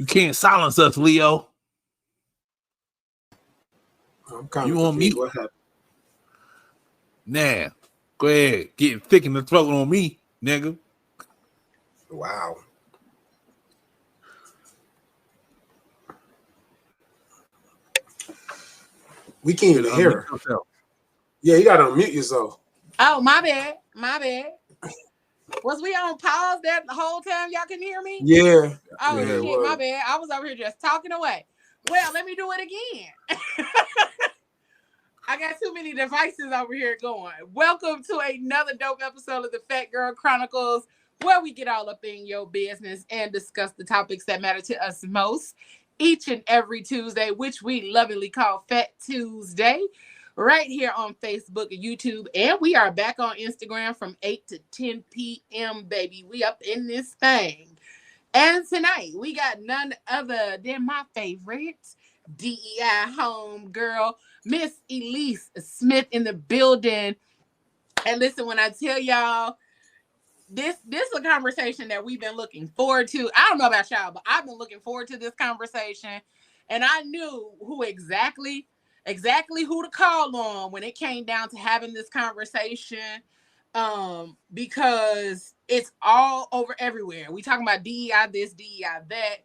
You can't silence us, Leo. I'm kind of confused. Me? What happened? Nah, go ahead. Getting thick in the throat on me, nigga. Wow. We can't even hear her. Yeah, you gotta unmute yourself. Oh, my bad. Was we on pause that the whole time? Y'all can hear me? Yeah. Oh, yeah, shit, my bad. I was over here just talking away. Well, let me do it again. I got too many devices over here going. Welcome to another dope episode of the Fat Girl Chronicles, where we get all up in your business and discuss the topics that matter to us most each and every Tuesday, which we lovingly call Fat Tuesday, right here on Facebook and YouTube. And we are back on Instagram from 8 to 10 p.m., baby. We up in this thing. And tonight, we got none other than my favorite DEI homegirl, Miss Elise Smith in the building. And listen, when I tell y'all, this is a conversation that we've been looking forward to. I don't know about y'all, but I've been looking forward to this conversation. And I knew who exactly who to call on when it came down to having this conversation. Because it's all over everywhere. We talking about DEI this, DEI that.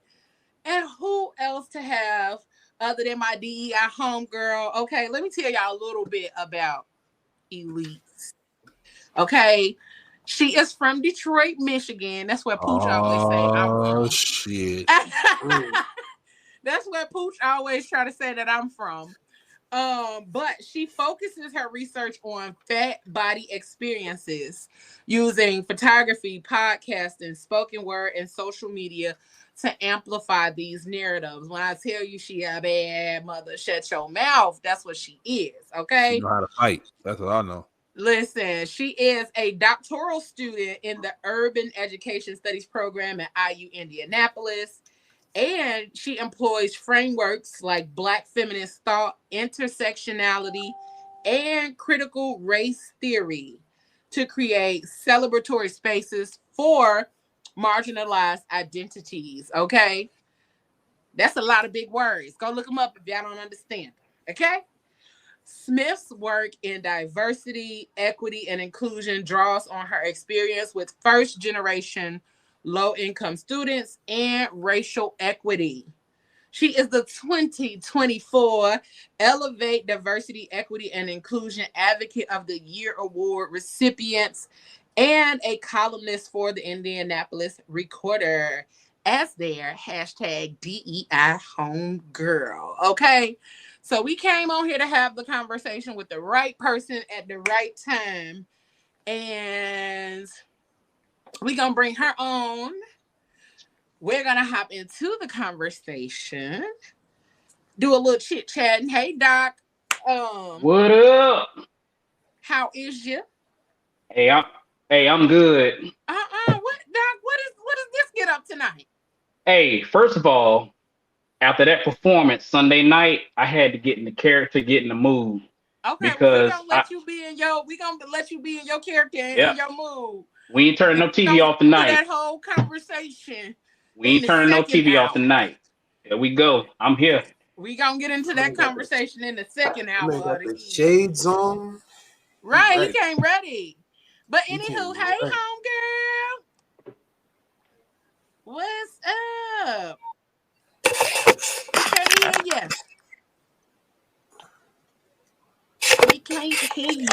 And who else to have other than my DEI homegirl? Okay, let me tell y'all a little bit about Elise. Okay, she is from Detroit, Michigan. That's where Pooch always say I'm from. Oh, shit. That's where Pooch always try to say that I'm from. But she focuses her research on fat body experiences using photography, podcasting, spoken word, and social media to amplify these narratives. When I tell you she a bad mother, shut your mouth. That's what she is, okay? She know how to fight. That's what I know. Listen, she is a doctoral student in the Urban Education Studies program at IU Indianapolis. And she employs frameworks like Black feminist thought, intersectionality, and critical race theory to create celebratory spaces for marginalized identities. Okay? That's a lot of big words. Go look them up if y'all don't understand them. Okay? Smith's work in diversity, equity, and inclusion draws on her experience with first-generation low-income students and racial equity. She is the 2024 Elevate Diversity, Equity, and Inclusion Advocate of the Year Award recipients and a columnist for the Indianapolis Recorder as their hashtag DEI homegirl. Okay? So we came on here to have the conversation with the right person at the right time. And we're going to bring her on. We're going to hop into the conversation. Do a little chit-chatting. Hey, Doc. What up? How is you? Hey, I'm good. What, Doc? What does this get up tonight? Hey, first of all, after that performance Sunday night, I had to get in the character, get in the mood. Okay, because we're gonna let you be in your character and in your mood. We ain't turning no TV off tonight. That whole conversation. We ain't turning no TV off tonight. There we go. I'm here. We gonna get into that conversation in the second hour. Got the shades on. Right, he came ready. But anywho, hey, homegirl. What's up? Can't hear you. We can't hear you.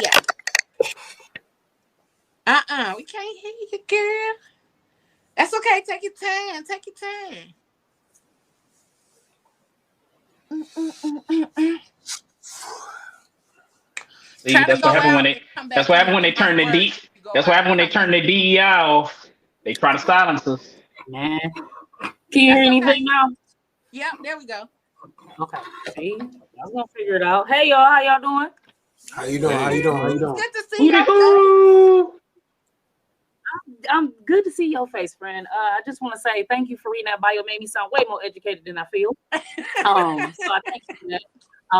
We can't hear you, girl. That's okay. Take your time. Take your time. See, that's what happened when they. That's what happened when they turn the D. That's what happened when they turn the DEI off. They try to silence us. Nah. Can you hear anything now? Yep, there we go. Okay. See, I was gonna figure it out. Hey y'all, how y'all doing? How you doing? How you doing? How you doing? Good to see you. I'm good to see your face, friend. I just want to say thank you for reading that bio. Made me sound way more educated than I feel. So I thank you for that.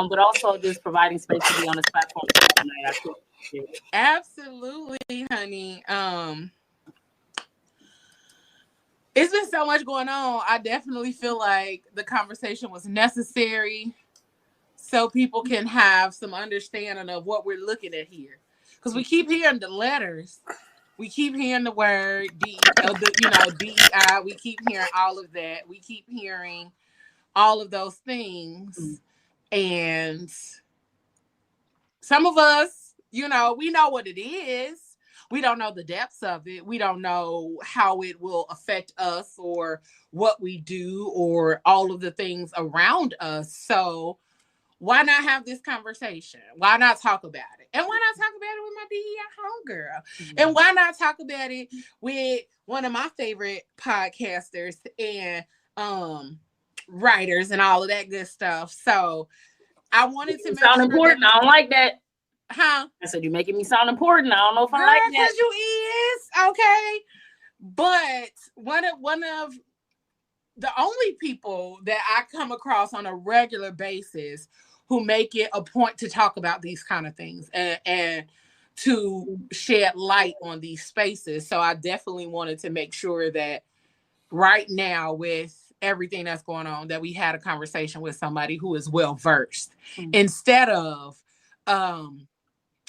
But also just providing space to be on this platform tonight. I appreciate it. Absolutely, honey. It's been so much going on. I definitely feel like the conversation was necessary so people can have some understanding of what we're looking at here. Because we keep hearing the letters. We keep hearing the word DEI. We keep hearing all of that. We keep hearing all of those things. And some of us, we know what it is. We don't know the depths of it. We don't know how it will affect us or what we do or all of the things around us. So why not have this conversation? Why not talk about it? And why not talk about it with my DEI homegirl? Mm-hmm. And why not talk about it with one of my favorite podcasters and writers and all of that good stuff? So I wanted to sound important. I don't like that. Huh? I said, you're making me sound important. I don't know if I like that. Because you is. Okay. But one of the only people that I come across on a regular basis who make it a point to talk about these kind of things and to shed light on these spaces. So I definitely wanted to make sure that right now with everything that's going on, that we had a conversation with somebody who is well-versed instead of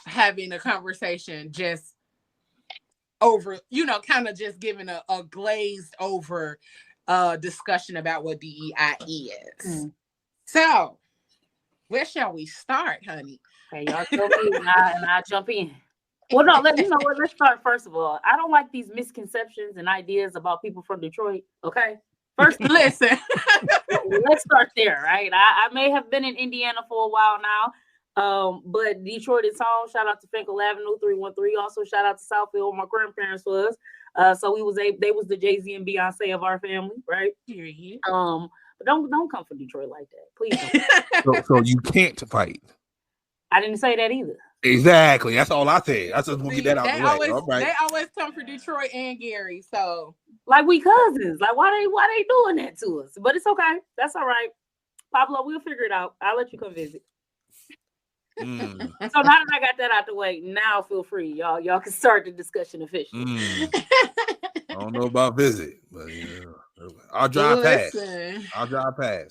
having a conversation just over, kind of just giving a glazed over discussion about what DEI is. So where shall we start, honey? Okay, y'all jump in and I'll jump in. Well, no, let's start first of all. I don't like these misconceptions and ideas about people from Detroit, okay? First, listen. Let's start there, right? I may have been in Indiana for a while now, but Detroit is home. Shout out to Finkel Avenue 313. Also, shout out to Southfield, where my grandparents was. So they was the Jay-Z and Beyonce of our family, right? But don't come for Detroit like that, please. So you can't fight. I didn't say that either. Exactly. That's all I said. I just want to get that out of the way. All right. They always come for Detroit and Gary. So like we cousins. Like why they doing that to us? But it's okay. That's all right. Pablo, we'll figure it out. I'll let you come visit. So now that I got that out the way, now feel free. Y'all can start the discussion officially. I don't know about visit, but I'll drive past.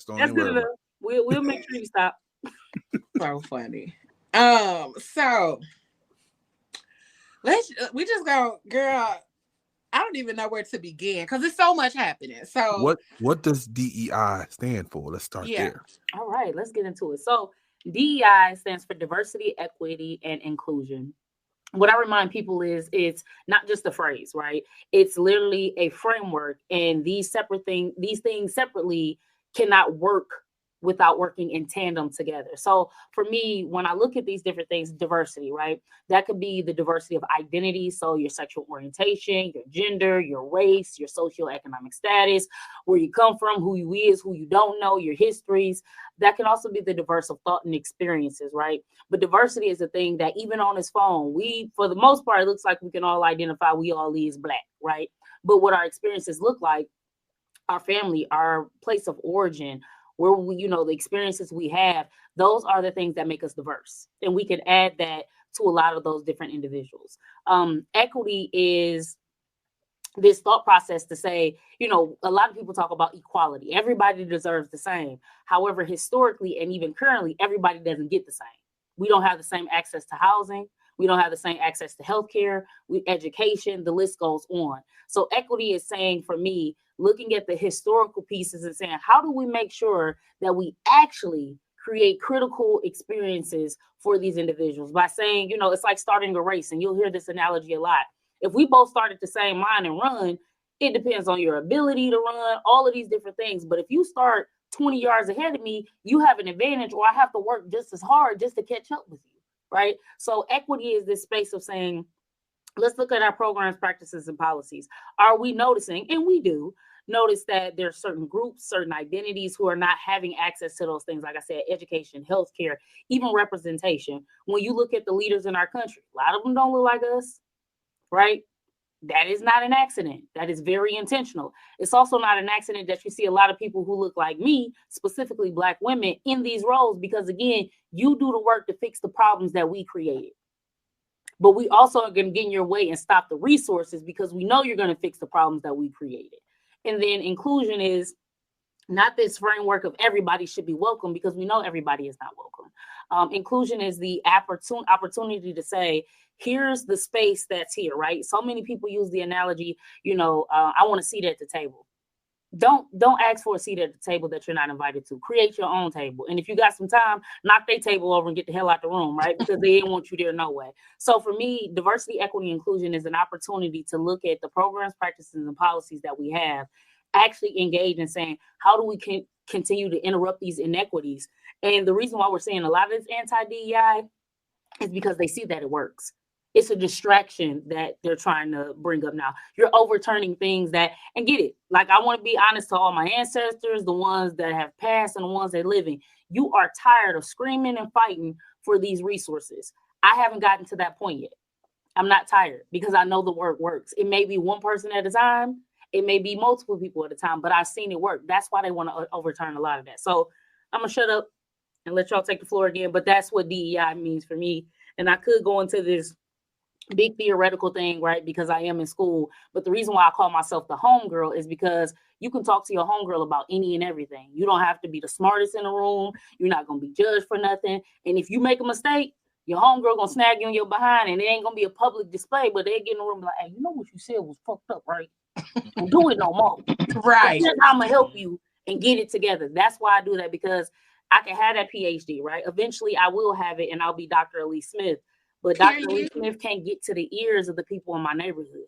Don't That's good enough. We'll make sure you stop. So funny. So we just go, girl. I don't even know where to begin because there's so much happening. So what does DEI stand for? Let's start there. All right, let's get into it. So DEI stands for diversity, equity, and inclusion. What I remind people is it's not just a phrase, right? It's literally a framework, and these things separately cannot work without working in tandem together. So for me, when I look at these different things, diversity, right? That could be the diversity of identity. So your sexual orientation, your gender, your race, your socioeconomic status, where you come from, who you is, who you don't know, your histories. That can also be the diverse of thought and experiences, right? But diversity is a thing that even on this phone, for the most part, it looks like we can all identify we all is Black, right? But what our experiences look like, our family, our place of origin, where we, the experiences we have, those are the things that make us diverse. And we can add that to a lot of those different individuals. Equity is this thought process to say, a lot of people talk about equality. Everybody deserves the same. However, historically and even currently, everybody doesn't get the same. We don't have the same access to housing. We don't have the same access to healthcare, education, the list goes on. So equity is saying, for me, looking at the historical pieces and saying, how do we make sure that we actually create critical experiences for these individuals by saying, it's like starting a race, and you'll hear this analogy a lot. If we both start at the same line and run, it depends on your ability to run, all of these different things. But if you start 20 yards ahead of me, you have an advantage, or I have to work just as hard just to catch up with you, right? So equity is this space of saying, let's look at our programs, practices, and policies. Are we noticing, and we do, notice that there are certain groups, certain identities who are not having access to those things, like I said, education, healthcare, even representation. When you look at the leaders in our country, a lot of them don't look like us, right? That is not an accident. That is very intentional. It's also not an accident that you see a lot of people who look like me, specifically Black women, in these roles, because again, you do the work to fix the problems that we created. But we also are going to get in your way and stop the resources because we know you're going to fix the problems that we created. And then inclusion is not this framework of everybody should be welcome, because we know everybody is not welcome. Inclusion is the opportunity to say, here's the space that's here, right? So many people use the analogy, I want a seat at the table. Don't ask for a seat at the table that you're not invited to. Create your own table. And if you got some time, knock their table over and get the hell out the room, right? Because they didn't want you there no way. So for me, diversity, equity, inclusion is an opportunity to look at the programs, practices, and policies that we have, actually engage in saying, how do we continue to interrupt these inequities? And the reason why we're saying a lot of this anti-DEI is because they see that it works. It's a distraction that they're trying to bring up now. You're overturning things and get it. Like, I want to be honest to all my ancestors, the ones that have passed and the ones that are living. You are tired of screaming and fighting for these resources. I haven't gotten to that point yet. I'm not tired because I know the work works. It may be one person at a time. It may be multiple people at a time, but I've seen it work. That's why they want to overturn a lot of that. So I'm going to shut up and let y'all take the floor again. But that's what DEI means for me. And I could go into this big theoretical thing, right? Because I am in school. But the reason why I call myself the homegirl is because you can talk to your homegirl about any and everything. You don't have to be the smartest in the room. You're not going to be judged for nothing. And if you make a mistake, your homegirl going to snag you in your behind, and it ain't going to be a public display, but they get in the room like, hey, you know what you said was fucked up, right? Don't do it no more. Right. I'm going to help you and get it together. That's why I do that, because I can have that PhD, right? Eventually I will have it and I'll be Dr. Elise Smith. But Dr. Elise Smith can't get to the ears of the people in my neighborhood.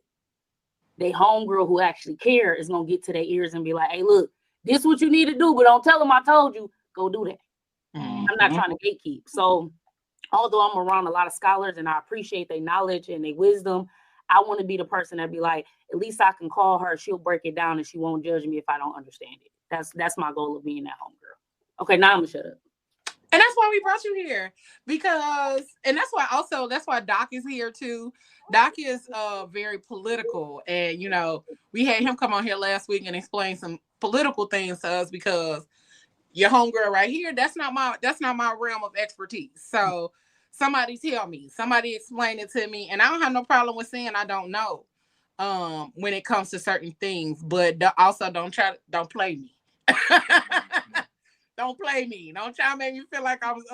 They homegirl who actually care is going to get to their ears and be like, hey, look, this is what you need to do, but don't tell them I told you. Go do that. I'm not trying to gatekeep. So although I'm around a lot of scholars and I appreciate their knowledge and their wisdom, I want to be the person that be like, at least I can call her. She'll break it down and she won't judge me if I don't understand it. That's my goal of being that homegirl. Okay, now I'm going to shut up. And that's why we brought you here, and that's why Doc is here too. Doc is very political, and we had him come on here last week and explain some political things to us, because your homegirl right here, that's not my realm of expertise. So somebody tell me, somebody explain it to me, and I don't have no problem with saying I don't know when it comes to certain things, but also don't play me. Don't play me. Don't try to make me feel like I was,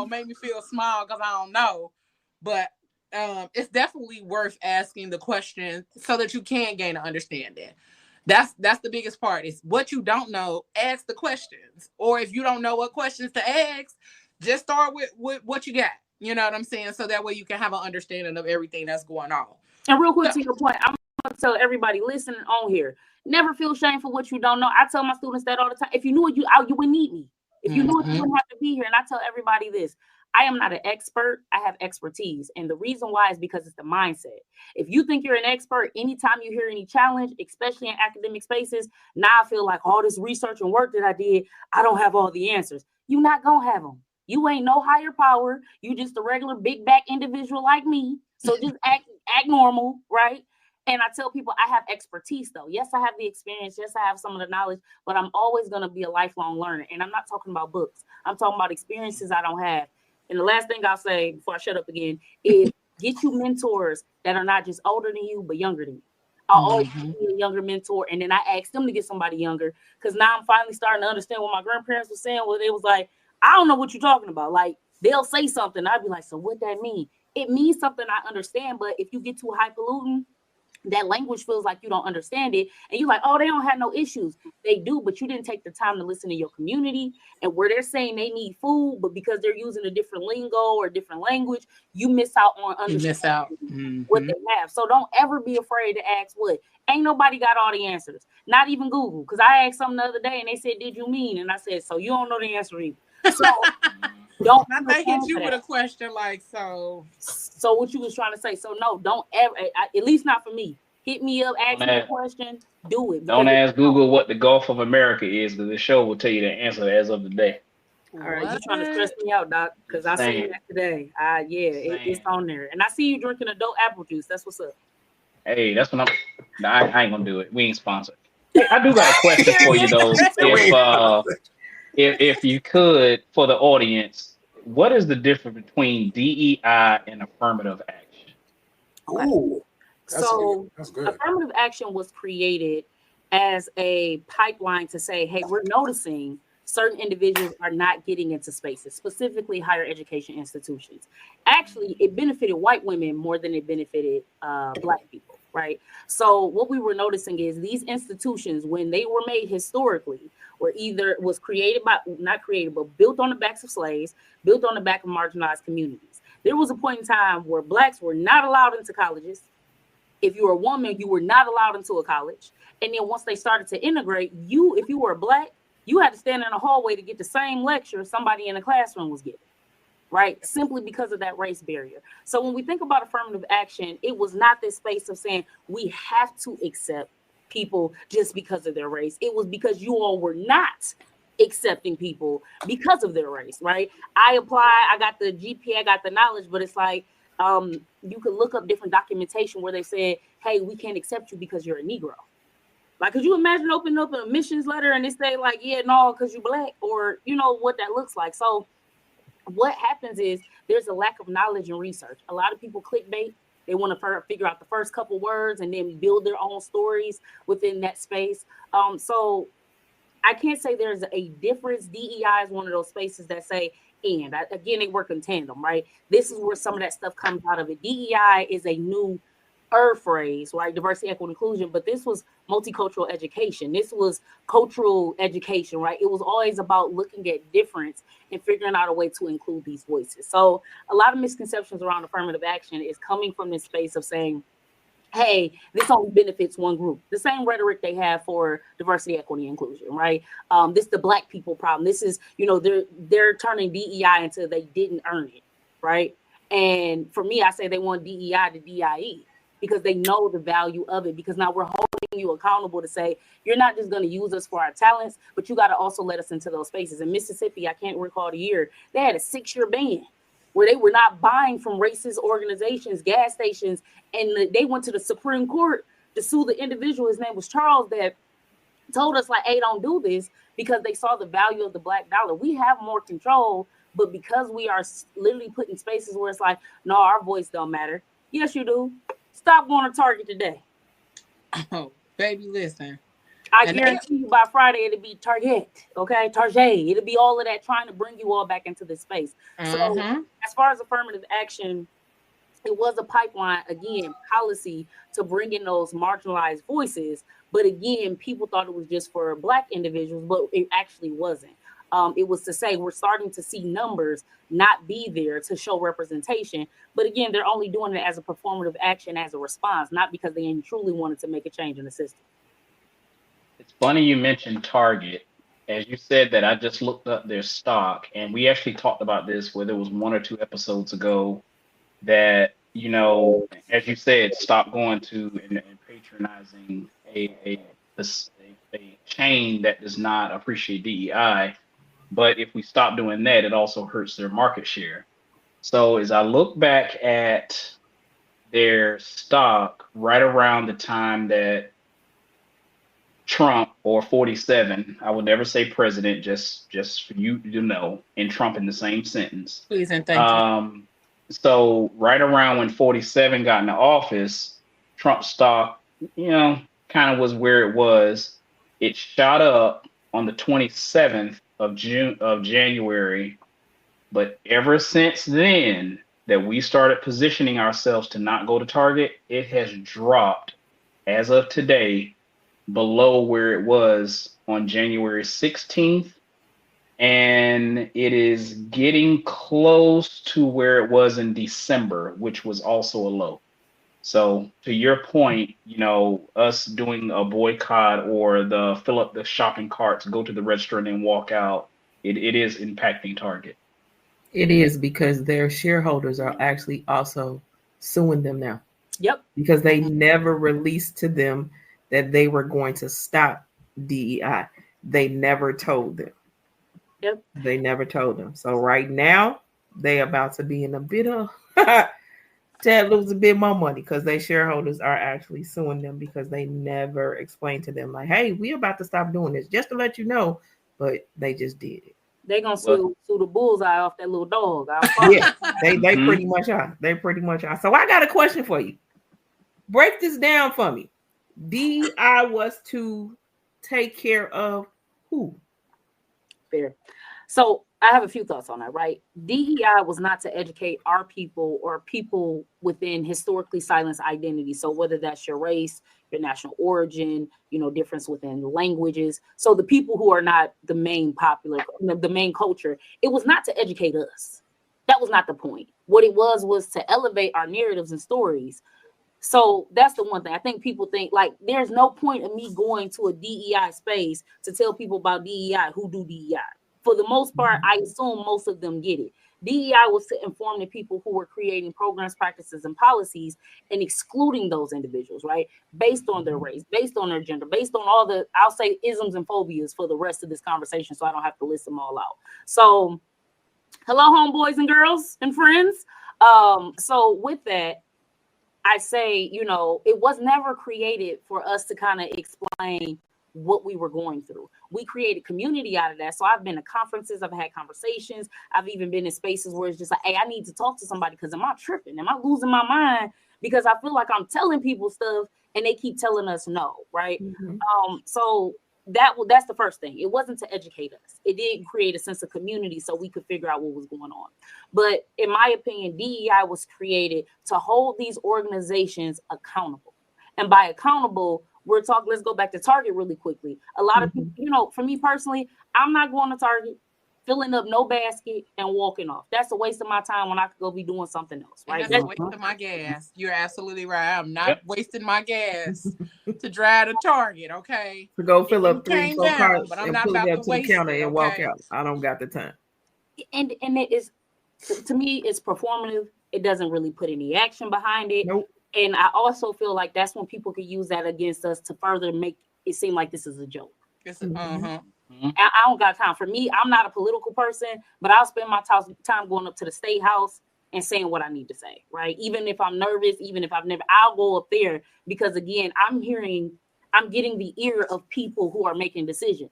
make me feel small because I don't know. But it's definitely worth asking the question so that you can gain an understanding. That's the biggest part, is what you don't know, ask the questions. Or if you don't know what questions to ask, just start with what you got. You know what I'm saying? So that way you can have an understanding of everything that's going on. And real quick to your point, I'm going to tell everybody listening on here, never feel shame for what you don't know. I tell my students that all the time. If you knew it, you wouldn't need me. If you knew it, you wouldn't have to be here. And I tell everybody this. I am not an expert. I have expertise. And the reason why is because it's the mindset. If you think you're an expert, anytime you hear any challenge, especially in academic spaces, now I feel like all this research and work that I did, I don't have all the answers. You're not going to have them. You ain't no higher power. You just a regular big back individual like me. So just act normal, right? And I tell people I have expertise, though. Yes, I have the experience. Yes, I have some of the knowledge, but I'm always going to be a lifelong learner. And I'm not talking about books. I'm talking about experiences I don't have. And the last thing I'll say before I shut up again is get you mentors that are not just older than you, but younger than you. I'll always be a younger mentor. And then I asked them to get somebody younger, because now I'm finally starting to understand what my grandparents were saying. Well, they was like, I don't know what you're talking about. Like, they'll say something. I'd be like, so what that mean? It means something I understand. But if you get too highfalutin, that language feels like you don't understand it. And you're like, oh, they don't have no issues. They do, but you didn't take the time to listen to your community. And where they're saying they need food, but because they're using a different lingo or a different language, you miss out on understanding what they have. So don't ever be afraid to ask what. Ain't nobody got all the answers. Not even Google. Because I asked something the other day and they said, did you mean? And I said, so you don't know the answer either. So don't. Not they hit you with a question like, so what you was trying to say. So no, don't ever, at least not for me. Hit me up, ask me a question, do it. Don't ask Google what the Gulf of America is, because the show will tell you the answer as of the day. All right, you trying to stress me out, Doc? Because I seen that today. It's on there. And I see you drinking adult apple juice. That's what's up. Hey, that's what I ain't gonna do it. We ain't sponsored. Hey, I do got a question for you though. If you could, for the audience, what is the difference between DEI and affirmative action? Oh, that's good. Affirmative action was created as a pipeline to say, hey, we're noticing certain individuals are not getting into spaces, specifically higher education institutions. Actually, it benefited white women more than it benefited Black people, right? So what we were noticing is these institutions, when they were made historically, were either was created by, not created, but built on the backs of slaves, built on the back of marginalized communities. There was a point in time where Blacks were not allowed into colleges. If you were a woman, you were not allowed into a college. And then once they started to integrate, if you were a Black, you had to stand in a hallway to get the same lecture somebody in the classroom was getting, right? Simply because of that race barrier. So when we think about affirmative action, it was not this space of saying we have to accept people just because of their race. It was because you all were not accepting people because of their race, right? I got the GPA, I got the knowledge, but it's like, you could look up different documentation where they said, hey, we can't accept you because you're a Negro. Like, could you imagine opening up an admissions letter and they say like, yeah, no, because you're Black, or you know what that looks like. So what happens is there's a lack of knowledge and research. A lot of people clickbait. They want to figure out the first couple words and then build their own stories within that space. So I can't say there's a difference. DEI is one of those spaces that say, and again, they work in tandem, right? This is where some of that stuff comes out of it. DEI is a new phrase, right? Diversity, equity, inclusion, but this was multicultural education. This was cultural education, right? It was always about looking at difference and figuring out a way to include these voices. So a lot of misconceptions around affirmative action is coming from this space of saying, hey, this only benefits one group. The same rhetoric they have for diversity, equity, inclusion, right? This is the Black people problem. This is, they're turning DEI into they didn't earn it, right? And for me, I say they want DEI to DIE because they know the value of it, because now we're holding you accountable to say, you're not just going to use us for our talents, but you got to also let us into those spaces. In Mississippi, I can't recall the year, they had a 6-year ban where they were not buying from racist organizations, gas stations, and they went to the Supreme Court to sue the individual. His name was Charles, that told us like, hey, don't do this, because they saw the value of the Black dollar. We have more control, but because we are literally put in spaces where it's like, no, our voice don't matter. Yes, you do. Stop going to Target today. Oh, baby, listen. I guarantee you by Friday it'll be Target, okay? Target. It'll be all of that trying to bring you all back into this space. So as far as affirmative action, it was a pipeline, again, policy to bring in those marginalized voices. But again, people thought it was just for Black individuals, but it actually wasn't. It was to say we're starting to see numbers not be there to show representation. But again, they're only doing it as a performative action, as a response, not because they truly wanted to make a change in the system. It's funny you mentioned Target. As you said that, I just looked up their stock, and we actually talked about this whether it was 1 or 2 episodes ago, that, as you said, stop going to and patronizing a chain that does not appreciate DEI. But if we stop doing that, it also hurts their market share. So as I look back at their stock right around the time that Trump, or 47, I would never say president, just for you to know, and Trump in the same sentence. Please and thank you. So right around when 47 got into office, Trump's stock, kind of was where it was. It shot up on the 27th of January. But ever since then that we started positioning ourselves to not go to Target, it has dropped as of today below where it was on January 16th. And it is getting close to where it was in December, which was also a low. So to your point, us doing a boycott or the fill up the shopping carts, go to the register and then walk out, it is impacting Target. It is, because their shareholders are actually also suing them now. Yep. Because they never released to them that they were going to stop DEI. They never told them. Yep. They never told them. So right now, they about to be in a bit of to lose a bit more money, because their shareholders are actually suing them because they never explained to them like, hey, we about to stop doing this, just to let you know, but they just did it. They gonna sue the bullseye off that little dog. Yeah, they pretty much are. They pretty much are. So I got a question for you. Break this down for me. DEI was to take care of who? Fair. So I have a few thoughts on that, right? DEI was not to educate our people or people within historically silenced identities. So whether that's your race, your national origin, difference within languages. So the people who are not the main the main culture, it was not to educate us. That was not the point. What it was to elevate our narratives and stories. So that's the one thing. I think people think like there's no point of me going to a DEI space to tell people about DEI who do DEI. For the most part, I assume most of them get it. DEI was to inform the people who were creating programs, practices, and policies and excluding those individuals, right? Based on their race, based on their gender, based on all the, I'll say isms and phobias for the rest of this conversation so I don't have to list them all out. So hello, homeboys and girls and friends. So with that, I say, it was never created for us to kind of explain what we were going through. We created community out of that. So I've been to conferences, I've had conversations, I've even been in spaces where it's just like, hey, I need to talk to somebody because am I tripping? Am I losing my mind? Because I feel like I'm telling people stuff and they keep telling us no, right? So that's the first thing. It wasn't to educate us. It did create a sense of community so we could figure out what was going on. But in my opinion, DEI was created to hold these organizations accountable. And by accountable, we're talking, let's go back to Target really quickly. A lot of people, for me personally, I'm not going to Target, filling up no basket and walking off. That's a waste of my time when I could go be doing something else, right? That's a waste of my gas. You're absolutely right. I'm not wasting my gas to drive to Target, okay? To go fill up 3-4 carts but I'm and not pull about it up to the counter and walk out. I don't got the time. And it is, to me, it's performative. It doesn't really put any action behind it. Nope. And I also feel like that's when people could use that against us to further make it seem like this is a joke. I don't got time. For me, I'm not a political person, but I'll spend my time going up to the State House and saying what I need to say, right? Even if I'm nervous, even if I'll go up there because, again, I'm getting the ear of people who are making decisions.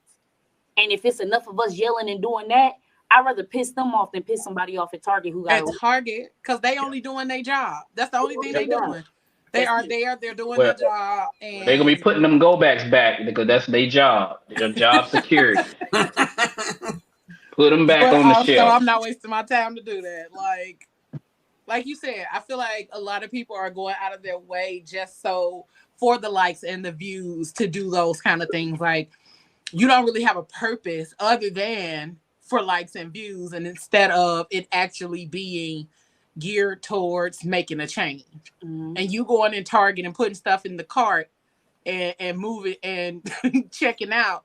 And if it's enough of us yelling and doing that, I'd rather piss them off than piss somebody off at Target who got Target, because they only doing their job. That's the only thing they doing. They are there. They're doing their job, and they're gonna be putting them go backs back because that's their job. Their job security. Put them back on the shelf. So I'm not wasting my time to do that. Like you said, I feel like a lot of people are going out of their way just so for the likes and the views to do those kind of things. Like you don't really have a purpose other than for likes and views, and instead of it actually being geared towards making a change. And you going in Target and putting stuff in the cart and moving and checking out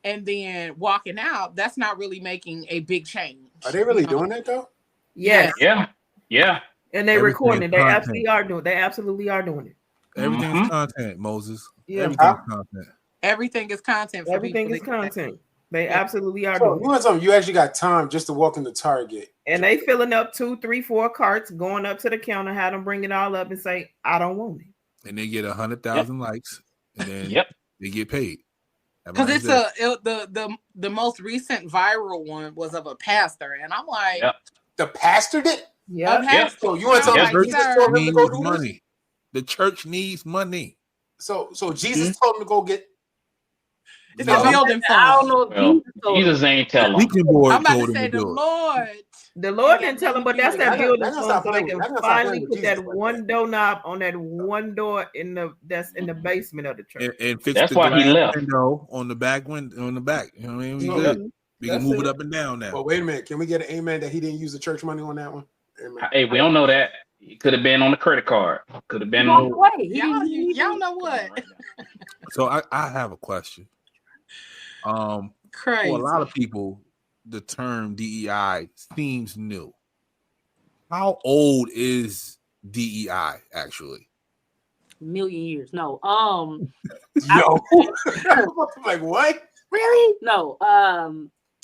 and then walking out, that's not really making a big change. Are they really doing that though? Yes. Yeah. And they recording it. They absolutely are doing it. Everything's content, Moses. Yeah. Everything's content. Everything is content. Everything is content. They absolutely are so doing you want something, you actually got time just to walk into Target. And they filling up 2, 3, 4 carts, going up to the counter, have them bring it all up and say, I don't want it. And they get 100,000 likes, and then they get paid. Because it's the most recent viral one was of a pastor, and I'm like, the pastor did? Yeah. So you want to tell me Jesus told him to go do money? The church needs money. So Jesus told him to go get. It's a building fund. I don't know if Jesus ain't telling. I'm about to say the Lord. The Lord didn't tell him, but that's that building fund so they can finally put that one doorknob on that one door that's in the basement of the church. And fix that's the why he left. Window on the back window on the back. You know what I mean? We can move it up and down now. Well, wait a minute. Can we get an amen that he didn't use the church money on that one? Amen. Hey, we don't know that. It could have been on the credit card. Could have been on. Y'all know what? So I have a question. Crazy. For a lot of people, the term DEI seems new. How old is DEI actually? A million years. No. Like what? Really? No.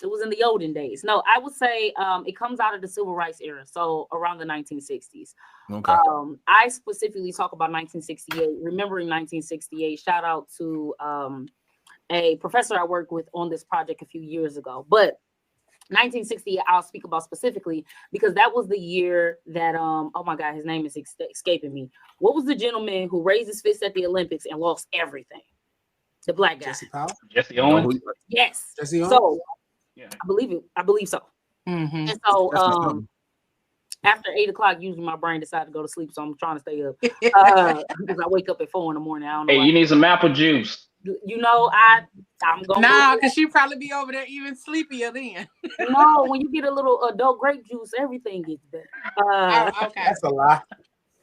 It was in the olden days. No, I would say it comes out of the civil rights era, so around the 1960s. Okay. I specifically talk about 1968, remembering 1968. Shout out to a professor I worked with on this project a few years ago. But 1968, I'll speak about specifically because that was the year that, oh my God, his name is escaping me. What was the gentleman who raised his fist at the Olympics and lost everything? The black guy. Jesse Powell? Jesse Owens? Yes. Jesse Owens? So, yeah. I believe so. Mm-hmm. And so, after 8 o'clock, usually my brain decides to go to sleep, so I'm trying to stay up because I wake up at 4 in the morning. I don't know. Hey, you need some apple juice. You know, I'm going because she probably be over there even sleepier then. No, when you get a little adult grape juice, everything gets better. Okay. That's a lie.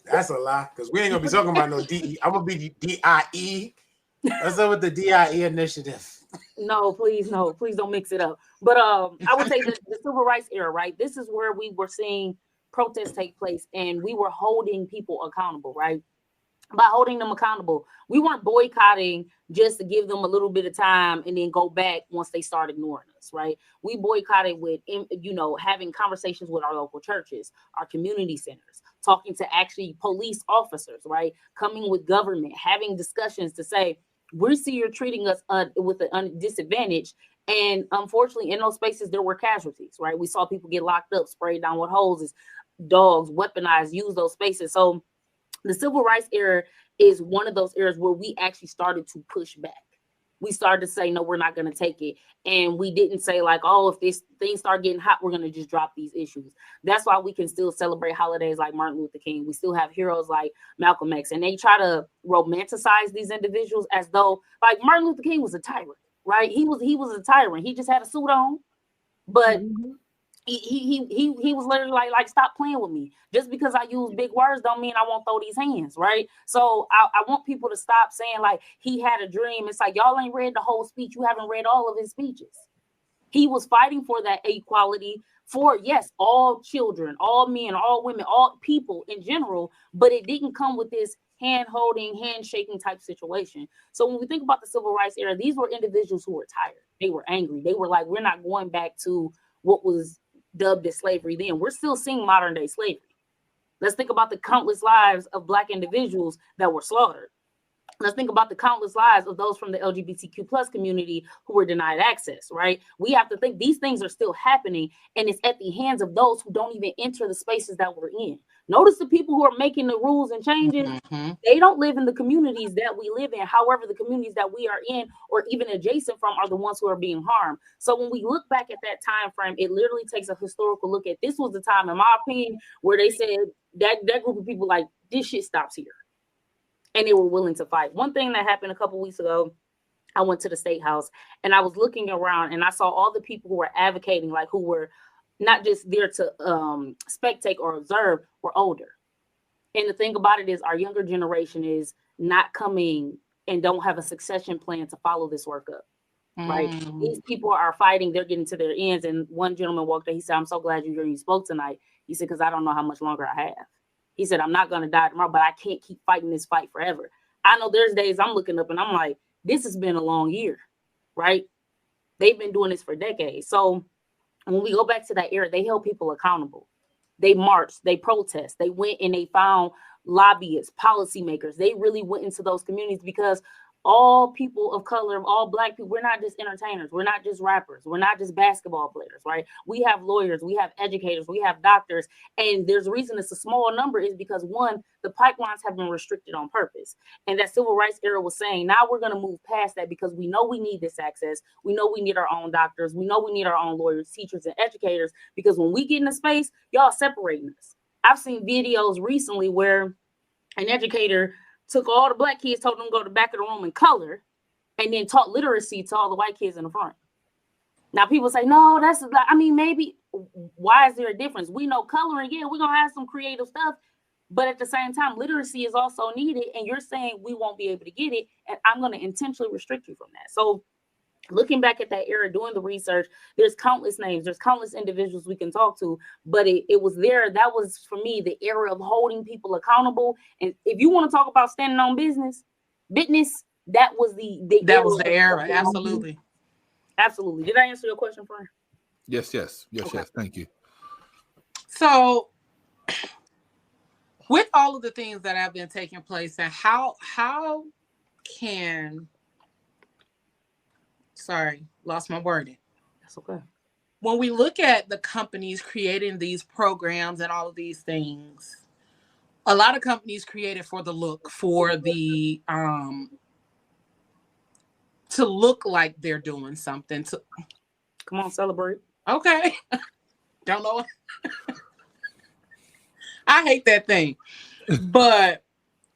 That's a lie. Because we ain't gonna be talking about no DE. I'm gonna be DIE. What's up with the DIE initiative? No, please don't mix it up. But I would say the civil rights era, right? This is where we were seeing protests take place, and we were holding people accountable, right? By holding them accountable, we weren't boycotting just to give them a little bit of time and then go back once they start ignoring us, right? We boycotted with, having conversations with our local churches, our community centers, talking to actually police officers, right? Coming with government, having discussions to say, we see you're treating us with a disadvantage. And unfortunately, in those spaces, there were casualties, right? We saw people get locked up, sprayed down with hoses, dogs, weaponized, use those spaces. So the civil rights era is one of those eras where we actually started to push back. We started to say, no, we're not going to take it. And we didn't say like, oh, if this thing start getting hot, we're going to just drop these issues. That's why we can still celebrate holidays like Martin Luther King. We still have heroes like Malcolm X. And they try to romanticize these individuals as though like Martin Luther King was a tyrant, right? He was a tyrant. He just had a suit on, but he was literally like stop playing with me. Just because I use big words don't mean I won't throw these hands, right? So I want people to stop saying like he had a dream. It's like y'all ain't read the whole speech. You haven't read all of his speeches. He was fighting for that equality for, yes, all children, all men, all women, all people in general, but it didn't come with this hand-holding, handshaking type situation. So when we think about the civil rights era, these were individuals who were tired. They were angry. They were like, we're not going back to what was dubbed as slavery then. We're still seeing modern day slavery. Let's think about the countless lives of Black individuals that were slaughtered. Let's think about the countless lives of those from the LGBTQ plus community who were denied access, right? We have to think these things are still happening, and it's at the hands of those who don't even enter the spaces that we're in. Notice the people who are making the rules and changes, they don't live in the communities that we live in. However, the communities that we are in or even adjacent from are the ones who are being harmed. So when we look back at that time frame, it literally takes a historical look at this was the time, in my opinion, where they said that group of people like, this shit stops here. And they were willing to fight. One thing that happened a couple weeks ago, I went to the State House and I was looking around and I saw all the people who were advocating, like who were not just there to spectate or observe, were older. And the thing about it is our younger generation is not coming and don't have a succession plan to follow this work up. Right? These people are fighting, they're getting to their ends. And one gentleman walked in, he said, I'm so glad you spoke tonight. He said, because I don't know how much longer I have. He said, I'm not going to die tomorrow, but I can't keep fighting this fight forever. I know there's days I'm looking up and I'm like, this has been a long year, right? They've been doing this for decades. So when we go back to that era, they held people accountable. They marched, they protest, they went and they found lobbyists, policymakers. They really went into those communities because all people of color, all Black people, we're not just entertainers. We're not just rappers. We're not just basketball players, right? We have lawyers, we have educators, we have doctors. And there's a reason it's a small number is because one, the pipelines have been restricted on purpose. And that civil rights era was saying, now we're going to move past that because we know we need this access. We know we need our own doctors. We know we need our own lawyers, teachers, and educators, because when we get in a space, y'all separating us. I've seen videos recently where an educator took all the Black kids, told them to go to the back of the room in color, and then taught literacy to all the white kids in the front. Now people say, no, maybe, why is there a difference? We know coloring, yeah, we're going to have some creative stuff, but at the same time, literacy is also needed, and you're saying we won't be able to get it, and I'm going to intentionally restrict you from that. So looking back at that era, doing the research, there's countless names, there's countless individuals we can talk to, but it was there. That was, for me, the era of holding people accountable. And if you want to talk about standing on business, that was the era. Absolutely. Absolutely. Did I answer your question, friend? Yes. Okay. Yes. Thank you. So with all of the things that have been taking place, and how can... Sorry, lost my wording. That's okay. When we look at the companies creating these programs and all of these things, a lot of companies create it for the look, for the to look like they're doing something. To Come on, celebrate. okay, don't know. I hate that thing, but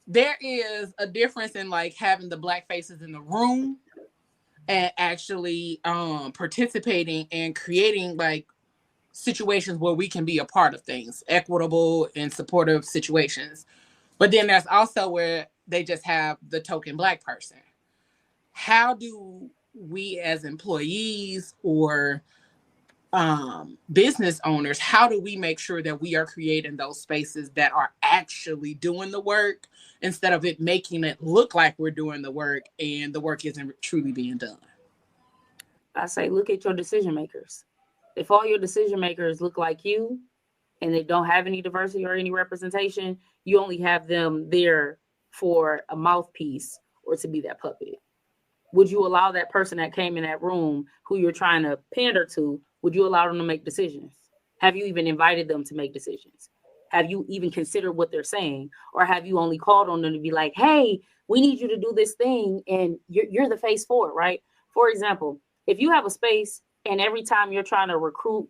there is a difference in like having the Black faces in the room and actually participating and creating like situations where we can be a part of things, equitable and supportive situations. But then there's also where they just have the token Black person. How do we as employees or business owners, how do we make sure that we are creating those spaces that are actually doing the work instead of it making it look like we're doing the work and the work isn't truly being done? I say, look at your decision makers. If all your decision makers look like you and they don't have any diversity or any representation, you only have them there for a mouthpiece or to be that puppet. Would you allow that person that came in that room who you're trying to pander to, would you allow them to make decisions? Have you even invited them to make decisions? Have you even considered what they're saying? Or have you only called on them to be like, hey, we need you to do this thing and you're the face for it, right? For example, if you have a space and every time you're trying to recruit,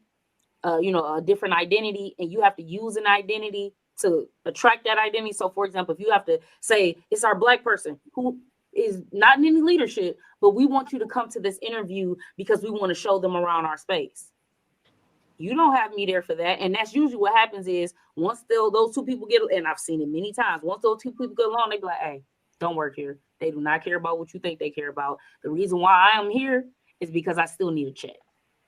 a different identity and you have to use an identity to attract that identity. So for example, if you have to say it's our Black person who is not in any leadership, but we want you to come to this interview because we want to show them around our space. You don't have me there for that. And that's usually what happens is once those two people get, and I've seen it many times, once those two people get along, they be like, hey, don't work here. They do not care about what you think they care about. The reason why I am here is because I still need a check.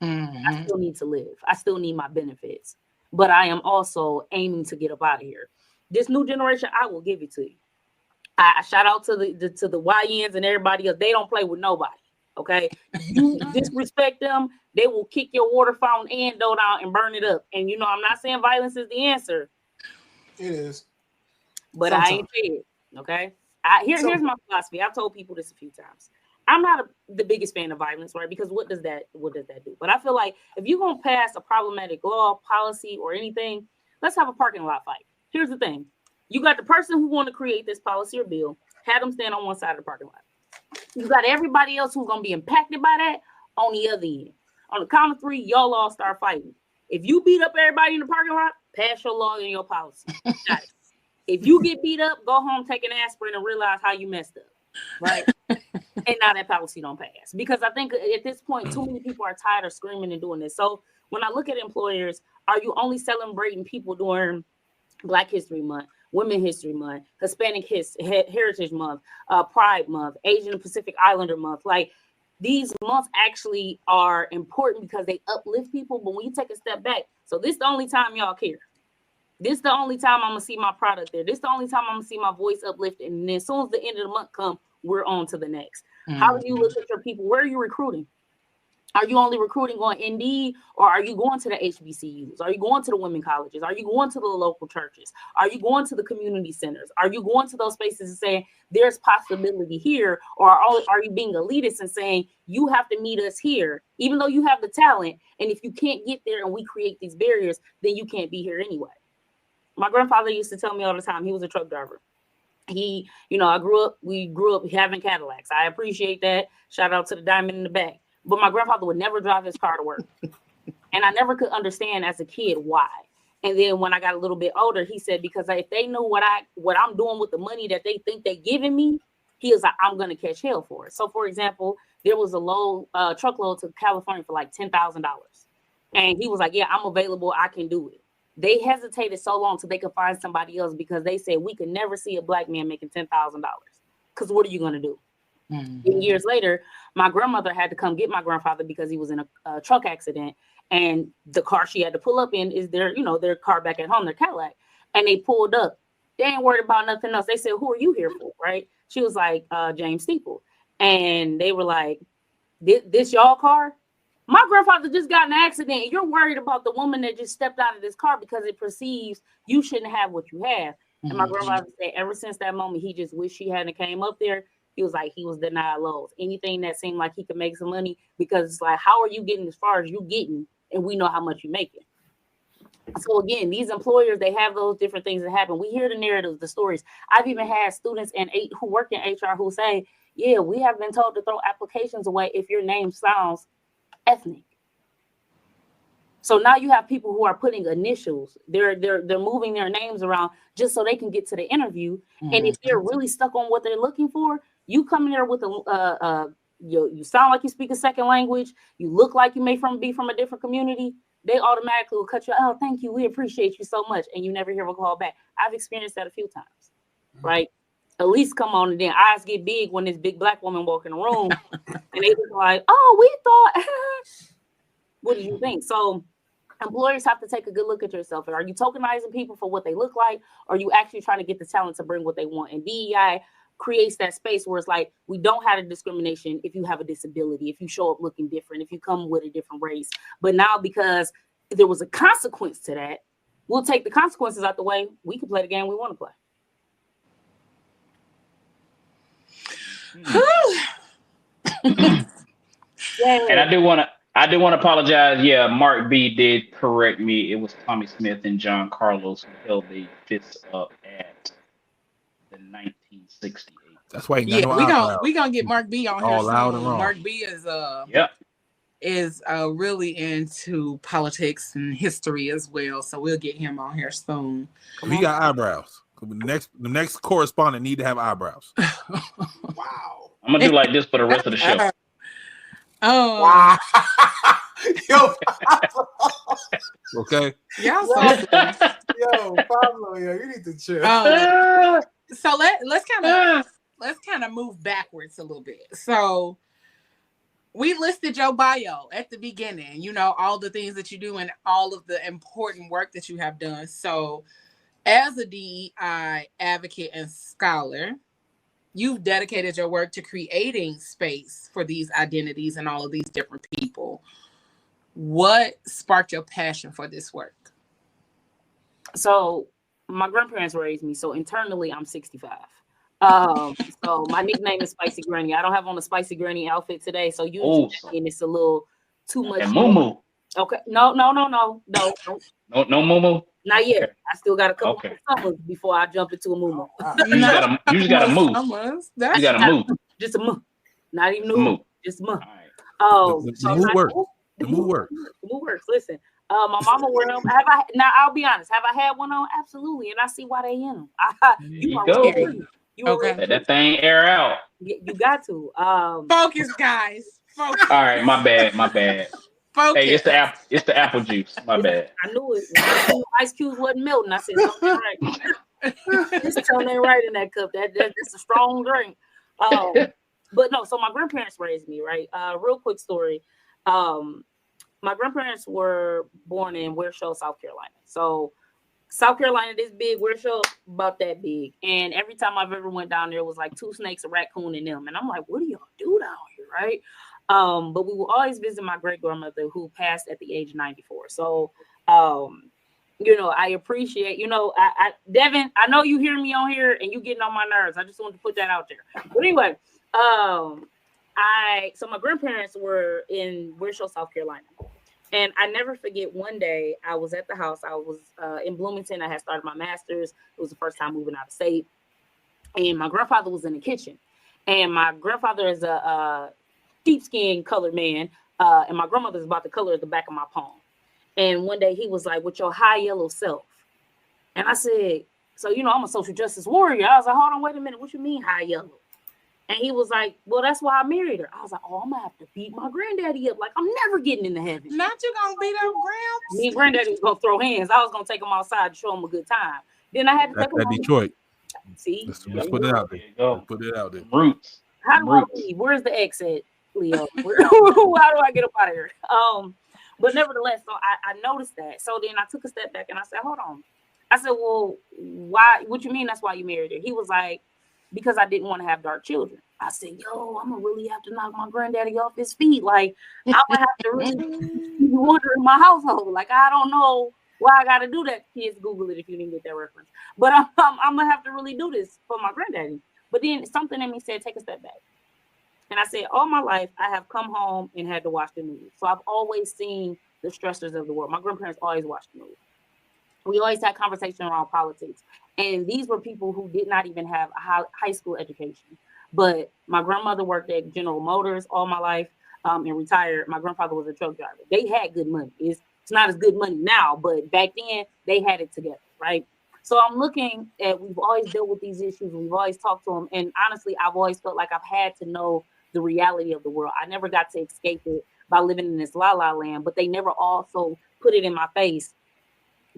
Mm-hmm. I still need to live. I still need my benefits. But I am also aiming to get up out of here. This new generation, I will give it to you. I shout out to the YNs and everybody else. They don't play with nobody. Okay. You disrespect them, they will kick your water fountain and dough down and burn it up. And I'm not saying violence is the answer. It is. But sometimes. I ain't scared. Okay. Here's my philosophy. I've told people this a few times. I'm not the biggest fan of violence, right? Because what does that do? But I feel like if you're gonna pass a problematic law, policy, or anything, let's have a parking lot fight. Here's the thing. You got the person who want to create this policy or bill, had them stand on one side of the parking lot. You got everybody else who's going to be impacted by that on the other end. On the count of 3, y'all all start fighting. If you beat up everybody in the parking lot, pass your law and your policy. Got it. If you get beat up, go home, take an aspirin, and realize how you messed up, right? And now that policy don't pass. Because I think at this point, too many people are tired of screaming and doing this. So when I look at employers, are you only celebrating people during Black History Month, Women History Month, Hispanic Heritage Month, Pride Month, Asian and Pacific Islander Month? Like, these months actually are important because they uplift people. But when you take a step back, so this is the only time y'all care. This is the only time I'm going to see my product there. This is the only time I'm going to see my voice uplifted. And then as soon as the end of the month comes, we're on to the next. Mm-hmm. How do you look at your people? Where are you recruiting? Are you only recruiting on Indeed, or are you going to the HBCUs? Are you going to the women colleges? Are you going to the local churches? Are you going to the community centers? Are you going to those spaces and saying there's possibility here? Or are you being elitist and saying you have to meet us here, even though you have the talent? And if you can't get there and we create these barriers, then you can't be here anyway. My grandfather used to tell me all the time, he was a truck driver. We grew up having Cadillacs. I appreciate that. Shout out to the diamond in the back. But my grandfather would never drive his car to work. And I never could understand as a kid why. And then when I got a little bit older, he said, because if they know what I'm doing with the money that they think they're giving me, he was like, I'm going to catch hell for it. So, for example, there was a truckload to California for like $10,000. And he was like, yeah, I'm available. I can do it. They hesitated so long till they could find somebody else because they said we could never see a Black man making $10,000. Because what are you going to do? Mm-hmm. Years later, my grandmother had to come get my grandfather because he was in a truck accident, and the car she had to pull up in is their car back at home, their Cadillac. And they pulled up. They ain't worried about nothing else. They said, "Who are you here for?" Right? She was like, "James Steeple," and they were like, "This y'all car?" My grandfather just got in an accident, and you're worried about the woman that just stepped out of this car because it perceives you shouldn't have what you have. Mm-hmm. And my grandfather said, ever since that moment, he just wished he hadn't came up there. He was like, he was denied lows. Anything that seemed like he could make some money, because it's like, how are you getting as far as you getting? And we know how much you making. So again, these employers, they have those different things that happen. We hear the narratives, the stories. I've even had students who work in HR who say, yeah, we have been told to throw applications away if your name sounds ethnic. So now you have people who are putting initials. They're moving their names around just so they can get to the interview. Mm-hmm. And if they're really stuck on what they're looking for, you come in there with you sound like you speak a second language. You look like you may be from a different community. They automatically will cut you. Oh, thank you. We appreciate you so much. And you never hear a call back. I've experienced that a few times, right? At least come on, and then eyes get big when this big black woman walk in the room, and they just like, oh, we thought. What do you think? So employers have to take a good look at yourself. Are you tokenizing people for what they look like? Or are you actually trying to get the talent to bring what they want? And DEI creates that space where it's like, we don't have a discrimination if you have a disability, if you show up looking different, if you come with a different race. But now, because there was a consequence to that, we'll take the consequences out the way. We can play the game we want to play. And I do want to apologize. Yeah, Mark B did correct me. It was Tommy Smith and John Carlos who held the fists up at the 1968. That's why we gonna get Mark B on here soon. Mark B is really into politics and history as well, so we'll get him on here soon. He got eyebrows. The next correspondent need to have eyebrows. Wow. I'm gonna do like this for the rest of the show. Oh wow. Yo, okay. Yeah. Yo, Pablo, you need to chill. So let's kind of move backwards a little bit. So we listed your bio at the beginning, all the things that you do and all of the important work that you have done. So as a DEI advocate and scholar, you've dedicated your work to creating space for these identities and all of these different people. What sparked your passion for this work? So my grandparents raised me. So internally, I'm 65. So my nickname is Spicy Granny. I don't have on a Spicy Granny outfit today. So usually it's a little too much. And moo. Okay. No. No moo. Not yet. Okay. I still got a couple of summers before I jump into a moo. You just gotta move. You gotta move. Just a moo. Not even a moo. Just a moo. Right. The moo works. The moo works. The moo works. Listen, my mama wore them. Now I'll be honest. Have I had one on? Absolutely. And I see why they in them. You go. Okay. Let that thing air out. You got to. Focus, guys. Focus. All right. My bad. Focus. Hey, it's the apple juice. My bad. I knew it. When ice cubes wasn't melting, I said something right. This tone ain't right in that cup. That's a strong drink. But no. So my grandparents raised me, right. Real quick story. My grandparents were born in Wearshaw, South Carolina. So South Carolina, this big, Wearshaw, about that big. And every time I've ever went down there, it was like 2 snakes, a raccoon, and them. And I'm like, what do y'all do down here, right? But we will always visit my great grandmother who passed at the age of 94. So, I appreciate, Devin, I know you hear me on here and you getting on my nerves. I just wanted to put that out there. But anyway, so my grandparents were in Wearshaw, South Carolina. And I never forget one day I was at the house. I was in Bloomington. I had started my master's. It was the first time moving out of state. And my grandfather was in the kitchen. And my grandfather is a deep-skinned colored man. And my grandmother's about the color of the back of my palm. And one day he was like, with your high yellow self. And I said, so, I'm a social justice warrior. I was like, hold on, wait a minute. What you mean high yellow? And he was like, well, that's why I married her. I was like, oh, I'm going to have to beat my granddaddy up. Like, I'm never getting into heaven. Not you going to beat up Gramps? Me and granddaddy was going to throw hands. I was going to take him outside and show him a good time. Then I had to take him home. Detroit. See? Let's put it out there. Let's put it out there. Roots. How do I leave? Where's the exit, Leo? How do I get up out of here? But nevertheless, so I noticed that. So then I took a step back and I said, hold on. I said, well, why? What you mean that's why you married her? He was like, because I didn't want to have dark children. I said, yo, I'm going to really have to knock my granddaddy off his feet. Like, I'm going to have to really be wonder in my household. Like, I don't know why I got to do that. Kids, Google it if you didn't get that reference. But I'm going to have to really do this for my granddaddy. But then something in me said, take a step back. And I said, all my life, I have come home and had to watch the news. So I've always seen the stressors of the world. My grandparents always watched the news. We always had conversation around politics. And these were people who did not even have a high school education. But my grandmother worked at General Motors all my life and retired. My grandfather was a truck driver. They had good money. It's not as good money now, but back then they had it together, right? So I'm looking at, we've always dealt with these issues. We've always talked to them. And honestly, I've always felt like I've had to know the reality of the world. I never got to escape it by living in this la-la land, but they never also put it in my face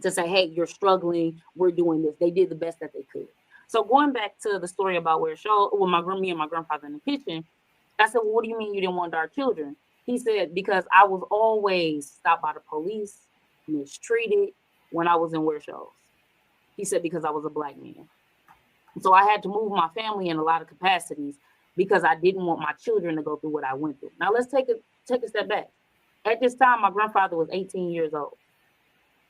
to say, hey, you're struggling, we're doing this. They did the best that they could. So going back to the story about me and my grandfather in the kitchen, I said, well, what do you mean you didn't want our children? He said, because I was always stopped by the police, mistreated when I was in wear shows. He said, because I was a Black man. So I had to move my family in a lot of capacities because I didn't want my children to go through what I went through. Now let's take a step back. At this time, my grandfather was 18 years old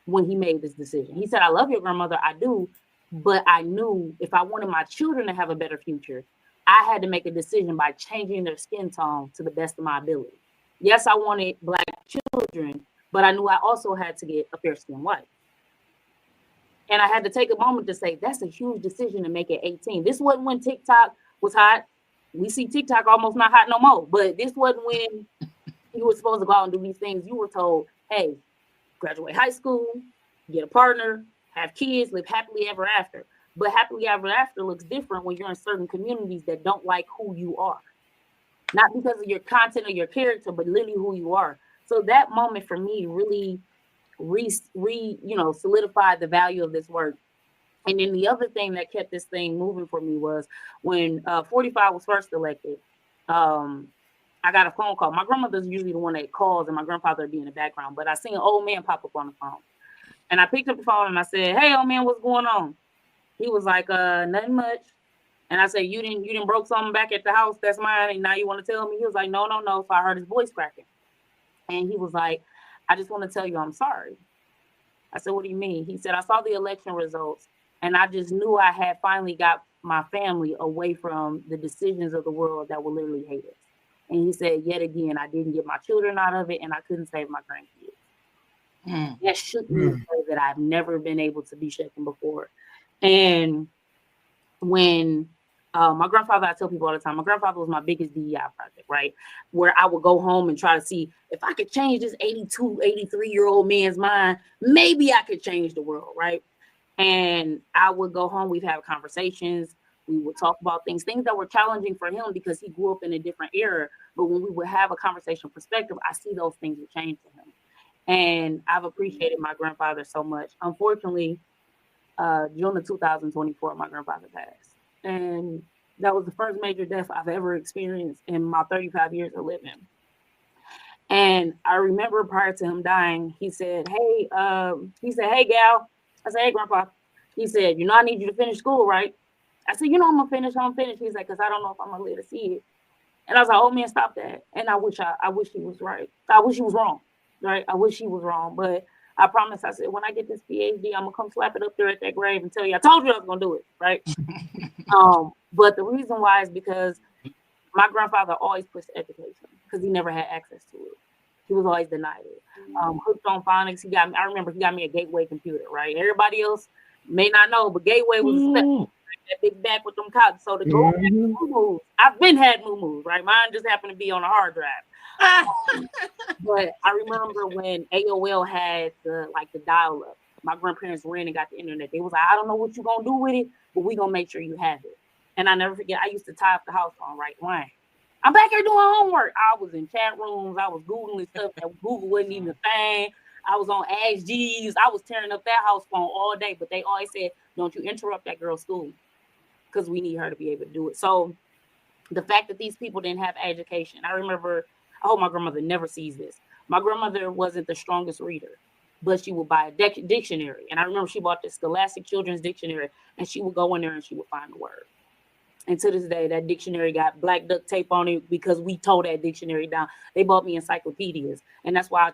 when he made this decision. He said, I love your grandmother, I do, but I knew if I wanted my children to have a better future, I had to make a decision by changing their skin tone to the best of my ability. Yes, I wanted Black children, but I knew I also had to get a fair-skinned white. And I had to take a moment to say, that's a huge decision to make at 18. This wasn't when TikTok was hot. We see TikTok almost not hot no more, but this wasn't when you were supposed to go out and do these things. You were told, hey, graduate high school, get a partner, have kids, live happily ever after. But happily ever after looks different when you're in certain communities that don't like who you are. Not because of your content or your character, but literally who you are. So that moment for me really solidified the value of this work. And then the other thing that kept this thing moving for me was when 45 was first elected, I got a phone call. My grandmother's usually the one that calls and my grandfather would be in the background, but I seen an old man pop up on the phone. And I picked up the phone and I said, hey, old man, what's going on? He was like, nothing much. And I said, you didn't broke something back at the house that's mine, and now you want to tell me? He was like, no. So I heard his voice cracking. And he was like, I just want to tell you I'm sorry. I said, what do you mean? He said, I saw the election results, and I just knew I had finally got my family away from the decisions of the world that will literally hate us. And he said, yet again, I didn't get my children out of it, and I couldn't save my grandkids. That shook me in a way that I've never been able to be shaken before. And when my grandfather, I tell people all the time, my grandfather was my biggest DEI project, right? Where I would go home and try to see if I could change this 82, 83-year-old man's mind, maybe I could change the world, right? And I would go home, we'd have conversations, we would talk about things that were challenging for him because he grew up in a different era. But when we would have a conversation perspective, I see those things would change for him. And I've appreciated my grandfather so much. Unfortunately, June of 2024, my grandfather passed. And that was the first major death I've ever experienced in my 35 years of living. And I remember prior to him dying, he said, hey, gal. I said, hey, Grandpa. He said, I need you to finish school, right? I said, I'm going to finish. He's like, because I don't know if I'm going to live to see it. And I was like, oh, man, stop that. And I wish he was right. I wish he was wrong, right? I wish he was wrong. But I promise, I said, when I get this PhD, I'm going to come slap it up there at that grave and tell you, I told you I was going to do it, right? But the reason why is because my grandfather always pushed education because he never had access to it. He was always denied it. Hooked on phonics. I remember he got me a Gateway computer, right? Everybody else may not know, but Gateway was that big back with them cots. So the go back to moo-moos. I've been had moo-moos, right? Mine just happened to be on a hard drive. But I remember when AOL had the dial-up. My grandparents ran and got the internet. They was like, I don't know what you're gonna do with it, but we gonna make sure you have it. And I never forget, I used to tie up the house phone, right? Why? I'm back here doing homework. I was in chat rooms. I was Googling stuff that Google wasn't even a thing. I was on Ask Jeeves. I was tearing up that house phone all day. But they always said, don't you interrupt that girl's school because we need her to be able to do it. So the fact that these people didn't have education, I remember, I hope my grandmother never sees this. My grandmother wasn't the strongest reader, but she would buy a dictionary. And I remember she bought this Scholastic Children's Dictionary, and she would go in there and she would find the word. And to this day, that dictionary got black duct tape on it because we tore that dictionary down. They bought me encyclopedias. And that's why I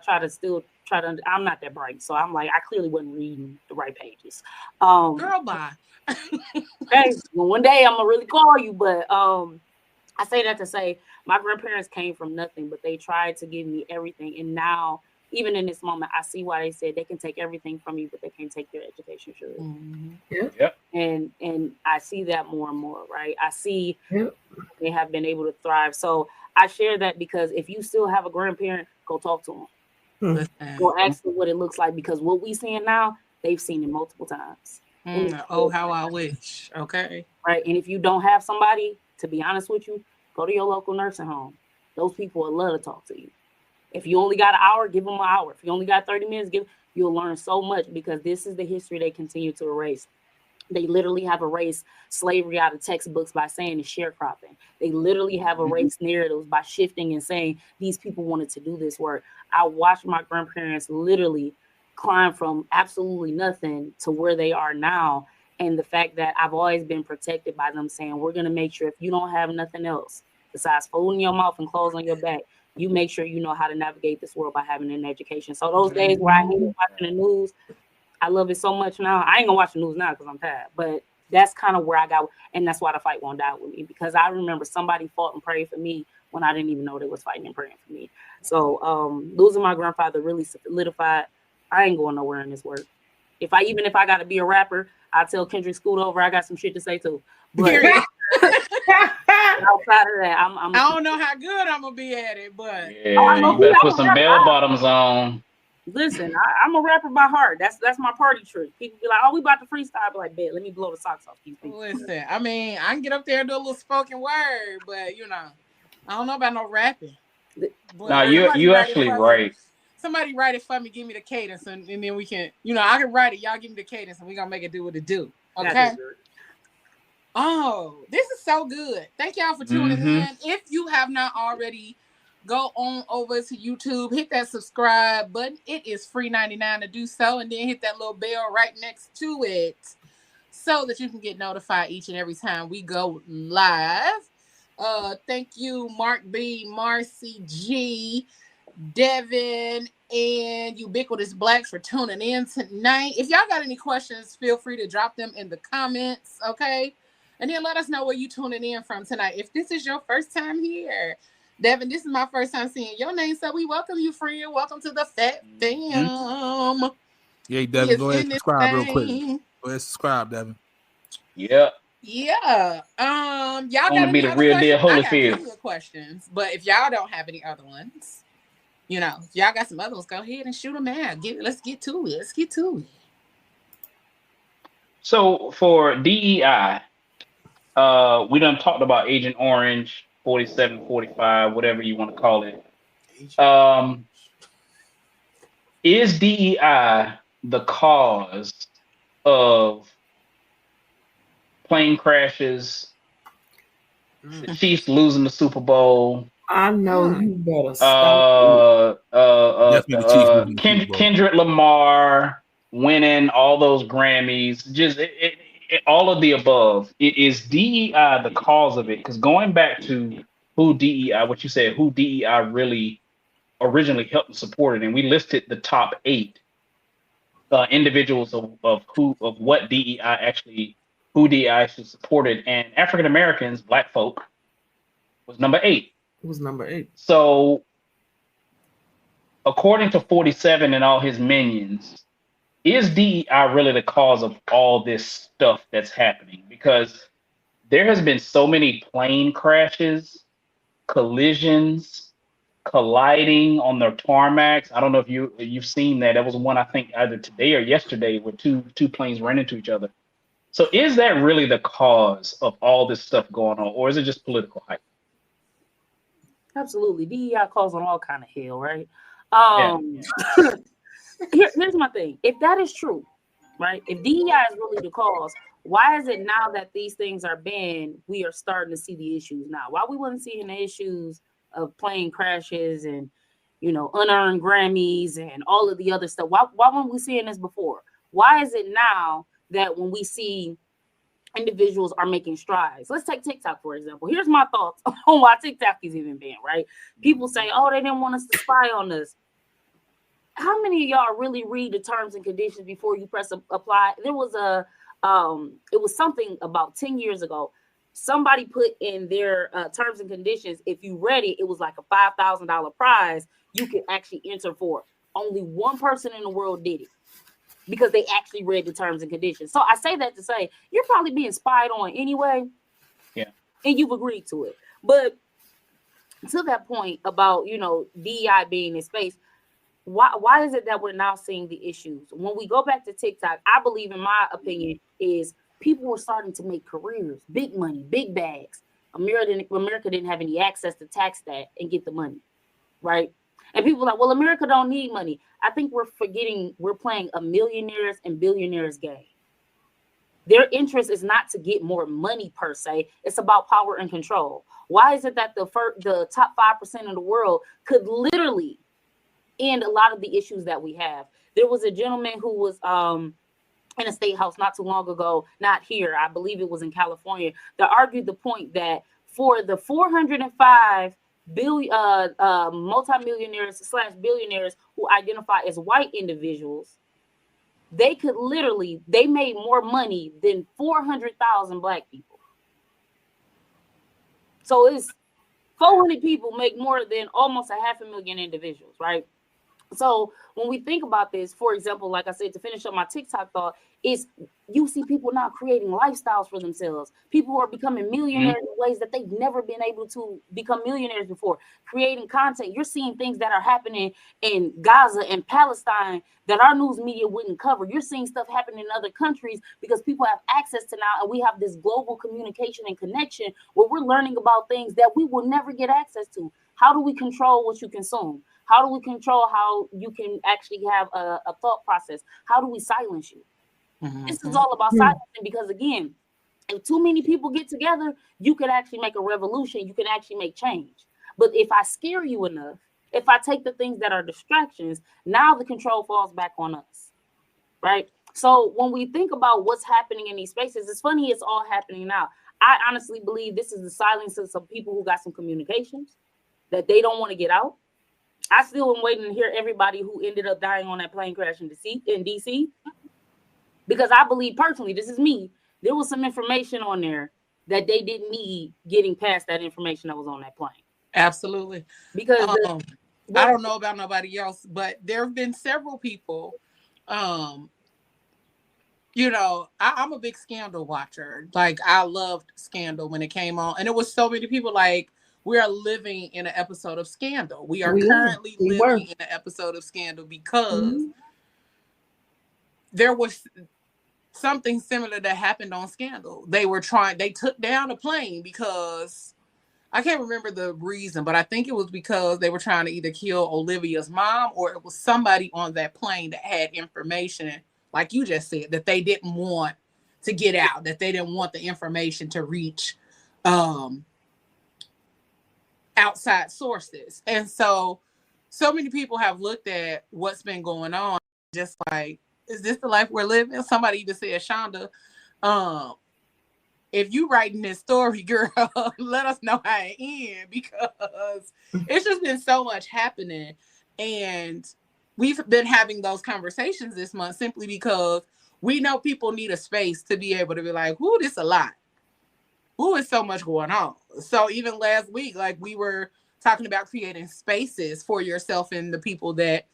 I'm not that bright. So I'm like, I clearly wasn't reading the right pages. Girl, bye. Okay, well, one day I'm going to really call you. But I say that to say my grandparents came from nothing, but they tried to give me everything. And now, even in this moment, I see why they said they can take everything from you, but they can't take your education. Sure. Mm-hmm. And I see that more and more, right? I see they have been able to thrive. So I share that because if you still have a grandparent, go talk to them. Go ask them what it looks like, because what we seeing now, they've seen it multiple times. Oh, how I wish. Okay. Right. And if you don't have somebody, to be honest with you, go to your local nursing home. Those people will love to talk to you. If you only got an hour, give them an hour. If you only got 30 minutes, you'll learn so much, because this is the history they continue to erase. They literally have erased slavery out of textbooks by saying it's sharecropping. They literally have erased narratives by shifting and saying these people wanted to do this work. I watched my grandparents literally climb from absolutely nothing to where they are now. And the fact that I've always been protected by them saying, we're going to make sure if you don't have nothing else besides food in your mouth and clothes on your back, you make sure you know how to navigate this world by having an education. So those days where I hate watching the news, I love it so much now. I ain't gonna watch the news now because I'm tired, but that's kind of where I got, and that's why the fight won't die with me, because I remember somebody fought and prayed for me when I didn't even know they was fighting and praying for me. So losing my grandfather really solidified, I ain't going nowhere in this work. If I got to be a rapper, I tell Kendrick scoot over, I got some shit to say too. But outside of that, I don't know how good I'm gonna be at it, but you better put some bell bottoms on. Listen, I'm a rapper by heart. That's my party trick. People be like, "Oh, we about to freestyle." I be like, "Bet, let me blow the socks off these people." Listen, I mean, I can get up there and do a little spoken word, but I don't know about no rapping. No, you actually right. Somebody write it for me, give me the cadence, and then we can, I can write it. Y'all give me the cadence, and we gonna make it do what it do. Okay. Oh, this is so good. Thank y'all for tuning in. If you have not already, go on over to YouTube, hit that subscribe button. It is free 99 to do so, and then hit that little bell right next to it so that you can get notified each and every time we go live. Thank you, Mark B, Marcy G, Devin, and Ubiquitous Black for tuning in tonight. If y'all got any questions, feel free to drop them in the comments, okay? And then let us know where you tuning in from tonight. If this is your first time here, Devin, this is my first time seeing your name, so we welcome you, friend. Welcome to the Fat Fam. Yeah, Devin, go ahead and subscribe real quick. Go ahead, subscribe, Devin. Yeah. Yeah. Y'all got to be the real deal Holyfield. I got plenty of questions, but if y'all don't have any other ones, if y'all got some other ones, go ahead and shoot them out. Let's get to it. So for DEI, we done talked about Agent Orange, 47, 45, whatever you want to call it. Is DEI the cause of plane crashes, the Chiefs losing the Super Bowl? I know you better stop. Kendrick Lamar winning all those Grammys, just all of the above. Is DEI the cause of it? Because going back to who DEI really originally helped and supported, and we listed the top 8 individuals of what DEI actually, who DEI actually supported, and African Americans, Black folk, was number 8. It was number 8. So, according to 47 and all his minions, is DEI really the cause of all this stuff that's happening? Because there has been so many plane crashes, collisions, colliding on the tarmacs. I don't know if you've seen that. That was one, I think, either today or yesterday, where two planes ran into each other. So is that really the cause of all this stuff going on, or is it just political hype? Absolutely. DEI causing all kind of hell, right? Here's my thing. If that is true, right? If DEI is really the cause, why is it now that these things are banned, we are starting to see the issues now? Why we wasn't seeing the issues of plane crashes and, unearned Grammys and all of the other stuff? Why weren't we seeing this before? Why is it now that when we see individuals are making strides? Let's take TikTok, for example. Here's my thoughts on why TikTok is even banned, right? People say, oh, they didn't want us to spy on us. How many of y'all really read the terms and conditions before you press apply? There was it was something about 10 years ago. Somebody put in their terms and conditions, if you read it, it was like a $5,000 prize you could actually enter for. Only one person in the world did it because they actually read the terms and conditions. So I say that to say, you're probably being spied on anyway. Yeah. and you've agreed to it. But to that point about, DEI being in space, why is it that we're now seeing the issues? When we go back to TikTok, I believe, in my opinion, is people were starting to make careers, big money, big bags. America didn't have any access to tax that and get the money, right? And people are like, well, America don't need money. I think we're forgetting we're playing a millionaires and billionaires game. Their interest is not to get more money per se. It's about power and control. Why is it that the top 5% of the world could literally end a lot of the issues that we have? There was a gentleman who was in a state house not too long ago, not here, I believe it was in California, that argued the point that for the 405 billion multimillionaires / billionaires who identify as white individuals, they made more money than 400,000 black people. So it's 400 people make more than almost 500,000 individuals, right? So when we think about this, for example, like I said, to finish up my TikTok thought, is you see people now creating lifestyles for themselves. People who are becoming millionaires in ways that they've never been able to become millionaires before, creating content. You're seeing things that are happening in Gaza and Palestine that our news media wouldn't cover. You're seeing stuff happen in other countries because people have access to now, and we have this global communication and connection where we're learning about things that we will never get access to. How do we control what you consume? How do we control how you can actually have a thought process? How do we silence you? Mm-hmm. This is all about silencing, because again, if too many people get together, you can actually make a revolution. You can actually make change. But if I scare you enough, if I take the things that are distractions, now the control falls back on us, right? So when we think about what's happening in these spaces, it's funny it's all happening now. I honestly believe this is the silence of some people who got some communications that they don't want to get out. I still am waiting to hear everybody who ended up dying on that plane crash in DC. Because I believe personally, this is me, there was some information on there that they didn't need getting past that information that was on that plane. Absolutely. Because I don't know about nobody else, but there have been several people, I'm a big Scandal watcher. Like, I loved Scandal when it came on. And it was so many people like, we are living in an episode of Scandal. We are currently living in an episode of Scandal because there was something similar that happened on Scandal. They took down a plane because I can't remember the reason, but I think it was because they were trying to either kill Olivia's mom, or it was somebody on that plane that had information, like you just said, that they didn't want to get out, that they didn't want the information to reach outside sources. And so many people have looked at what's been going on, just like, is this the life we're living? Somebody even said, Shonda, if you writing this story, girl, let us know how it ends, because it's just been so much happening. And we've been having those conversations this month simply because we know people need a space to be able to be like, ooh, this a lot. Ooh, it's so much going on. So even last week, like, we were talking about creating spaces for yourself and the people that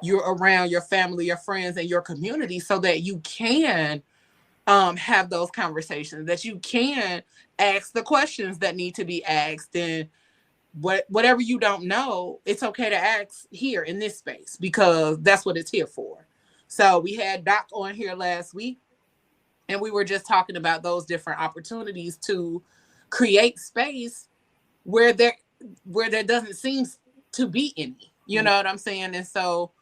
you're around, your family, your friends, and your community, so that you can have those conversations, that you can ask the questions that need to be asked, and whatever you don't know, it's okay to ask here in this space, because that's what it's here for. So we had Doc on here last week, and we were just talking about those different opportunities to create space where there doesn't seem to be any. You know what I'm saying? And so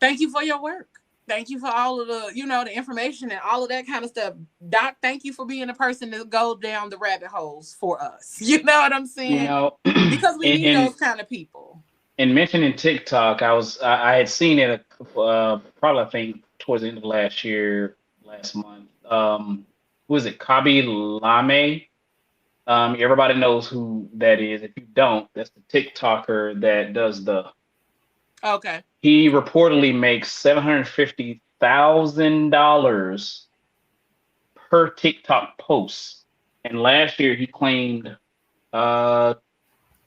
thank you for your work. Thank you for all of the, the information and all of that kind of stuff. Doc, thank you for being the person to go down the rabbit holes for us. You know what I'm saying? Because we need those kind of people. And mentioning TikTok, I had seen it probably, I think, towards the end of last month. Who is it? Kabi Lame. Everybody knows who that is. If you don't, that's the TikToker that does Okay. He reportedly makes $750,000 per TikTok post, and last year he claimed $20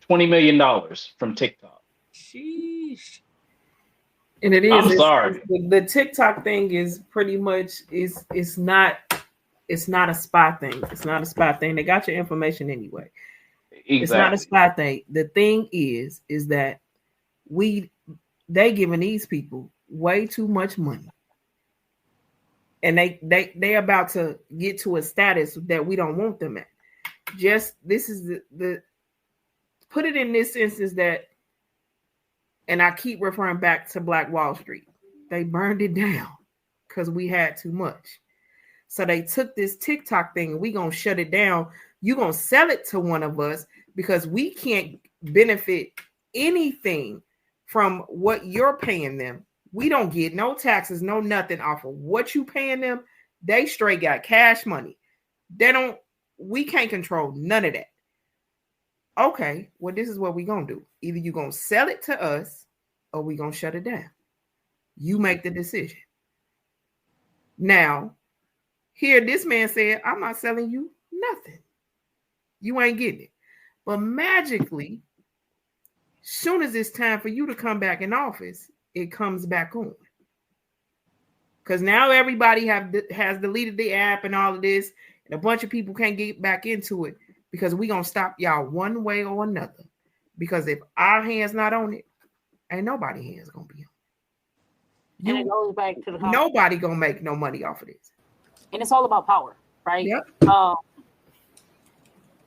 million from TikTok. Sheesh. And it is. I'm sorry. The TikTok thing is pretty much it's not It's not a spy thing. It's not a spy thing. They got your information anyway. Exactly. It's not a spy thing. The thing is that they giving these people way too much money. And they about to get to a status that we don't want them at. Just this is the put it in this instance that, and I keep referring back to Black Wall Street. They burned it down because we had too much. So they took this TikTok thing and we gonna shut it down. You gonna sell it to one of us because we can't benefit anything from what you're paying them. We don't get no taxes, no nothing off of what you paying them. They straight got cash money. We can't control none of that. Okay, well, this is what we gonna do. Either you gonna sell it to us or we gonna shut it down. You make the decision. Now, here this man said, I'm not selling you nothing. You ain't getting it. But magically, soon as it's time for you to come back in office, it comes back on. Because now everybody has deleted the app and all of this, and a bunch of people can't get back into it because we're going to stop y'all one way or another. Because if our hand's not on it, ain't nobody's hand's going to be on it. And it goes back to the nobody going to make no money off of this. And it's all about power, right? Yep.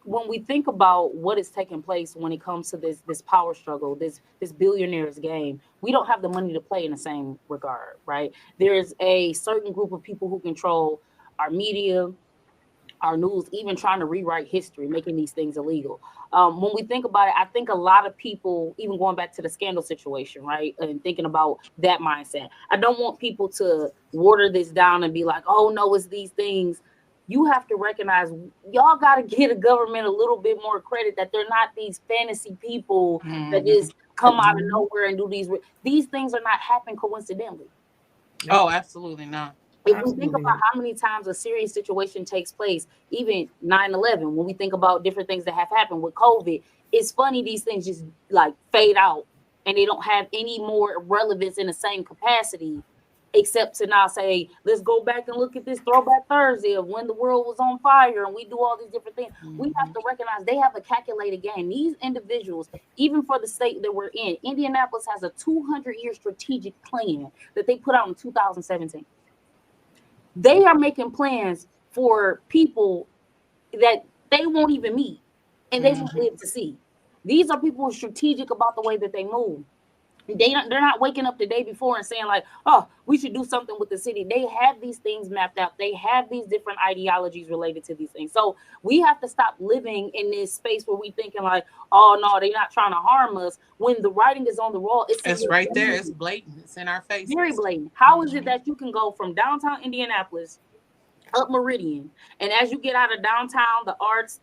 When we think about what is taking place when it comes to this power struggle, this billionaires game, we don't have the money to play in the same regard, right? There's a certain group of people who control our media, our news, even trying to rewrite history, making these things illegal. When we think about it, I think a lot of people, even going back to the scandal situation, right, and thinking about that mindset, I don't want people to water this down and be like, oh, no, it's these things. You have to recognize y'all got to give the government a little bit more credit that they're not these fantasy people that just come out of nowhere and do these things are not happening coincidentally. Oh, absolutely not. If we think about how many times a serious situation takes place, even 9/11, when we think about different things that have happened with COVID, it's funny these things just like fade out and they don't have any more relevance in the same capacity. Except to now say, let's go back and look at this Throwback Thursday of when the world was on fire and we do all these different things. We have to recognize they have a calculated game. These individuals, even for the state that we're in, Indianapolis has a 200-year strategic plan that they put out in 2017. They are making plans for people that they won't even meet and they won't live to see. These are people who are strategic about the way that they move. They're not waking up the day before and saying like, oh, we should do something with the city. They have these things mapped out. They have these different ideologies related to these things. So we have to stop living in this space where we thinking like, oh no, they're not trying to harm us. When the writing is on the wall, it's right there. It's blatant. It's in our face. Very blatant. How is it that you can go from downtown Indianapolis up Meridian, and as you get out of downtown, the arts,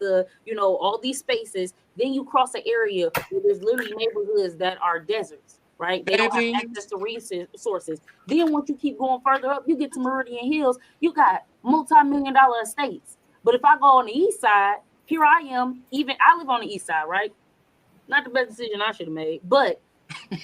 all these spaces, then you cross an area where there's literally neighborhoods that are deserts. Right? They don't have access to resources. Then once you keep going further up, you get to Meridian Hills, you got multi-million-dollar estates. But if I go on the east side, here I am, I live on the east side, right? Not the best decision I should have made, but the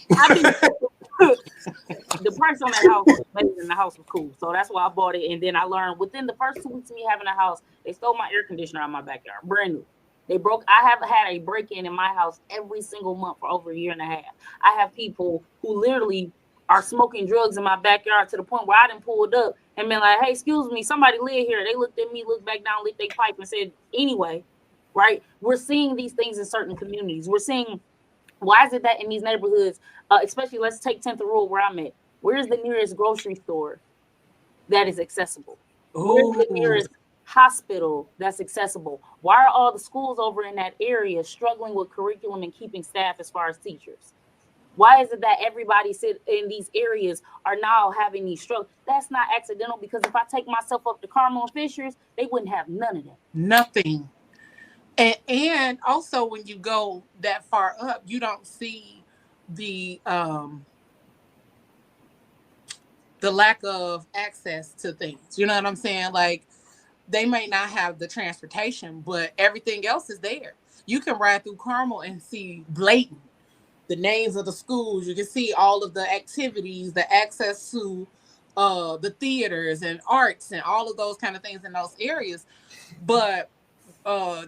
price on that house was amazing. The house was cool. So that's why I bought it. And then I learned within the first 2 weeks of me having a house, they stole my air conditioner out of my backyard, brand new. I have had a break-in in my house every single month for over a year and a half. I have people who literally are smoking drugs in my backyard to the point where I done pulled up and been like, hey, excuse me, somebody live here. They looked at me, looked back down, lit their pipe and said, anyway, right? We're seeing these things in certain communities. We're seeing, why is it that in these neighborhoods, especially let's take 10th Rural where I'm at, where's the nearest grocery store that is accessible? Where's the nearest hospital that's accessible? Why are all the schools over in that area struggling with curriculum and keeping staff as far as teachers? Why is it that everybody in these areas are now having these struggles? That's not accidental, because if I take myself up to Carmel and Fishers, they wouldn't have none of that. Nothing. And also when you go that far up, you don't see the lack of access to things. You know what I'm saying? Like, they may not have the transportation, but everything else is there. You can ride through Carmel and see blatant the names of the schools. You can see all of the activities, the access to the theaters and arts and all of those kind of things in those areas. But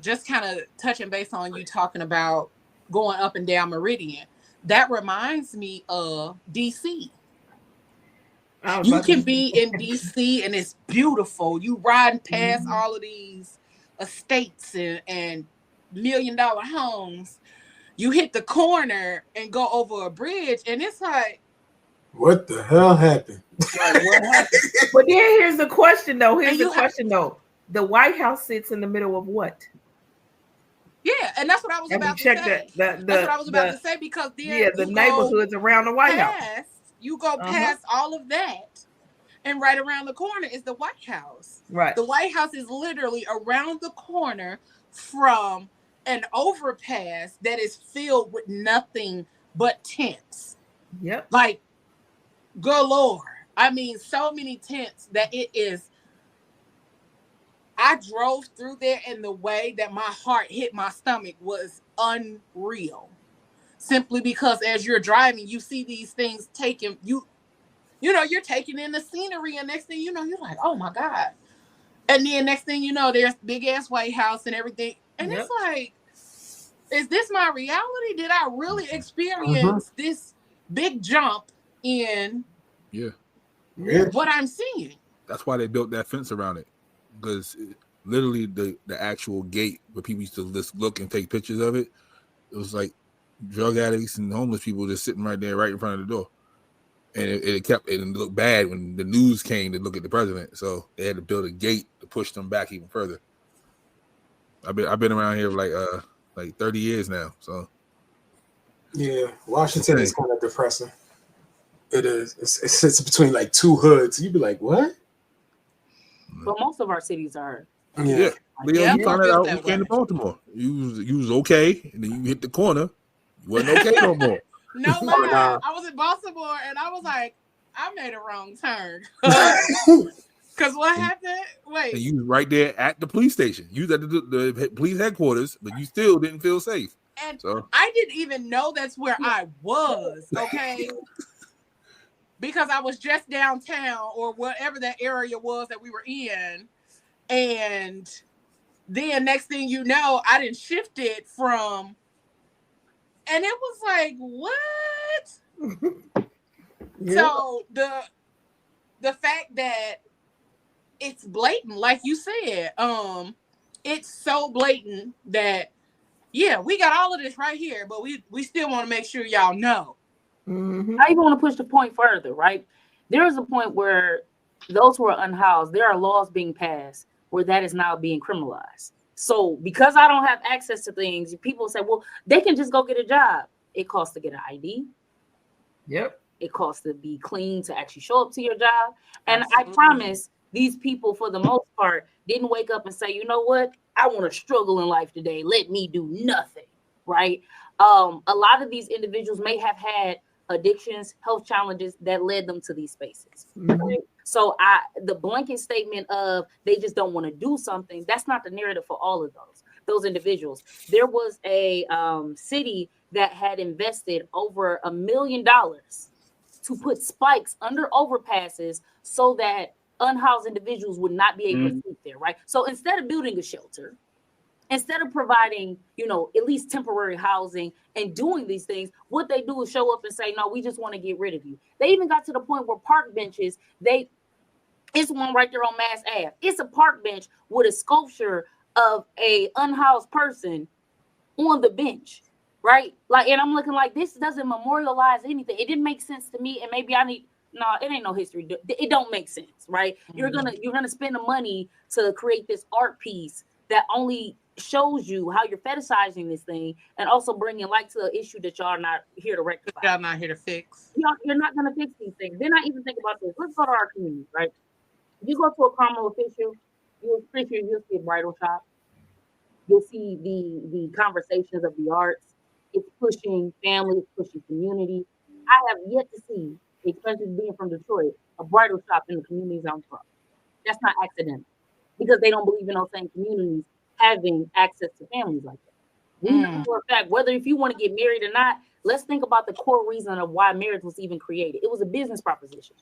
just kind of touching base on you talking about going up and down Meridian, that reminds me of DC. You can be in DC and it's beautiful. You riding past all of these estates and $1 million homes. You hit the corner and go over a bridge, and it's like, what the hell happened? Like, what happened? But then here's the question, though. The White House sits in the middle of what? Yeah, and that's what I was about to say. That's what I was about to say, because there, the neighborhoods around the White House. You go past all of that, and right around the corner is the White House. Right. The White House is literally around the corner from an overpass that is filled with nothing but tents. Yep. Like galore. I mean, so many tents that it is. I drove through there, and the way that my heart hit my stomach was unreal. Simply because as you're driving, you see these things taking you know, you're taking in the scenery, and next thing you know, you're like, oh my God. And then next thing you know, there's big ass White House and everything. And it's like, is this my reality? Did I really experience this big jump in what I'm seeing? That's why they built that fence around it. Because literally the actual gate where people used to just look and take pictures of it, it was like drug addicts and homeless people just sitting right there, right in front of the door. And it looked bad when the news came to look at the president. So they had to build a gate to push them back even further. I've been around here like 30 years now. So yeah, Washington is kind of depressing. It is. It sits between like two hoods. You'd be like, what? But most of our cities are. Yeah. Leo, you found that out when you came to Baltimore. You was okay, and then you hit the corner. You wasn't okay no more. No lie. I was in Baltimore, and I was like, I made a wrong turn. Because what happened? Wait. And you was right there at the police station. You was at the police headquarters, but you still didn't feel safe. And so I didn't even know that's where I was, okay? Because I was just downtown or whatever that area was that we were in. And then next thing you know, I didn't shift it from, and it was like, what? So the fact that it's blatant, like you said, it's so blatant that, yeah, we got all of this right here, but we still want to make sure y'all know. I even want to push the point further, right? There is a point where those who are unhoused, there are laws being passed where that is now being criminalized. So because I don't have access to things, people say, well, they can just go get a job. It costs to get an ID. Yep. It costs to be clean, to actually show up to your job. And I promise these people, for the most part, didn't wake up and say, you know what? I want to struggle in life today. Let me do nothing, right? A lot of these individuals may have had addictions, health challenges that led them to these spaces. Right? So the blanket statement of they just don't want to do something, that's not the narrative for all of those individuals. There was a city that had invested over $1 million to put spikes under overpasses so that unhoused individuals would not be able to sleep there, right? So instead of building a shelter, instead of providing, at least temporary housing and doing these things, what they do is show up and say, no, we just want to get rid of you. They even got to the point where park benches, it's one right there on Mass Ave. It's a park bench with a sculpture of a unhoused person on the bench, right? Like, and I'm looking like, this doesn't memorialize anything. It didn't make sense to me, and maybe it ain't no history. It don't make sense, right? You're gonna spend the money to create this art piece that only shows you how you're fetishizing this thing, and also bringing light to the issue that y'all are not here to rectify. Y'all not here to fix. You're not gonna fix these things. Then I even think about this. Let's go to our community, right? If you go to a Carmel official, you'll see a bridal shop. You'll see the conversations of the arts. It's pushing family, it's pushing community. I have yet to see, especially being from Detroit, a bridal shop in the communities I'm from. That's not accidental, because they don't believe in those same communities having access to families like that. We know for a fact, whether if you want to get married or not, let's think about the core reason of why marriage was even created. It was a business proposition.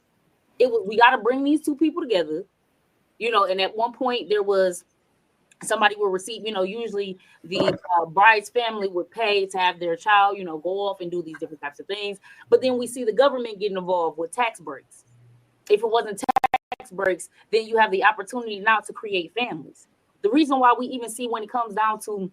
we got to bring these two people together, you know. And at one point there was somebody would receive, you know, usually the bride's family would pay to have their child, you know, go off and do these different types of things. But then we see the government getting involved with tax breaks. If it wasn't tax breaks, then you have the opportunity now to create families. The reason why we even see when it comes down to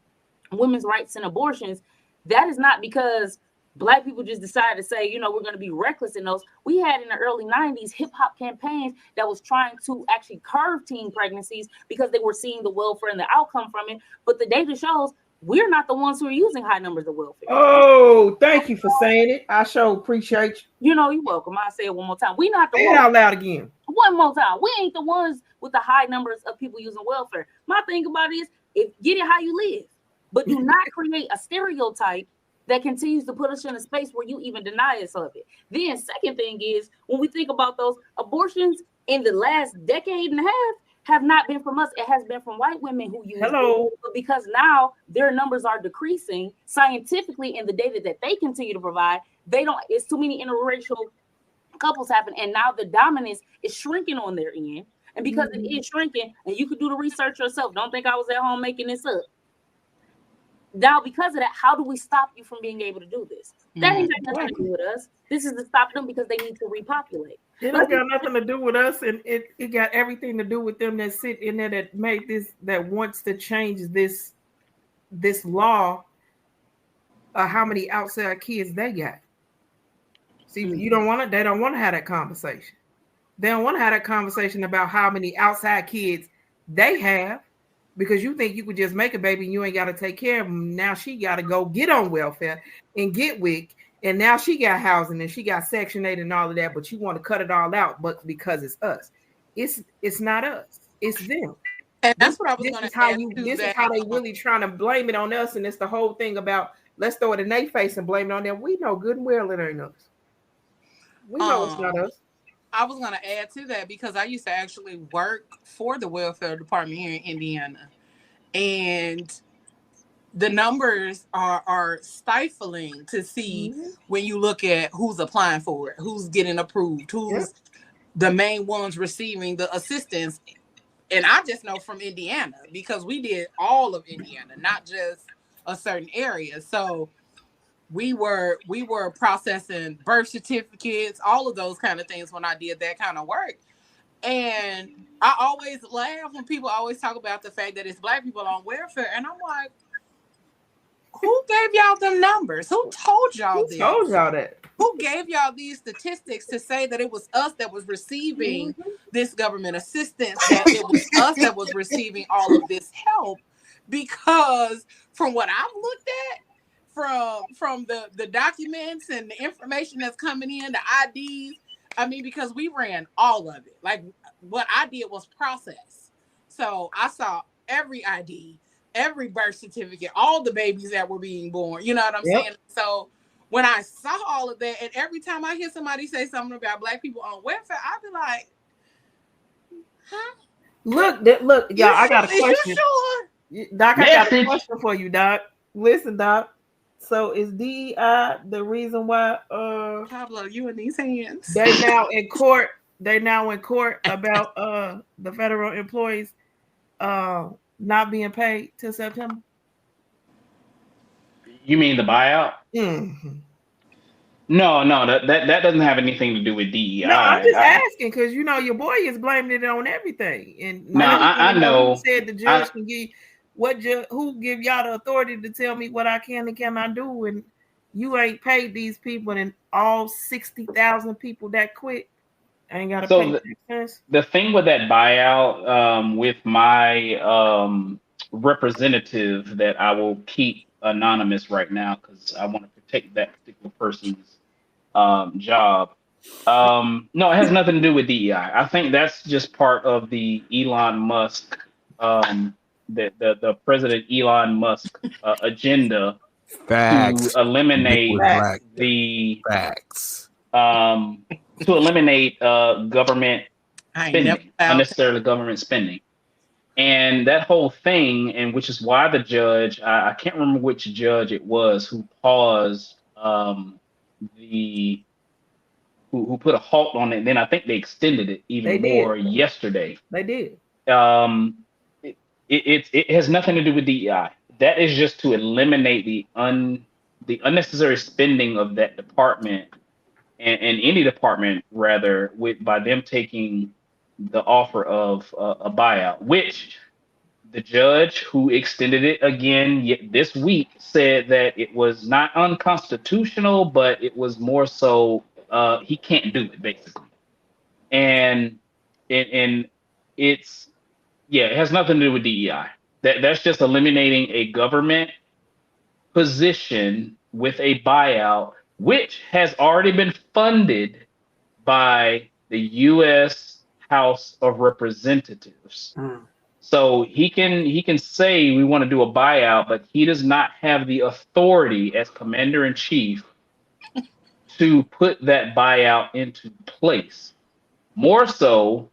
women's rights and abortions, that is not because Black people just decided to say, you know, we're going to be reckless in those. We had in the early 90s hip hop campaigns that was trying to actually curb teen pregnancies because they were seeing the welfare and the outcome from it. But the data shows we're not the ones who are using high numbers of welfare. Oh, thank you for saying it. I sure appreciate you. You know, you're welcome. I'll say it one more time. We're not the Say ones. it out loud again. One more time. We ain't the ones with the high numbers of people using welfare. My thing about it is, get it how you live, but do not create a stereotype that continues to put us in a space where you even deny us of it. Then second thing is, when we think about those abortions in the last decade and a half have not been from us. It has been from white women who use it. But because now their numbers are decreasing scientifically in the data that they continue to provide, it's too many interracial couples happen. And now the dominance is shrinking on their end. And because it is shrinking, and you could do the research yourself, don't think I was at home making this up. Now, because of that, how do we stop you from being able to do this? That ain't got nothing to do with us. This is to stop them because they need to repopulate. It don't got nothing to do with us, and it got everything to do with them that sit in there that made this, that wants to change this law of how many outside kids they got. See, they don't want to have that conversation. They don't want to have that conversation about how many outside kids they have, because you think you could just make a baby and you ain't got to take care of them. Now she got to go get on welfare and get WIC, and now she got housing and she got Section 8 and all of that, but you want to cut it all out, but because it's us. It's not us. It's them. And that's what I was going to say. This is how they really trying to blame it on us, and it's the whole thing about let's throw it in their face and blame it on them. We know good and well it ain't us. We know it's not us. I was going to add to that because I used to actually work for the welfare department here in Indiana. And the numbers are stifling to see when you look at who's applying for it, who's getting approved, who's the main ones receiving the assistance. And I just know from Indiana because we did all of Indiana, not just a certain area. So we were processing birth certificates, all of those kind of things when I did that kind of work. And I always laugh when people always talk about the fact that it's Black people on welfare. And I'm like, who gave y'all them numbers? Who told y'all this? Who told y'all that? Who gave y'all these statistics to say that it was us that was receiving this government assistance, that it was us that was receiving all of this help? Because from what I've looked at, from the documents and the information that's coming in, the IDs, I mean, because we ran all of it. Like what I did was process. So I saw every ID, every birth certificate, all the babies that were being born. You know what I'm saying? So when I saw all of that, and every time I hear somebody say something about Black people on welfare, I'd be like, huh? Look, y'all, I got a question. You sure? Doc, I got a question for you, Doc. Listen, Doc. So is DEI the reason why Pablo, you in these hands? They now in court about the federal employees not being paid till September? You mean the buyout? Mm-hmm. No, that doesn't have anything to do with DEI. No, I'm just asking because you know your boy is blaming it on everything. And I know. He said the judge can give who give y'all the authority to tell me what I can and cannot do, and you ain't paid these people, and all 60,000 people that quit ain't got to pay. The thing with that buyout, with my representative that I will keep anonymous right now because I want to protect that particular person's job. No, it has nothing to do with DEI. I think that's just part of the Elon Musk, the President Elon Musk agenda to eliminate the facts. To eliminate government spending, unnecessarily government spending. And that whole thing, and which is why the judge, I can't remember which judge it was who paused who put a halt on it. And then I think they extended it even more yesterday. They did. It has nothing to do with DEI. That is just to eliminate the unnecessary spending of that department and any department rather by them taking the offer of a buyout, which the judge who extended it again this week said that it was not unconstitutional, but it was more so he can't do it basically, and it's it has nothing to do with DEI. That's just eliminating a government position with a buyout, which has already been funded by the U.S. House of Representatives. So he can say we want to do a buyout, but he does not have the authority as commander in chief to put that buyout into place. More so,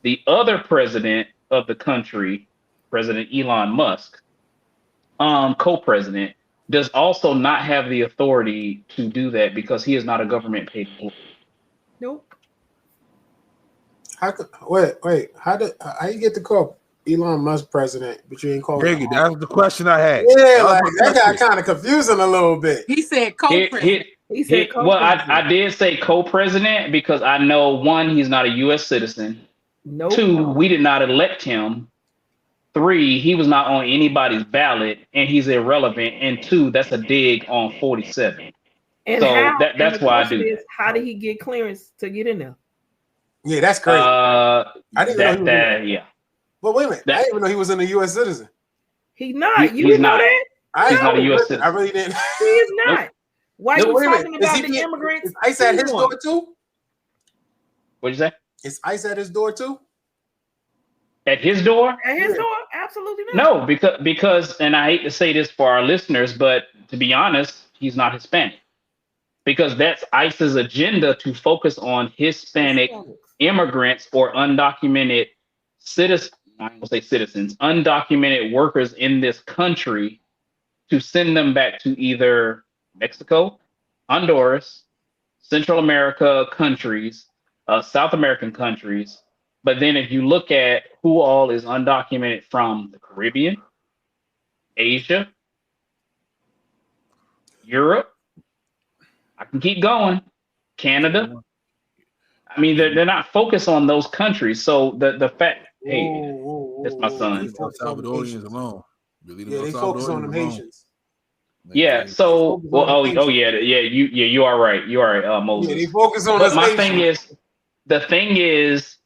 the other president of the country, President Elon Musk, co-president, does also not have the authority to do that because he is not a government paid employee. Nope. Wait. How you get to call Elon Musk president, but you ain't called him? That was the question I had. Yeah, that got kind of confusing a little bit. He said co-president. He said co-president. Well, I did say co-president because I know, one, he's not a U.S. citizen. Nope. 2, we did not elect him. 3, he was not on anybody's ballot, and he's irrelevant. And 2, that's a dig on 47. And so that's why I do. How did he get clearance to get in there? Yeah, that's crazy. I didn't know he was yeah. But wait a minute, I didn't even know he was a U.S. citizen. He's not. You didn't know that? He's not a U.S. citizen. I really didn't. He is not. Why are you talking about the immigrants? Is ICE at his door too? What'd you say? Is ICE at his door too? At his door? At his door? Absolutely not. No, because, and I hate to say this for our listeners, but to be honest, he's not Hispanic. Because that's ICE's agenda to focus on Hispanic immigrants or undocumented citizens, I don't want to say citizens, undocumented workers in this country, to send them back to either Mexico, Honduras, Central America countries, South American countries. But then if you look at who all is undocumented from the Caribbean, Asia, Europe, I can keep going, Canada. I mean, they're not focused on those countries. So the fact, hey, that's my son. Salvadorians alone. They focus on them Haitians. Yeah. So, you are right. You are right, Moses. Yeah, they focus on us. My thing is, the thing is,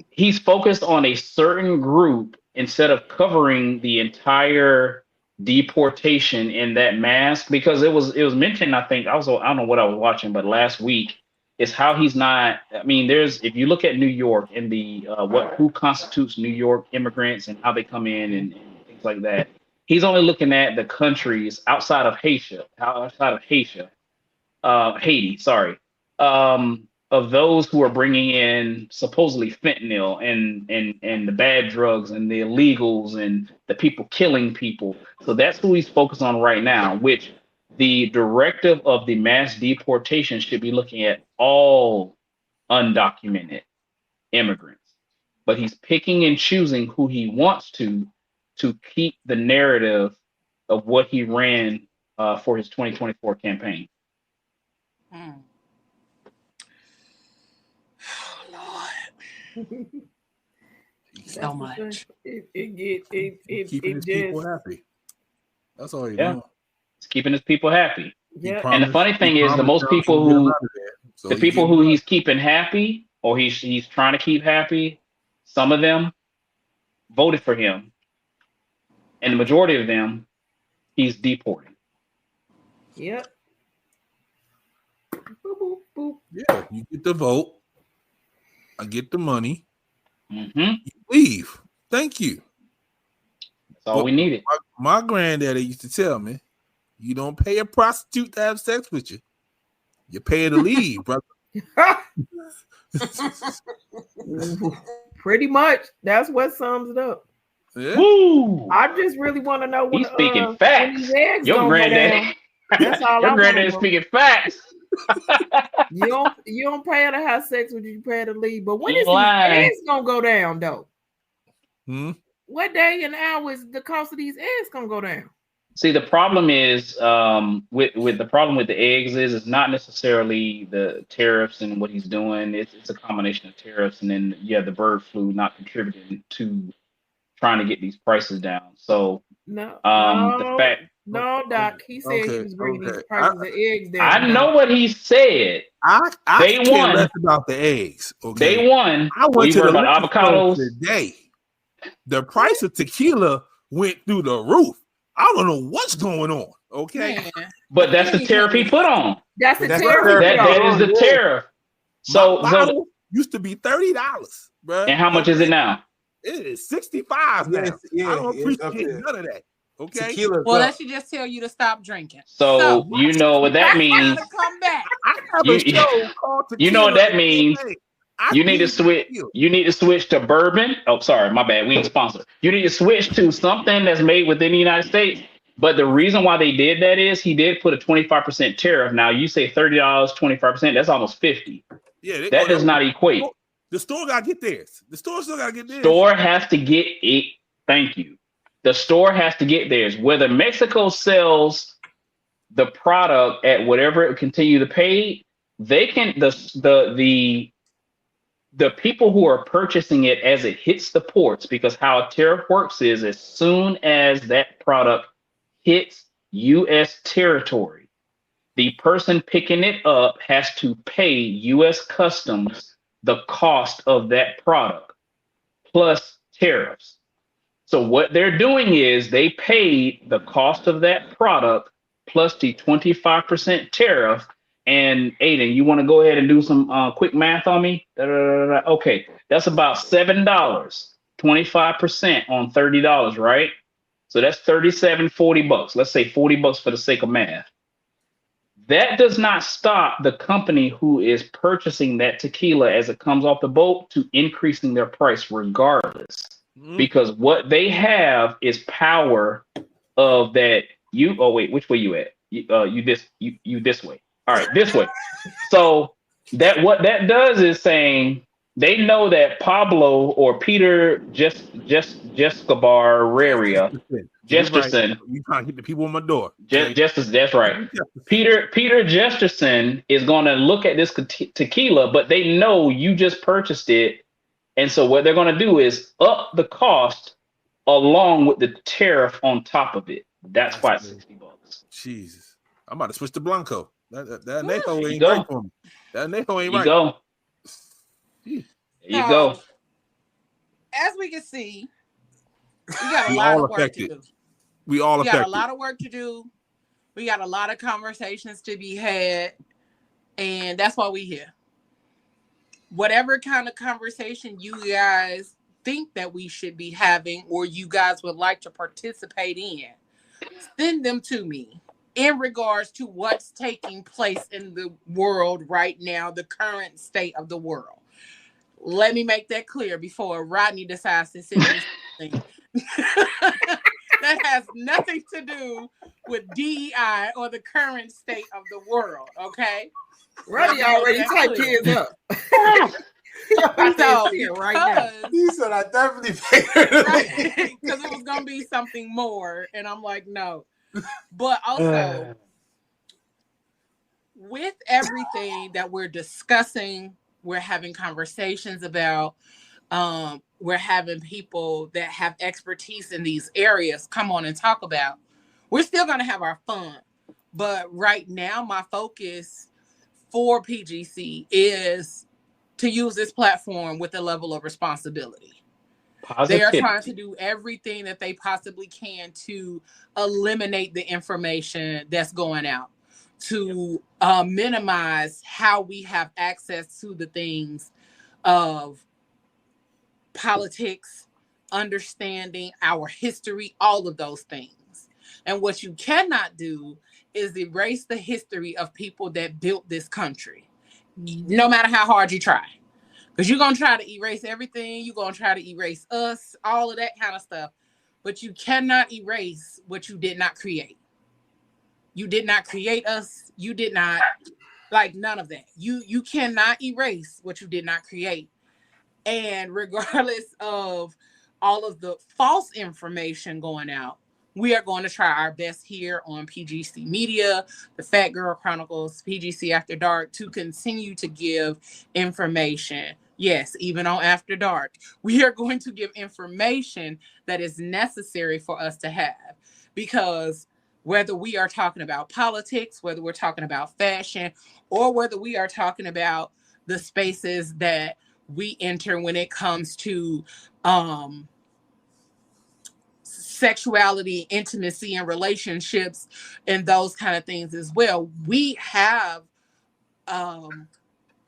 he's focused on a certain group instead of covering the entire deportation in that mask, because it was mentioned, I think, I don't know what I was watching, but last week, is how he's not. I mean, if you look at New York and the who constitutes New York immigrants and how they come in and things like that, he's only looking at the countries outside of Haiti, of those who are bringing in supposedly fentanyl and the bad drugs and the illegals and the people killing people. So that's who he's focused on right now, which the directive of the mass deportation should be looking at all undocumented immigrants. But he's picking and choosing who he wants to keep the narrative of what he ran for his 2024 campaign. Oh, Lord. So much. Keeping his people happy. That's all he's doing. It's keeping his people happy. Yeah. And the funny thing is, the most people who he's keeping happy, or he's trying to keep happy, some of them voted for him, and the majority of them he's deporting. Yep. Boop, boop, boop. Yeah, you get the vote. I get the money. Mm-hmm. You leave. Thank you. That's all we needed. My granddaddy used to tell me, you don't pay a prostitute to have sex with you. You pay her to leave, brother. Pretty much. That's what sums it up. Yeah. Woo! I just really want to know when he's speaking facts. When these eggs Your granddaddy. That's all Your granddaddy speaking facts. You don't pay her to have sex with you, pay her to leave. But when You is these lying. eggs gonna go down though? Hmm? What day and hour is the cost of these eggs gonna go down? See, the problem is with the problem with the eggs is it's not necessarily the tariffs and what he's doing. It's a combination of tariffs and then the bird flu not contributing to trying to get these prices down. So No, the fact no, Doc. He said he was bringing these prices of eggs down. I know what he said. I They care won. less about the eggs. Okay, They won. I Well, went you to heard the about liquor store avocados. today. The price of tequila went through the roof. I don't know what's going on. Okay, Man, But that's the tariff he put on. That's the That's the tariff. tariff. That is the Yeah. tariff. my So bottle used to be $30, bro. and how much is it now? It is 65 now. Yes, yeah, I don't it's up appreciate there. none of that. Okay, Tequila. well, that should just tell you to stop drinking. So you know what that means. Gotta come back. I have a show called Tequila. You know what that and means. DNA. I You need to switch. tequila. You need to switch to bourbon. Oh, sorry, my bad. We ain't sponsored. You need to switch to something that's made within the United States. But the reason why they did that is he did put a 25% tariff. Now you say $30, 25%. That's almost 50. Yeah, That does not equate. The store got to get theirs. The store still got to get theirs. Store has to get it. Thank you. The store has to get theirs. Whether Mexico sells the product at whatever it continue to pay, they can the people who are purchasing it as it hits the ports, because how a tariff works is as soon as that product hits U.S. territory, the person picking it up has to pay U.S. Customs the cost of that product plus tariffs. So what they're doing is they paid the cost of that product plus the 25% tariff. And Aiden, you want to go ahead and do some quick math on me? Okay, that's about $7, 25% on $30, right? So that's $40. Let's say $40 for the sake of math. That does not stop the company who is purchasing that tequila as it comes off the boat to increasing their price regardless. Because what they have is power of that. Oh wait, which way you at? You this way. All right, this way. So that what that does is saying they know that Pablo or Peter Jesterson. You trying to hit the people on my door? That's right. Peter Jesterson is going to look at this tequila, but they know you just purchased it. And so what they're going to do is up the cost along with the tariff on top of it. That's why it's $60. Jesus, I'm about to switch to Blanco. That Neho ain't go. right for me. That Neho ain't You right. go. Yeah. There you go. As we can see, we got a We lot all of work affected. to do. We all We got affected. a lot of work to do. We got a lot of conversations to be had. And that's why we here. Whatever kind of conversation you guys think that we should be having or you guys would like to participate in, send them to me in regards to what's taking place in the world right now, the current state of the world. Let me make that clear before Rodney decides to send me something that has nothing to do with DEI or the current state of the world, okay? Rodney already typed kids up. So, right now. He said, I definitely paid her. Because it was going to be something more. And I'm like, no. But also, with everything that we're discussing, we're having conversations about, we're having people that have expertise in these areas come on and talk about. We're still going to have our fun. But right now, my focus for PGC is to use this platform with a level of responsibility. They are trying to do everything that they possibly can to eliminate the information that's going out, to minimize how we have access to the things of politics, understanding our history, all of those things. And what you cannot do is erase the history of people that built this country, no matter how hard you try. Because you're going to try to erase everything. You're going to try to erase us, all of that kind of stuff. But you cannot erase what you did not create. You did not create us. You did not Like none of that. You cannot erase what you did not create. And regardless of all of the false information going out, we are going to try our best here on PGC Media, the Fat Girl Chronicles, PGC After Dark, to continue to give information. Yes, even on After Dark, we are going to give information that is necessary for us to have. Because whether we are talking about politics, whether we're talking about fashion, or whether we are talking about the spaces that we enter when it comes to sexuality, intimacy, and relationships, and those kind of things as well. We have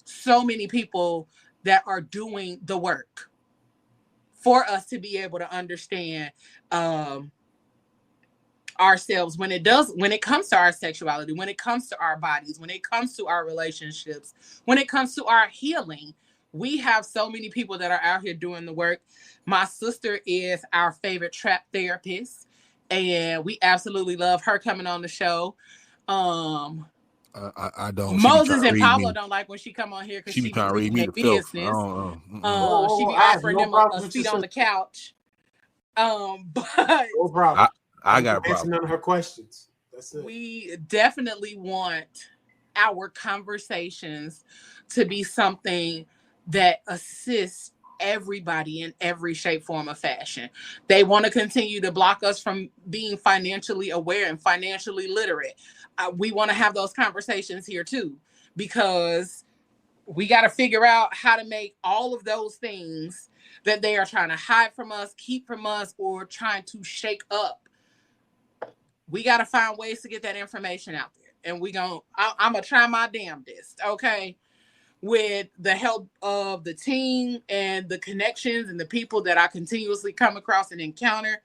so many people that are doing the work for us to be able to understand ourselves when it comes to our sexuality, when it comes to our bodies, when it comes to our relationships, when it comes to our healing. We have so many people that are out here doing the work. My sister is our favorite trap therapist, and we absolutely love her coming on the show. I don't. Moses and Pablo don't like when she come on here because she be trying to read me the filth. I don't know. She be offering them a seat on the couch. But no problem. I got a problem. Answer none of her questions. That's it. We definitely want our conversations to be something that assists everybody in every shape, form, or fashion. They want to continue to block us from being financially aware and financially literate. We want to have those conversations here too, because we got to figure out how to make all of those things that they are trying to hide from us, keep from us, or trying to shake up. We got to find ways to get that information out there. And I'm going to try my damnedest, okay? With the help of the team and the connections and the people that I continuously come across and encounter.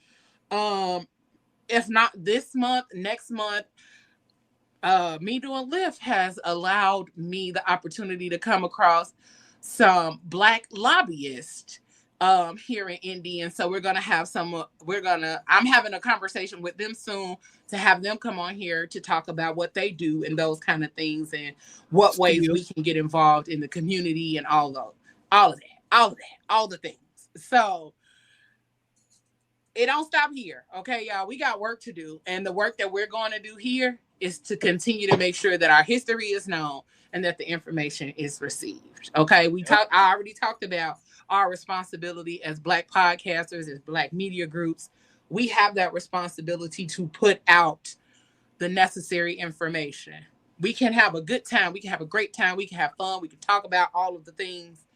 If not this month, next month, me doing Lyft has allowed me the opportunity to come across some Black lobbyists here in Indy. And so we're going to have I'm having a conversation with them soon to have them come on here to talk about what they do and those kind of things and what ways we can get involved in the community and all the things. So it don't stop here. Okay, y'all, we got work to do. And the work that we're going to do here is to continue to make sure that our history is known and that the information is received. Okay, I already talked about our responsibility as Black podcasters, as Black media groups. We have that responsibility to put out the necessary information. We can have a good time. We can have a great time. We can have fun. We can talk about all of the things.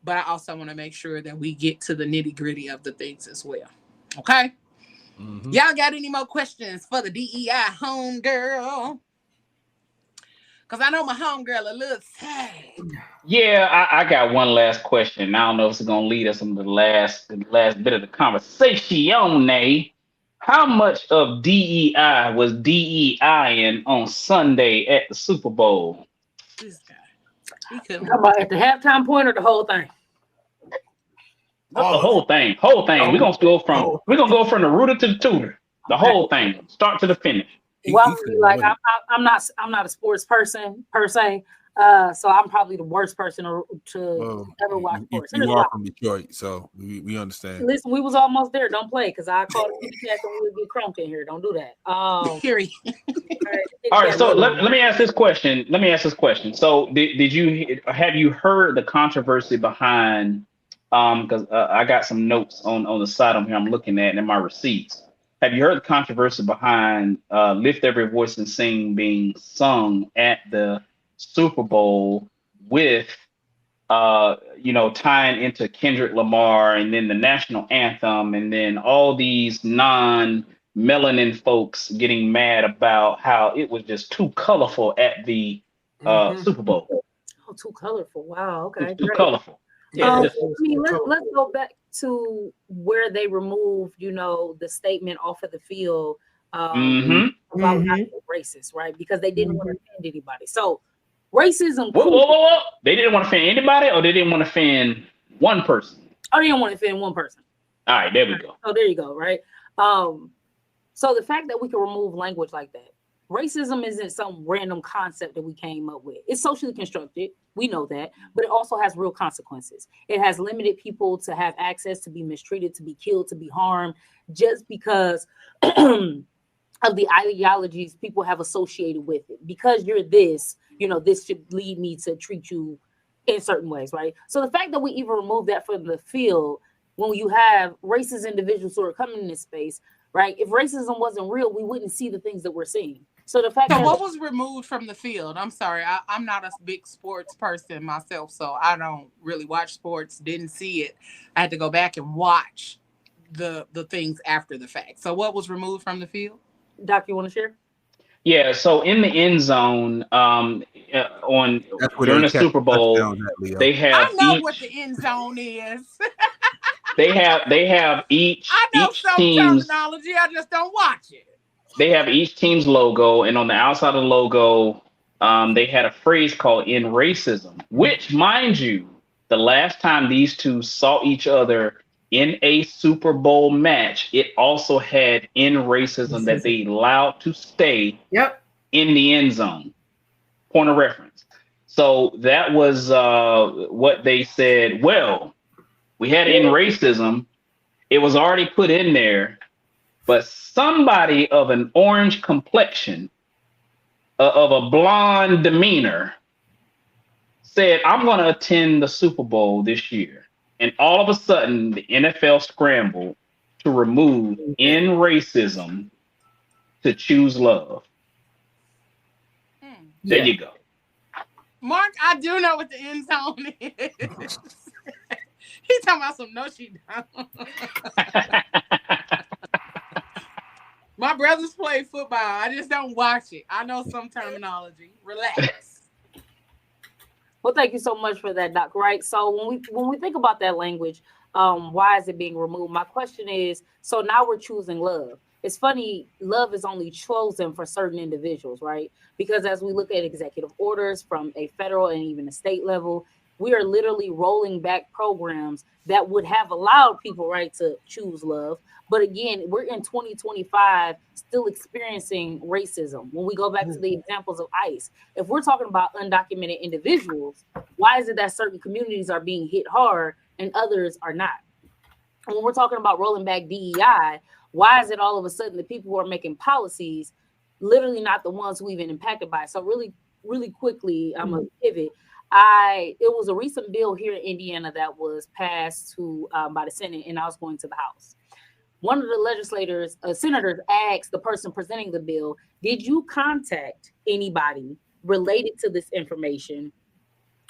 But I also want to make sure that we get to the nitty-gritty of the things as well. Okay? Mm-hmm. Y'all got any more questions for the DEI homegirl? Because I know my homegirl a little sad. Yeah, I got one last question. I don't know if it's going to lead us into the last bit of the conversation. How much of DEI was DEI-ing on Sunday at the Super Bowl? This guy. How about at the halftime point or the whole thing? The whole thing. We're gonna go from the rooter to the tutor. The whole thing, start to the finish. Well, I'm not a sports person per se, so I'm probably the worst person to ever watch sports. You are from Detroit, so we understand. Listen, we was almost there. Don't play because I called it and we'll get crunked in here. Don't do that. Period. All right, so let me ask this question. So have you heard the controversy behind? Because I got some notes on the side of here I'm looking at and in my receipts. Have you heard the controversy behind Lift Every Voice and Sing being sung at the Super Bowl with, tying into Kendrick Lamar and then the national anthem and then all these non-melanin folks getting mad about how it was just too colorful at the Super Bowl? Oh, too colorful. Wow. Okay. Too colorful. Yeah, let's go back to where they removed, the statement off of the field about not being racist, right? Because they didn't want to offend anybody. So racism. Whoa. They didn't want to offend anybody, or they didn't want to offend one person? Oh, they didn't want to offend one person. All right, there we go. Oh, there you go, right? So the fact that we can remove language like that, racism isn't some random concept that we came up with. It's socially constructed. We know that, but it also has real consequences. It has limited people to have access, to be mistreated, to be killed, to be harmed, just because of the ideologies people have associated with it. Because you're this, this should lead me to treat you in certain ways, right? So the fact that we even remove that from the field, when you have racist individuals who are coming in this space, right? If racism wasn't real, we wouldn't see the things that we're seeing. So the fact So that what was removed from the field? I'm sorry, I'm not a big sports person myself, so I don't really watch sports. Didn't see it. I had to go back and watch the things after the fact. So what was removed from the field? Doc, you want to share? Yeah, so in the end zone, on That's where during they the catch Super Bowl, touchdowns at, Leo. they have I know each what the end zone is. they have each I know each some team's terminology. I just don't watch it. they have each team's logo, and on the outside of the logo, they had a phrase called "in racism," which, mind you, the last time these two saw each other in a Super Bowl match, it also had "in racism" that they allowed to stay Yep. in the end zone. Point of reference. So that was what they said. Well, we had "in racism." It was already put in there, but somebody of an orange complexion, of a blonde demeanor, said, "I'm going to attend the Super Bowl this year." And all of a sudden, the NFL scrambled to remove "in racism" to choose love. There you go. Mark, I do know what the end zone is. He's talking about some no, she don't. My brothers play football. I just don't watch it. I know some terminology. Relax. Well, thank you so much for that, Doc. Right. So when we think about that language, why is it being removed? My question is, so now we're choosing love. It's funny, love is only chosen for certain individuals, right? Because as we look at executive orders from a federal and even a state level, we are literally rolling back programs that would have allowed people, right, to choose love. But again, we're in 2025 still experiencing racism. When we go back to the examples of ICE, if we're talking about undocumented individuals, why is it that certain communities are being hit hard and others are not? When we're talking about rolling back DEI, why is it all of a sudden the people who are making policies literally not the ones who even impacted by it? So really quickly, I'm gonna pivot. It was a recent bill here in Indiana that was passed by the Senate, and I was going to the House. One of the senators asked the person presenting the bill, "Did you contact anybody related to this information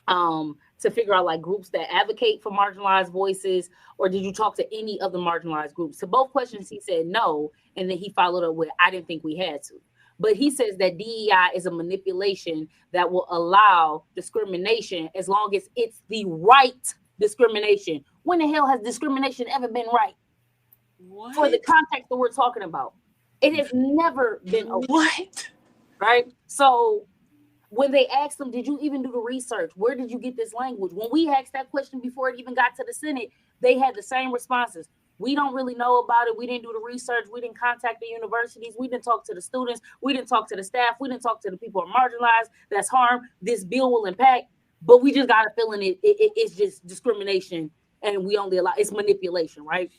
to figure out like groups that advocate for marginalized voices, or did you talk to any of the marginalized groups?" To both questions, he said no, and then he followed up with, "I didn't think we had to." But he says that DEI is a manipulation that will allow discrimination as long as it's the right discrimination. When the hell has discrimination ever been right? What? For the context that we're talking about, it has never been okay. What? Right? So when they asked them, "Did you even do the research? Where did you get this language?" When we asked that question before it even got to the Senate, they had the same responses. "We don't really know about it. We didn't do the research. We didn't contact the universities. We didn't talk to the students. We didn't talk to the staff. We didn't talk to the people who are marginalized. That's harmed. This bill will impact." But we just got a feeling it's just discrimination, and we only allow it's manipulation, right?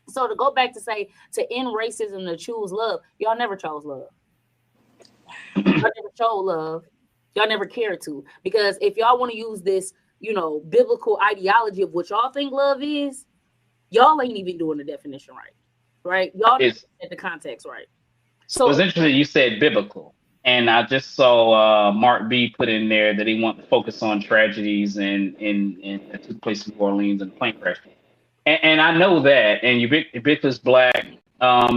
So to go back to say to end racism, to choose love, y'all never chose love. Y'all never showed love. Y'all never cared to. Because if y'all want to use this, biblical ideology of what y'all think love is, y'all ain't even doing the definition right? Y'all didn't get the context right. So it's interesting you said biblical. And I just saw Mark B put in there that he wants to focus on tragedies in that took place in New Orleans and plane crash. And I know that, and Ubiquitous Black,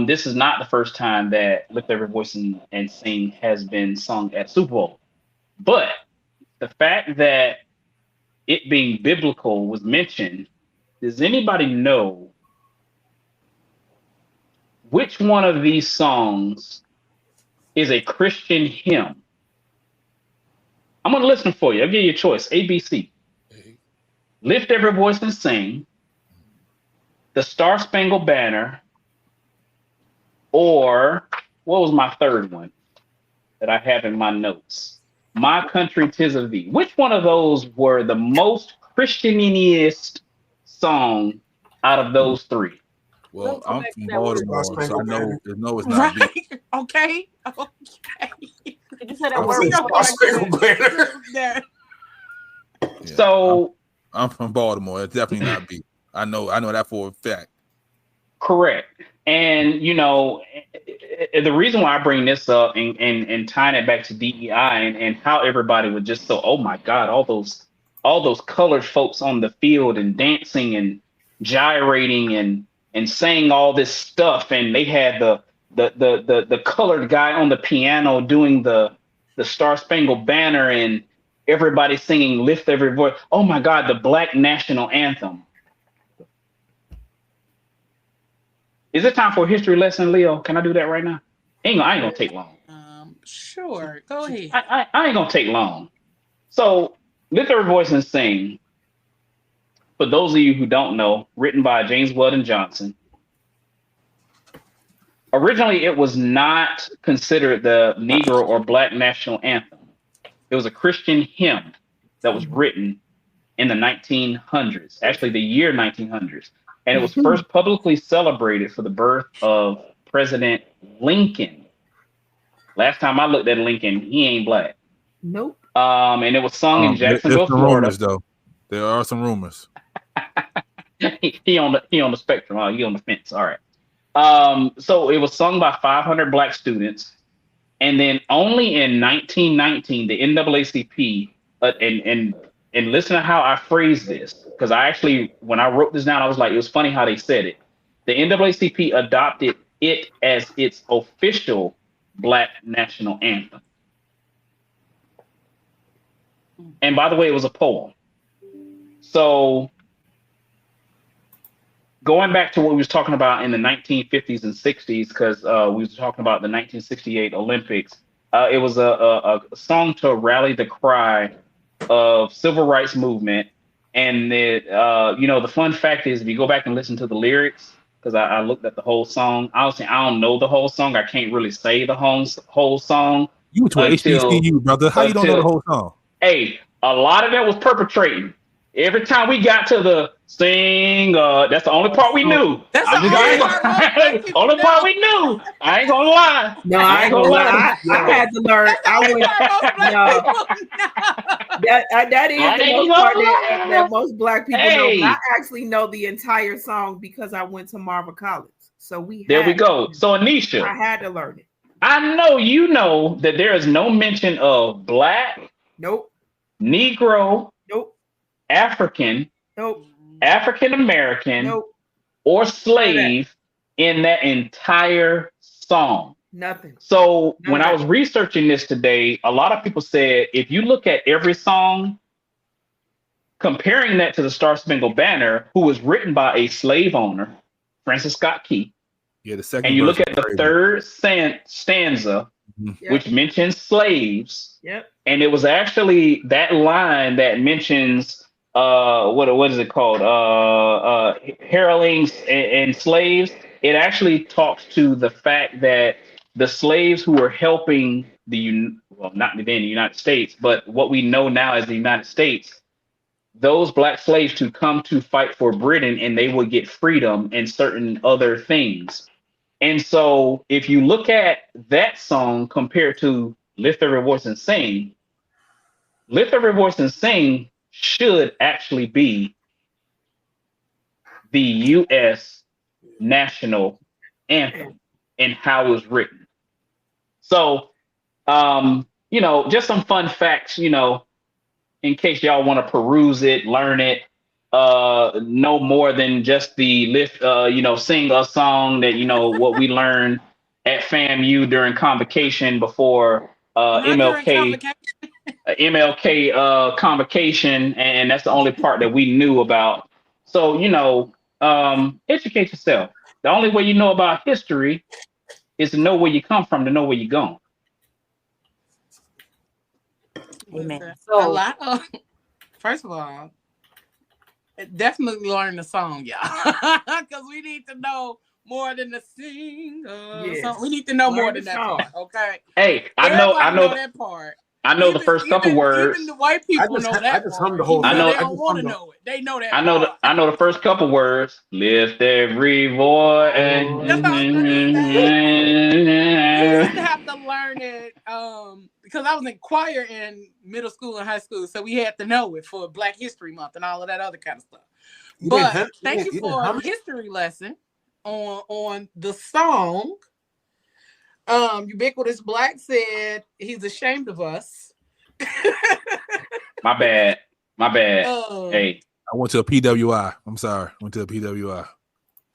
this is not the first time that Lift Every Voice and Sing has been sung at Super Bowl. But the fact that it being biblical was mentioned, does anybody know which one of these songs is a Christian hymn? I'm going to listen for you. I'll give you a choice. A, B, C. Lift Every Voice and Sing, The Star Spangled Banner, or what was my third one? that I have in my notes. My Country 'Tis of Thee. Which one of those were the most Christianiest song out of those three? Well, Let's go I'm back to from that word. Baltimore, so I know it's not Right. B. Okay. Did you say that I'm word? saying before? Star-Spangled Banner. There. Yeah, So I'm from Baltimore. It's definitely not B. I know that for a fact. correct. And you know, the reason why I bring this up and tying it back to DEI and how everybody was just so, oh my God, all those colored folks on the field and dancing and gyrating and saying all this stuff, and they had the colored guy on the piano doing the Star Spangled Banner and everybody singing Lift Every Voice. Oh my God, the Black National Anthem. Is it time for a history lesson, Leo? Can I do that right now? I ain't gonna take long. Sure. Go ahead. I ain't gonna take long. So, Lift Every Voice and Sing, for those of you who don't know, written by James Weldon Johnson. Originally, it was not considered the Negro or Black national anthem. It was a Christian hymn that was written in the 1900s, actually the year 1900s. And it was first publicly celebrated for the birth of President Lincoln. Last time I looked at Lincoln, he ain't black. Nope. And it was sung in There's Jacksonville, some Florida. rumors, though. There are some rumors. he on the spectrum. Oh, he on the fence. All right. So it was sung by 500 black students, and then only in 1919 the NAACP and listen to how I phrase this, because I actually, when I wrote this down, I was like, it was funny how they said it. The NAACP adopted it as its official Black national anthem. And by the way, it was a poem. So going back to what we was talking about in the 1950s and 60s, because we was talking about the 1968 Olympics, it was a song to rally the cry of civil rights movement. And the fun fact is, if you go back and listen to the lyrics, because I looked at the whole song, honestly, I don't know the whole song. I can't really say the whole song. You went to HBCU, brother. How you don't know the whole song? Hey, a lot of that was perpetrating. Every time we got to the sing, that's the only part we knew. That's the only part we knew. I ain't gonna lie. No, I ain't gonna lie. I had to learn. That is the most part that most black people know. But I actually know the entire song because I went to Marva College. So there we go. So Anisha, I had to learn it. I know you know that there is no mention of black, nope, Negro, nope, African, nope, African American, nope, or slave in that entire song. Nothing. So when I was researching this today, a lot of people said if you look at every song, comparing that to the Star Spangled Banner, who was written by a slave owner, Francis Scott Key. Yeah, the second. And you look at the third stanza, which mentions slaves. Yep. And it was actually that line that mentions what is it called? Heraldings and slaves. It actually talks to the fact that the slaves who were helping not then the United States, but what we know now as the United States, those black slaves to come to fight for Britain, and they would get freedom and certain other things. And so if you look at that song compared to Lift Every Voice and Sing, Lift Every Voice and Sing should actually be the U.S. national anthem in how it was written. So, just some fun facts, in case y'all want to peruse it, learn it, no more than just the lift, sing a song that, what we learned at FAMU during convocation before MLK convocation. And that's the only part that we knew about. So, educate yourself. The only way you know about history is to know where you come from, to know where you're going. Amen. So, first of all, definitely learn the song, y'all, because we need to know more than a singer. Yes. We need to know more Learn than the that song. part, okay? Hey, Everybody know that part. I know the first couple words. Even the white people know that I just hummed the part. whole Even I though know- they don't want to know it. They know that I know part. I know the first couple words. Lift every voice. That's what I was gonna say. We used to have to learn it because I was in choir in middle school and high school, so we had to know it for Black History Month and all of that other kind of stuff. But thank you for a history lesson on the song. Ubiquitous Black said he's ashamed of us. My bad. Hey, I went to a PWI. I'm sorry. I went to a PWI.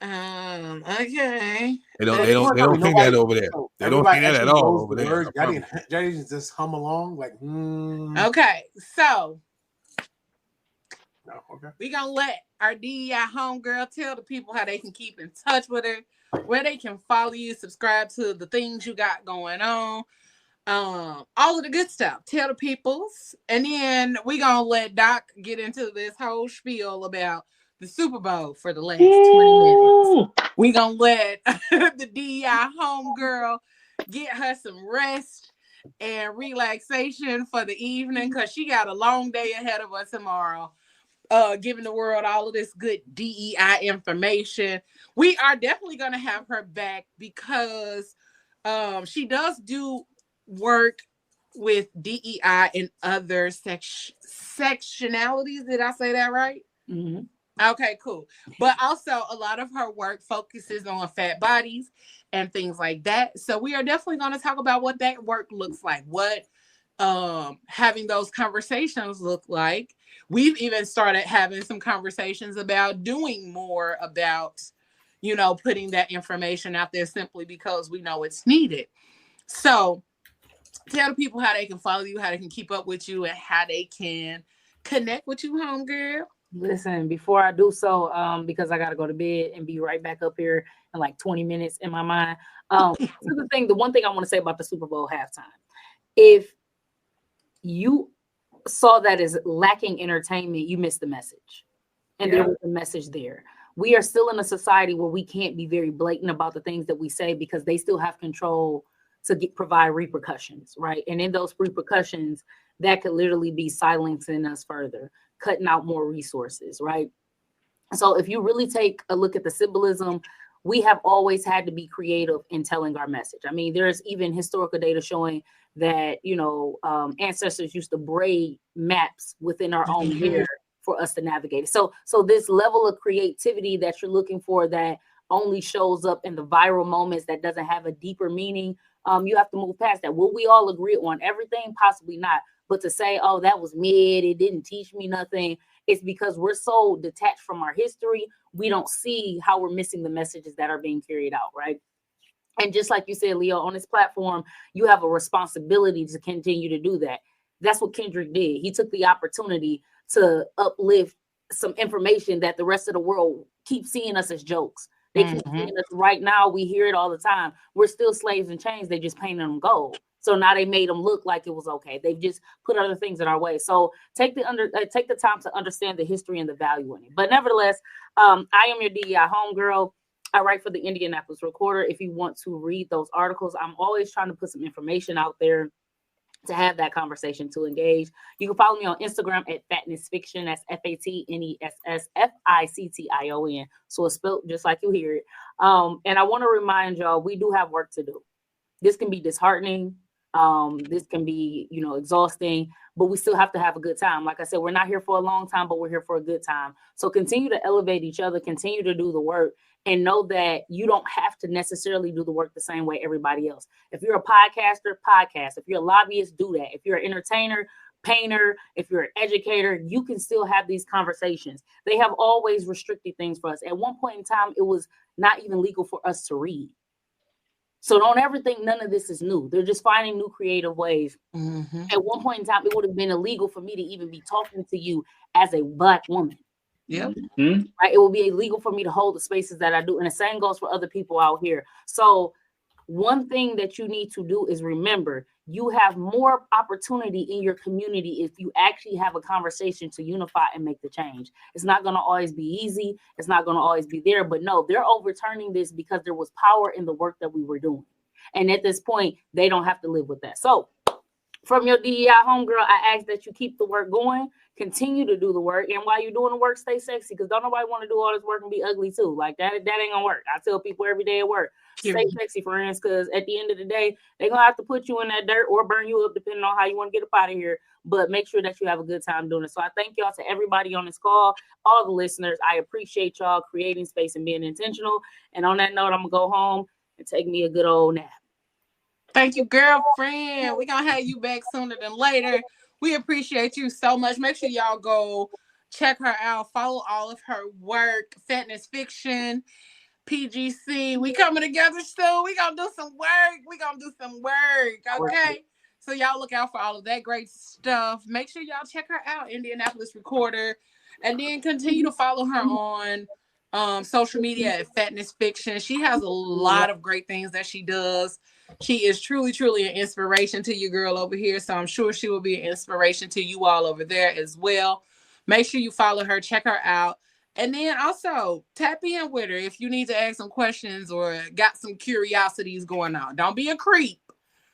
Okay. They don't think that over there. They don't think that at all over there. Y'all didn't just hum along like. Okay, so No, okay. we gonna let our DEI homegirl tell the people how they can keep in touch with her, where they can follow you, subscribe to the things you got going on, all of the good stuff. Tell the peoples, and then we gonna let Doc get into this whole spiel about the Super Bowl for the last 20 minutes. We gonna let the DEI homegirl get her some rest and relaxation for the evening because she got a long day ahead of us tomorrow. Giving the world all of this good DEI information. We are definitely going to have her back because she does do work with DEI in other sectionalities. Did I say that right? Mm-hmm. Okay, cool. But also a lot of her work focuses on fat bodies and things like that. So we are definitely going to talk about what that work looks like, what having those conversations look like. We've even started having some conversations about doing more about, putting that information out there simply because we know it's needed. So tell the people how they can follow you, how they can keep up with you, and how they can connect with you, homegirl. Listen, before I do so, because I got to go to bed and be right back up here in like 20 minutes in my mind. So the one thing I want to say about the Super Bowl halftime, if you saw that as lacking entertainment, you missed the message. And there was a message there. We are still in a society where we can't be very blatant about the things that we say because they still have control to provide repercussions, right? And in those repercussions, that could literally be silencing us further, cutting out more resources, right? So if you really take a look at the symbolism, we have always had to be creative in telling our message. I mean, there's even historical data showing that, ancestors used to braid maps within our own hair for us to navigate it. So this level of creativity that you're looking for that only shows up in the viral moments that doesn't have a deeper meaning, you have to move past that. Will we all agree on everything? Possibly not. But to say, oh, that was mid, it didn't teach me nothing, it's because we're so detached from our history, we don't see how we're missing the messages that are being carried out, right? And just like you said, Leo, on this platform, you have a responsibility to continue to do that. That's what Kendrick did. He took the opportunity to uplift some information that the rest of the world keeps seeing us as jokes. They keep seeing us right now. We hear it all the time. We're still slaves in chains. They just painted them gold. So now they made them look like it was okay. They've just put other things in our way. So take the time to understand the history and the value in it. But nevertheless, I am your DEI homegirl. I write for the Indianapolis Recorder. If you want to read those articles, I'm always trying to put some information out there to have that conversation, to engage. You can follow me on Instagram at Fatness Fiction. That's FATNESSFICTION. So it's spelled just like you hear it. And I want to remind y'all, we do have work to do. This can be disheartening. This can be, exhausting, but we still have to have a good time. Like I said, we're not here for a long time, but we're here for a good time. So continue to elevate each other, continue to do the work, and know that you don't have to necessarily do the work the same way everybody else. If you're a podcaster, podcast. If you're a lobbyist, do that. If you're an entertainer, painter, if you're an educator, you can still have these conversations. They have always restricted things for us. At one point in time, it was not even legal for us to read. So don't ever think none of this is new. They're just finding new creative ways. At one point in time, it would have been illegal for me to even be talking to you as a Black woman. Yep. Right? It will be illegal for me to hold the spaces that I do. And the same goes for other people out here. So One thing that you need to do is remember you have more opportunity in your community if you actually have a conversation to unify and make the change. It's not going to always be easy. It's not going to always be there. But no, they're overturning this because there was power in the work that we were doing. And at this point, they don't have to live with that. So from your DEI homegirl, I ask that you keep the work going, continue to do the work. And while you're doing the work, stay sexy, because don't nobody want to do all this work and be ugly too. Like that ain't going to work. I tell people every day at work, stay sexy, friends, because at the end of the day, they're going to have to put you in that dirt or burn you up, depending on how you want to get up out of here. But make sure that you have a good time doing it. So I thank y'all to everybody on this call, all the listeners. I appreciate y'all creating space and being intentional. And on that note, I'm going to go home and take me a good old nap. Thank you, girlfriend. We're going to have you back sooner than later. We appreciate you so much. Make sure y'all go check her out. Follow all of her work. Fatness Fiction, PGC. We coming together soon. We going to do some work. Okay? So y'all look out for all of that great stuff. Make sure y'all check her out, Indianapolis Recorder. And then continue to follow her on social media at Fatness Fiction. She has a lot of great things that she does. She is truly, truly an inspiration to you, girl, over here. So I'm sure she will be an inspiration to you all over there as well. Make sure you follow her, check her out. And then also tap in with her if you need to ask some questions or got some curiosities going on. Don't be a creep,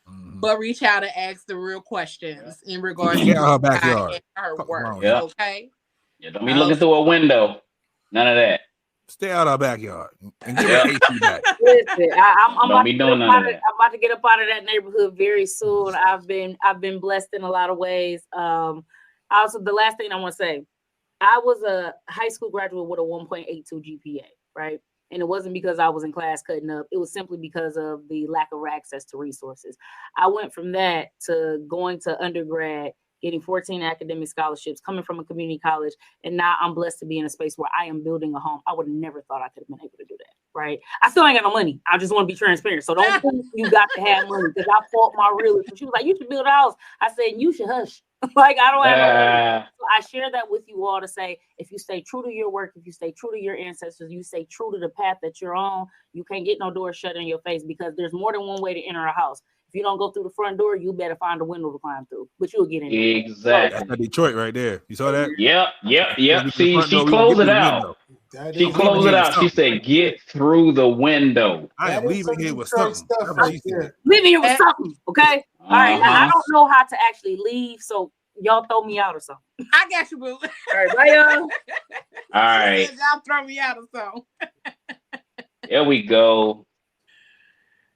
but reach out and ask the real questions in regards to her backyard and her work. Yeah. Okay? Yeah, don't be looking through a window. None of that. Stay out of our backyard and give her AC back. Listen, I'm Don't be doing none of that. I'm about to get up out of that neighborhood very soon. I've been blessed in a lot of ways. Also, the last thing I want to say, I was a high school graduate with a 1.82 GPA, right? And it wasn't because I was in class cutting up. It was simply because of the lack of access to resources. I went from that to going to undergrad, getting 14 academic scholarships, coming from a community college, and now I'm blessed to be in a space where I am building a home. I would have never thought I could have been able to do that, right? I still ain't got no money. I just want to be transparent. So don't think you got to have money, because I fought my realtor. She was like, you should build a house. I said, you should hush. Like, I don't have no money. So I share that with you all to say, if you stay true to your work, if you stay true to your ancestors, you stay true to the path that you're on, you can't get no door shut in your face, because there's more than one way to enter a house. If you don't go through the front door, you better find a window to climb through, but you'll get in. Exactly. That's Detroit right there. You saw that? Yep. She closed it out. She closed it out. She said, get through the window. I am leaving here with something. Leaving here with something, okay? All right, now, I don't know how to actually leave, so y'all throw me out or something. I got you, boo. All right, bye, y'all. All right. Y'all throw me out or something. There we go.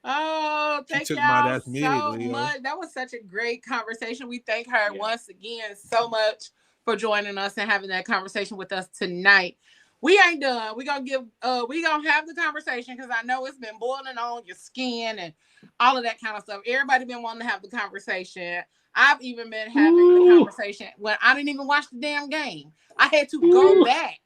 Oh, thank y'all so much. That was such a great conversation. We thank her once again so much for joining us and having that conversation with us tonight. We ain't done. We're gonna have the conversation, because I know it's been boiling on your skin and all of that kind of stuff. Everybody been wanting to have the conversation. I've even been having the conversation when I didn't even watch the damn game. I had to go back.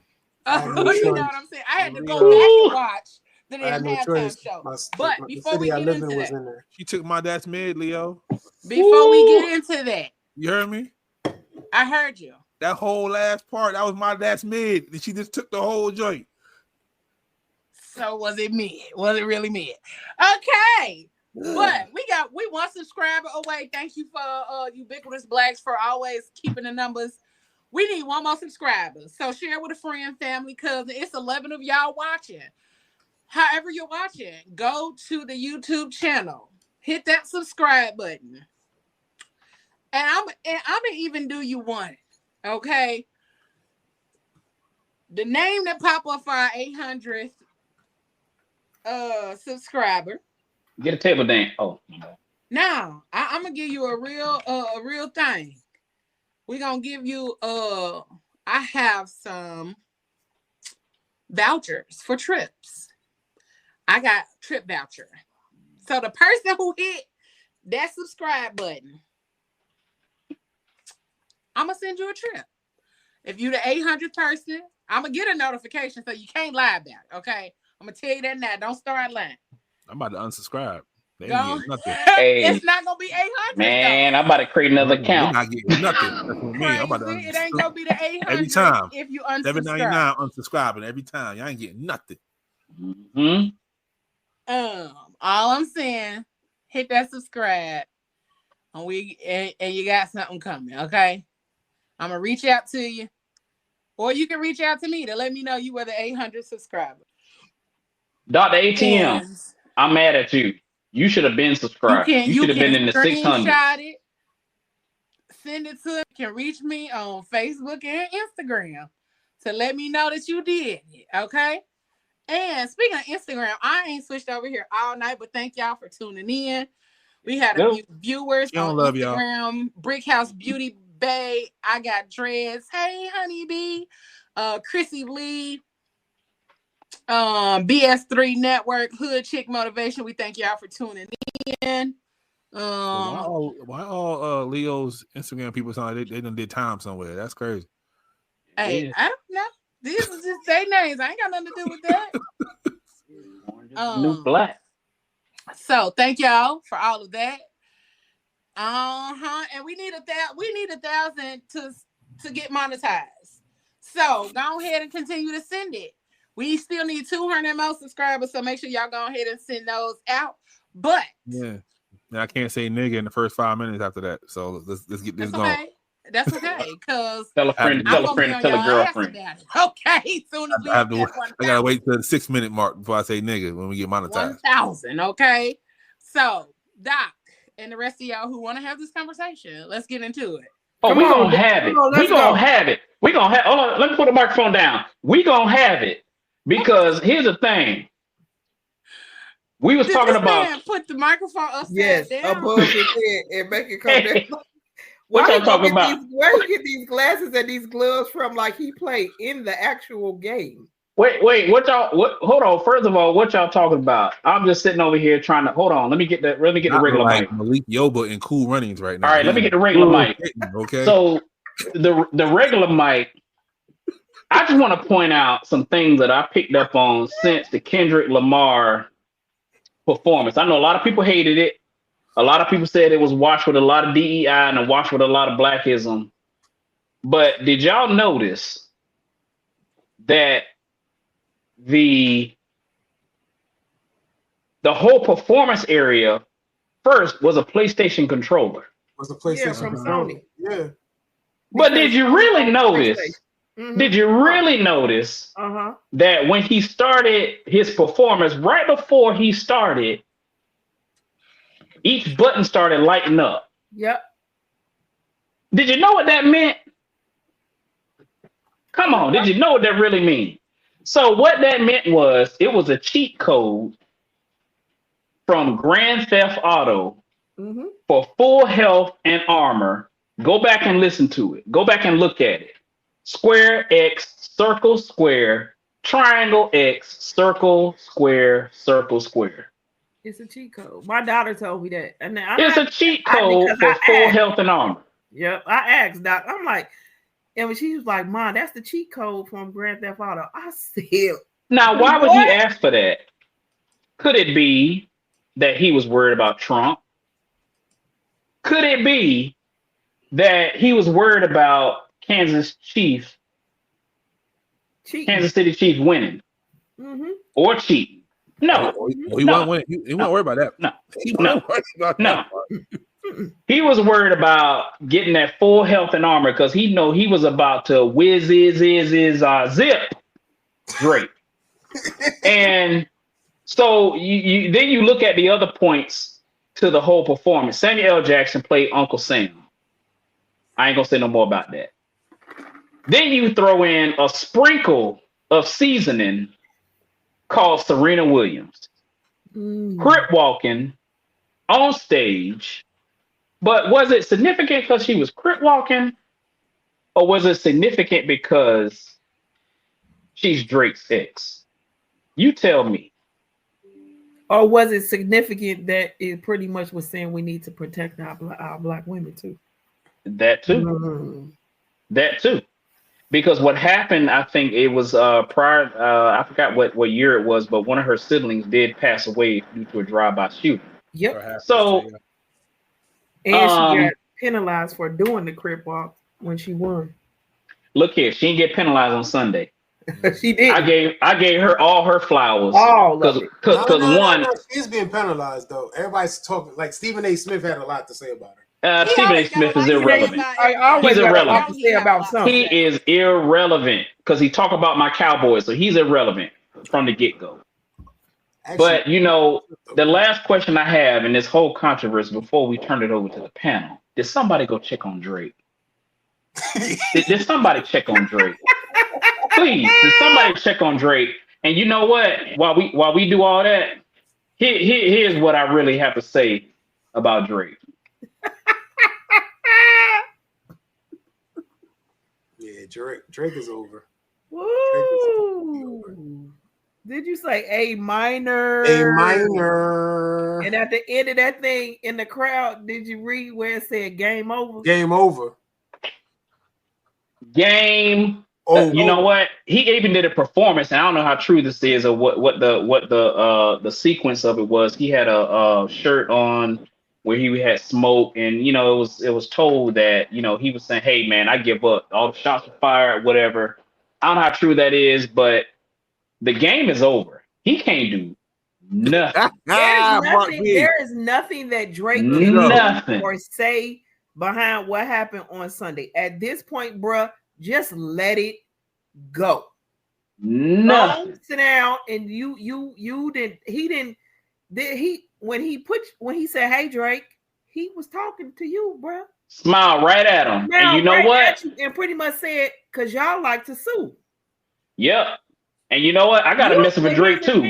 You know what I'm saying? I had to go back and watch the damn halftime show. But before we get into that, she took my dad's mid, Leo. Before we get into that, you heard me? I heard you. That whole last part, that was my dad's mid. And she just took the whole joint. So was it mid? Was it really mid? Okay. But we one subscriber away. Thank you for Ubiquitous Blacks for always keeping the numbers. We need one more subscriber. So share with a friend, family, cousin. It's 11 of y'all watching. However you're watching, go to the YouTube channel. Hit that subscribe button. And I'm gonna even do you one. Okay. The name that pop up for our 800th subscriber. Get a table dance. Oh. Now, I'm gonna give you a real thing. We're gonna give you I have some vouchers for trips. I got trip voucher. So the person who hit that subscribe button, I'm gonna send you a trip. If you the 800th person, I'm gonna get a notification, so you can't lie about it. Okay, I'm gonna tell you that now. Don't start lying. I'm about to unsubscribe. They ain't getting nothing. Hey, it's not gonna be 800. Man, I'm about to create another account. You're not getting nothing. That's what I mean. I'm about to it ain't gonna be the 800 every time. If you unsubscribe. $7.99 unsubscribing every time. Y'all ain't getting nothing. Mm-hmm. All I'm saying, hit that subscribe, and you got something coming. Okay, I'm gonna reach out to you, or you can reach out to me to let me know you were the 800 subscriber. Dr. ATM, And I'm mad at you. You should have been subscribed. You should have been in the 600s. Screenshot it, send it to. You can reach me on Facebook and Instagram to let me know that you did it. Okay. And speaking of Instagram, I ain't switched over here all night, but thank y'all for tuning in. We had a few viewers on Instagram. Brick House Beauty Bay. I got dreads. Hey, honeybee. Chrissy Lee. BS3 Network. Hood Chick Motivation. We thank y'all for tuning in. Why all Leo's Instagram people sound like they done did time somewhere? That's crazy. Hey, I don't know. These are just their names. I ain't got nothing to do with that. New black. So thank y'all for all of that. And we need 1,000 to get monetized. So go ahead and continue to send it. We still need 200 more subscribers, so make sure y'all go ahead and send those out. But yeah, I can't say nigga in the first 5 minutes after that. So let's get this going. Okay. That's okay, because tell a friend, tell a girlfriend. Okay, soon as I gotta wait till the 6 minute mark before I say nigga when we get monetized. 1,000, okay. So, Doc, and the rest of y'all who want to have this conversation, let's get into it. Oh, we're gonna have it. We're gonna have it. We're gonna have. Hold on, let me put the microphone down. We're gonna have it because here's the thing. We was talking about put the microphone upside down. Above his head and make it come down. What y'all talking about? Where you get these glasses and these gloves from? Like he played in the actual game. Wait, hold on. First of all, what y'all talking about? I'm just sitting over here trying to hold on. Let me get the regular mic. Malik Yoba and Cool Runnings right now. All right, let me get the regular mic. Okay. So the regular mic, I just want to point out some things that I picked up on since the Kendrick Lamar performance. I know a lot of people hated it. A lot of people said it was washed with a lot of DEI and washed with a lot of blackism. But did y'all notice that the whole performance area first was a PlayStation controller? Was a PlayStation controller? Yeah. But did you really notice? Mm-hmm. Did you really notice that when he started his performance, right before he started, each button started lighting up? Yep. Did you know what that meant? Come on, did you know what that really means? So what that meant was it was a cheat code from Grand Theft Auto for full health and armor. Go back and listen to it. Go back and look at it. Square X, circle, square, triangle X, circle, square, circle, square. It's a cheat code. My daughter told me that. And it's a cheat code for full health and armor. Yep. I asked Doc. I'm like, and when she was like, Mom, that's the cheat code from Grand Theft Auto. I said, now, why would he ask for that? Could it be that he was worried about Trump? Could it be that he was worried about Kansas City Chiefs winning or cheating? No, he wasn't winning. He wasn't worried about that. No, he wasn't worried about that. He was worried about getting that full health and armor because he know he was about to zip Drake. And so you look at the other points to the whole performance. Samuel L. Jackson played Uncle Sam. I ain't gonna say no more about that. Then you throw in a sprinkle of seasoning called Serena Williams. Crip walking on stage. But was it significant because she was crip walking? Or was it significant because she's Drake's ex? You tell me. Or was it significant that it pretty much was saying we need to protect our black women too? That too. That too. Because what happened, I think it was prior, I forgot what year it was, but one of her siblings did pass away due to a drive-by shooting. Yep. So, and she got penalized for doing the crip walk when she won. Look here, she didn't get penalized on Sunday. She did. I gave her all her flowers. All of it. Because one, she's being penalized though. Everybody's talking like Stephen A. Smith had a lot to say about her. Stephen A. Smith is irrelevant. I always He's got a lot irrelevant. to say about something. He is irrelevant because he talk about my Cowboys, so he's irrelevant from the get-go. But the last question I have in this whole controversy before we turn it over to the panel: did somebody go check on Drake? did somebody check on Drake? Please, did somebody check on Drake? And you know what? While we do all that, here's what I really have to say about Drake. Yeah, Drake is over. Woo! Did you say A minor? A minor. And at the end of that thing in the crowd, did you read where it said game over? Game over. Game. You know what? He even did a performance, and I don't know how true this is or what the sequence of it was. He had a shirt on where he had smoke, and it was told that he was saying, "Hey man, I give up. All the shots were fired, whatever." I don't know how true that is, but the game is over. He can't do nothing. There is nothing that Drake can do or say behind what happened on Sunday. At this point, bruh, just let it go. Nothing. Don't sit down and when he said, "Hey Drake," he was talking to you, bruh. Smile right at him. And you know what? And pretty much said, "Cause y'all like to sue." Yep. And you know what? I got a message for Drake too.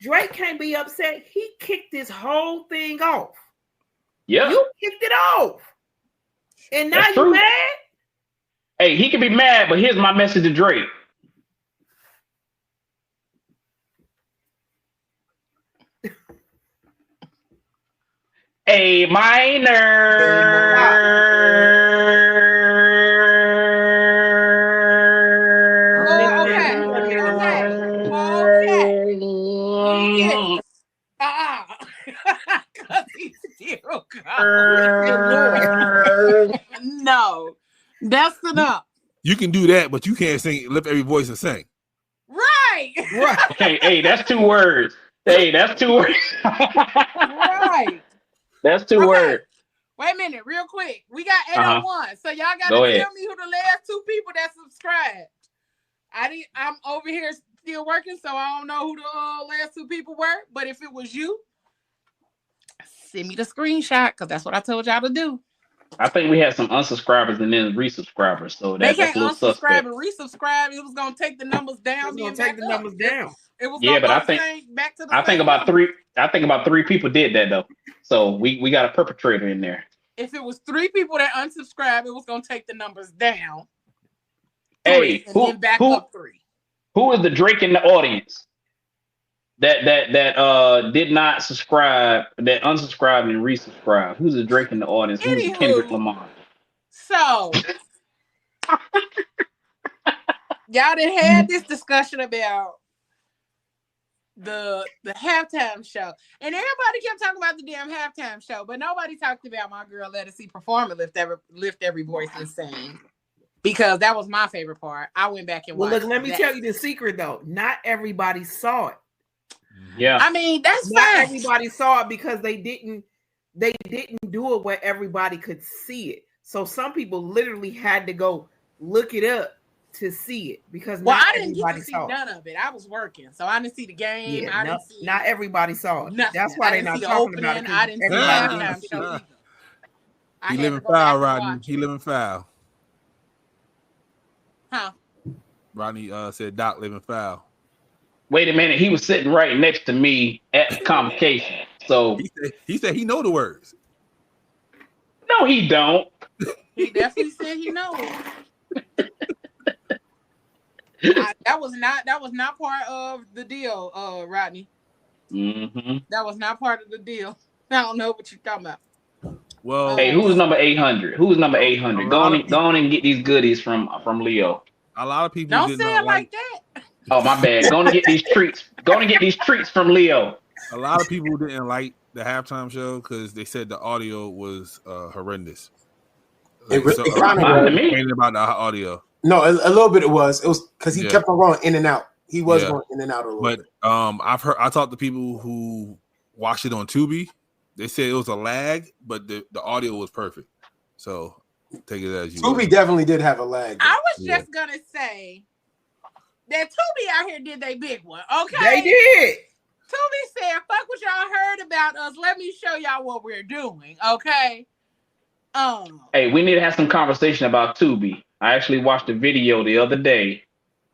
Drake can't be upset. He kicked this whole thing off. Yeah. You kicked it off. And now you mad? Hey, he can be mad, but here's my message to Drake. A minor. No, that's enough. You can do that, but you can't lift every voice and sing. Right. Hey, that's 2 words. Right. That's 2 words. Wait a minute, real quick. We got 801. So y'all gotta tell me who the last 2 people that subscribed. I'm over here still working, so I don't know who the last 2 people were. But if it was you, send me the screenshot because that's what I told y'all to do. I think we had some unsubscribers and then resubscribers, so that's a little suspect. They can't unsubscribe and resubscribe. It was gonna take the numbers down. It was gonna take the numbers down. It was but I think back to the I think about 3 people did that though. So we got a perpetrator in there. If it was 3 people that unsubscribed, it was gonna take the numbers down. Hey, then back up 3. Who is the Drake in the audience that did not subscribe, that unsubscribed and resubscribed? Who's the Drake in the audience? Who's the Kendrick Lamar? So y'all done had this discussion about the halftime show, and everybody kept talking about the damn halftime show, but nobody talked about my girl Let Us See perform and lift every voice and sing, because that was my favorite part. I went back and watched. Look, let me tell you the secret though. Not everybody saw it. Yeah, I mean that's not everybody saw it because they didn't do it where everybody could see it. So some people literally had to go look it up to see it because I didn't get to see none of it. I was working, so I didn't see the game. Yeah, not everybody saw it. Nothing. That's why they're not talking about it. I didn't see the halftime show either. He living foul, Rodney. He living foul. Huh? Rodney said Doc living foul. Wait a minute, he was sitting right next to me at the convocation. So he said he know the words. No, he don't. He definitely said he knows. That was not part of the deal, Rodney. Mm-hmm. That was not part of the deal. I don't know what you're talking about. Well, hey, who's number 800? Who's number 800? Go on and get these goodies from Leo. A lot of people don't say it like that. Oh, my bad. Go on and get these treats. Go on and get these treats from Leo. A lot of people didn't like the halftime show because they said the audio was horrendous. Complaining about the audio. No, a little bit it was because he kept on going in and out. He was going in and out a little bit. I talked to people who watched it on Tubi. They said it was a lag, but the audio was perfect. So take it as you Tubi definitely did have a lag. I was just gonna say that Tubi out here did they big one. Okay, they did. Tubi said, "Fuck what y'all heard about us. Let me show y'all what we're doing." Okay. Hey, we need to have some conversation about Tubi. I actually watched a video the other day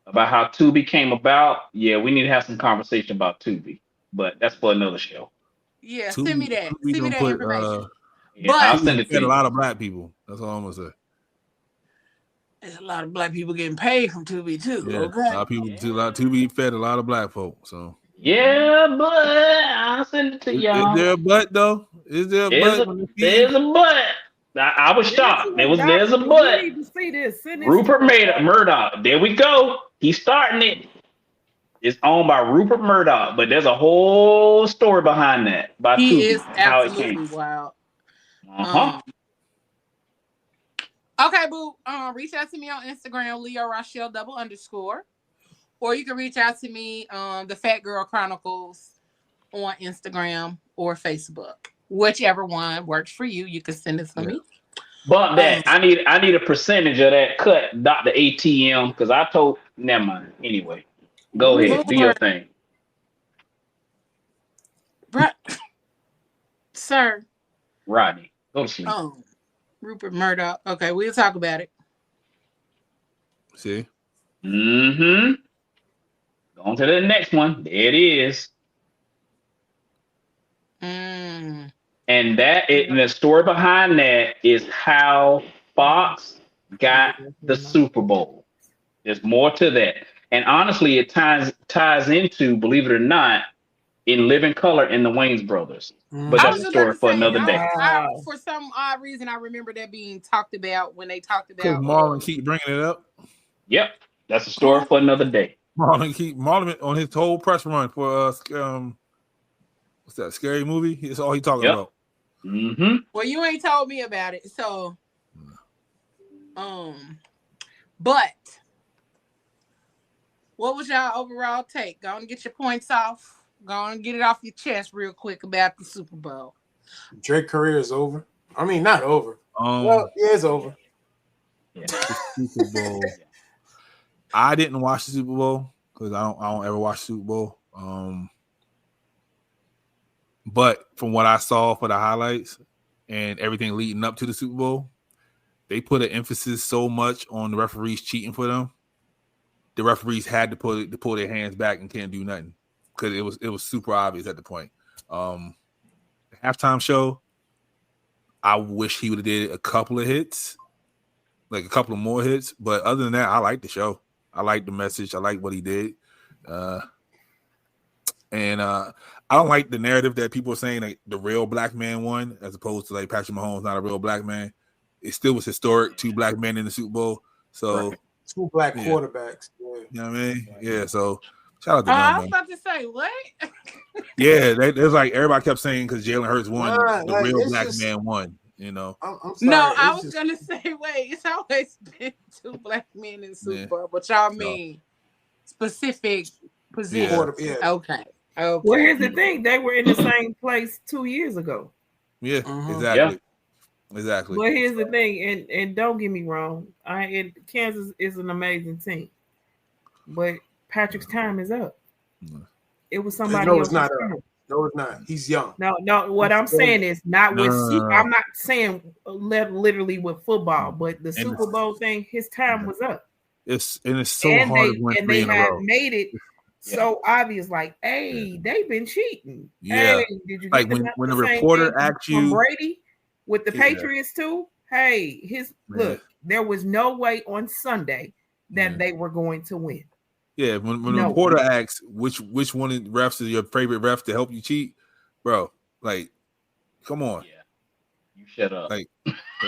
about how Tubi came about. Yeah, we need to have some conversation about Tubi, but that's for another show. Yeah, Tubi, send me that. Tubi Send me that information. Yeah, I'll send it to you. you. A lot of black people. That's all I'm gonna say. There's a lot of black people getting paid from Tubi too. Yeah, Okay, a lot of people. Tubi fed a lot of black folk. So yeah, but I'll send it to y'all. Is there a butt though? Is there a butt? There's a butt. I was shocked. There's a butt. Need to see this. Rupert Murdoch. There we go. He's starting it. It's owned by Rupert Murdoch, but there's a whole story behind that. He is absolutely wild. Okay, boo. Reach out to me on Instagram, Leo Rochelle _, or you can reach out to me, the Fat Girl Chronicles, on Instagram or Facebook. Whichever one works for you, you can send it to me. But that I need a percentage of that cut, Dr. ATM, because I told. Never mind. Anyway, go ahead, do your thing, sir. Rodney. Go to sleep. Rupert Murdoch. Okay, we'll talk about it. See. Mm-hmm. On to the next one. There it is. And the story behind that is how Fox got the Super Bowl. There's more to that. And honestly, it ties into, believe it or not, In Living Color in the Wayans Brothers. But that's a story for another day. For some odd reason, I remember that being talked about when they talked about. Because Marlon keep bringing it up. Yep, that's a story for another day. Marlon on his whole press run for what's that scary movie? That's all he talking about. Mm-hmm. Well, you ain't told me about it, so but what was y'all overall take? Go and get your points off. Go and get it off your chest real quick about the Super Bowl. Drake's career is over. I mean, not over. Well, yeah, it's over. Yeah. Super Bowl. I didn't watch the Super Bowl because I don't ever watch Super Bowl. But from what I saw for the highlights and everything leading up to the Super Bowl, they put an emphasis so much on the referees cheating for them. The referees had to pull their hands back and can't do nothing because it was super obvious at the point. The halftime show, I wish he would have did a couple of hits, like a couple of more hits. But other than that, I like the show. I like the message. I like what he did. And I don't like the narrative that people are saying like the real black man won as opposed to like Patrick Mahomes not a real black man. It still was historic, 2 black men in the Super Bowl. So 2 black quarterbacks. Yeah. You know what I mean? Yeah, so shout out to them. I was about to say, what? Yeah, there's like everybody kept saying because Jalen Hurts won, the real black man won. You know. I'm sorry, no, I was gonna say, wait, it's always been 2 black men in the Super Bowl, but y'all mean specific position. Yeah. Okay. Well, here's the thing: they were in the same place 2 years ago. Yeah, exactly. Exactly. But here's the thing, and don't get me wrong, Kansas is an amazing team, but Patrick's time is up. It was somebody else's time. No, it's not. He's young. No. What I'm saying is not with. I'm not saying literally with football, but the Super Bowl thing. His time was up. It's so hard. And they have made it so obvious. Like, hey, they've been cheating. Yeah. Hey, did you like when a reporter asked you Brady with the Patriots too? Hey, look. There was no way on Sunday that they were going to win. Yeah, when the reporter asks which one of the refs is your favorite ref to help you cheat, bro, like, come on. Yeah. You shut up. Like,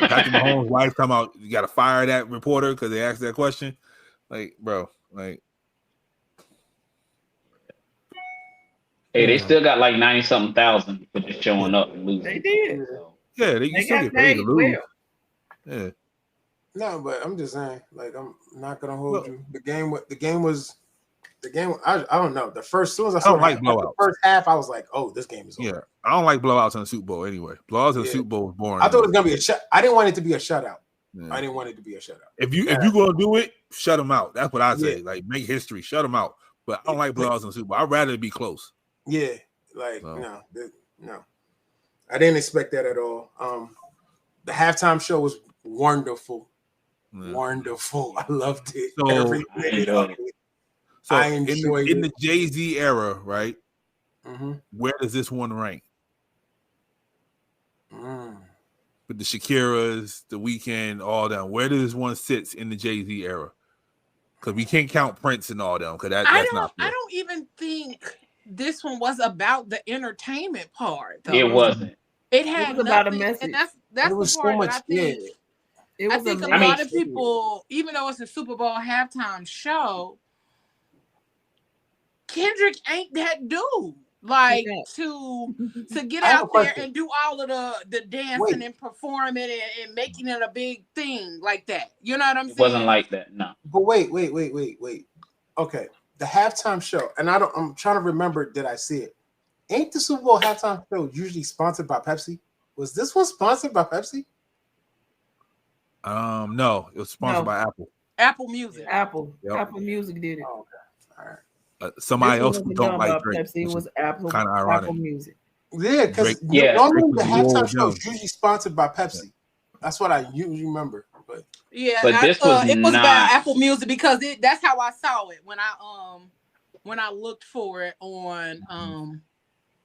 Patrick Mahomes' wife come out, you got to fire that reporter because they asked that question. Like, bro, like. Hey, they still got like 90-something thousand for just showing up and losing. They did. Yeah, they still get paid to lose. Well. Yeah. No, but I'm just saying, like, I'm not gonna hold you. The game was. I don't know. The first, soon as I saw the first half, I was like, "Oh, this game is over." Yeah, I don't like blowouts in the Super Bowl anyway. Blowouts in the Super Bowl was boring. I thought it was gonna be a shut. I didn't want it to be a shutout. Yeah. I didn't want it to be a shutout. If you gonna do it, shut them out. That's what I say. Yeah. Like, make history, shut them out. But I don't like blowouts in the Super Bowl. I'd rather it be close. Yeah, like no. I didn't expect that at all. The halftime show was wonderful. Yeah. Wonderful. I loved it. So, every minute of it. So I enjoyed in the Jay-Z era, right? Mm-hmm. Where does this one rank? With the Shakiras, the Weeknd, all them. Where does this one sit in the Jay-Z era? Because we can't count Prince and all them. Because that's not fair. I don't even think this one was about the entertainment part. Though. It wasn't. It had was about a message. And that's the part so much, that I think. Yeah. I think a lot of people, even though it's a Super Bowl halftime show, Kendrick ain't that dude. Like to get out there and do all of the dancing and performing and making it a big thing like that. You know what I'm saying? It wasn't like that, no. But wait. Okay, the halftime show, and I'm trying to remember. Did I see it? Ain't the Super Bowl halftime show usually sponsored by Pepsi? Was this one sponsored by Pepsi? No, it was sponsored by Apple. Apple Music. Apple Music did it. Oh, okay, all right. Somebody else who don't like Drake. Pepsi was Apple. Kind of ironic. Apple Music. Yeah, because normally the halftime show is usually sponsored by Pepsi. That's what I usually remember. But this was it was by Apple Music because that's how I saw it when I looked for it on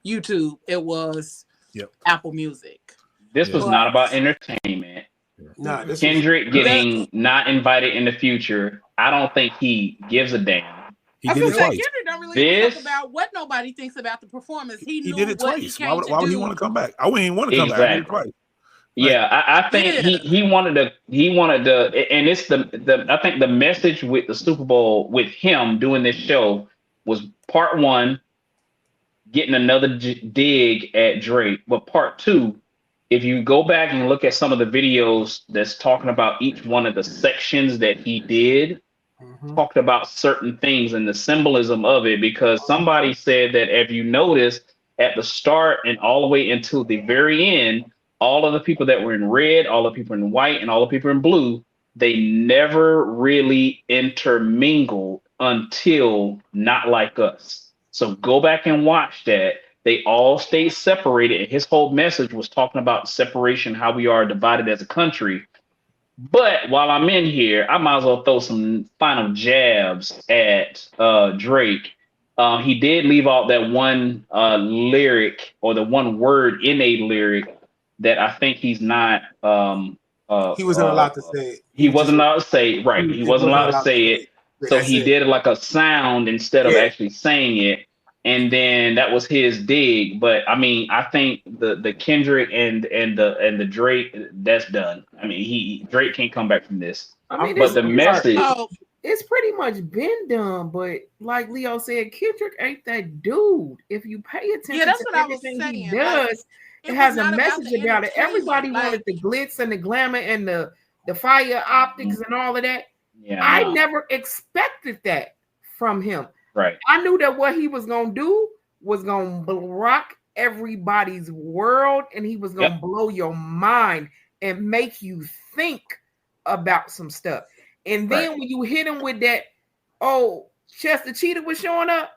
YouTube. It was Apple Music. This was not about entertainment. No, Kendrick getting not invited in the future. I don't think he gives a damn. He did it twice. Kendrick don't really talk about what nobody thinks about the performance. He did it twice. Why would he want to come back? I wouldn't even want to come back. I did it twice. Yeah, I think he wanted to, and it's I think the message with the Super Bowl with him doing this show was part one, getting another dig at Drake, but part two, if you go back and look at some of the videos that's talking about each one of the sections that he did, talked about certain things and the symbolism of it, because somebody said that if you notice at the start and all the way until the very end, all of the people that were in red, all the people in white, and all the people in blue, they never really intermingled until Not Like Us. So go back and watch that. They all stayed separated. And his whole message was talking about separation, how we are divided as a country. But while I'm in here, I might as well throw some final jabs at Drake. He did leave out that one lyric or the one word in a lyric that I think he's not. He wasn't allowed to say it. He wasn't allowed to say it. Right. He wasn't allowed to say it. So he did it like a sound instead of actually saying it. And then that was his dig. But I mean, I think the Kendrick and the Drake, that's done. I mean, Drake can't come back from this. I mean, but the message, it's pretty much been done. But like Leo said, Kendrick ain't that dude. If you pay attention to everything he does, it has a message about it. Everybody wanted the glitz and the glamour and the fire optics and all of that. Yeah, I never expected that from him. Right. I knew that what he was going to do was going to rock everybody's world, and he was going to blow your mind and make you think about some stuff. And then when you hit him with that, Chester Cheetah was showing up,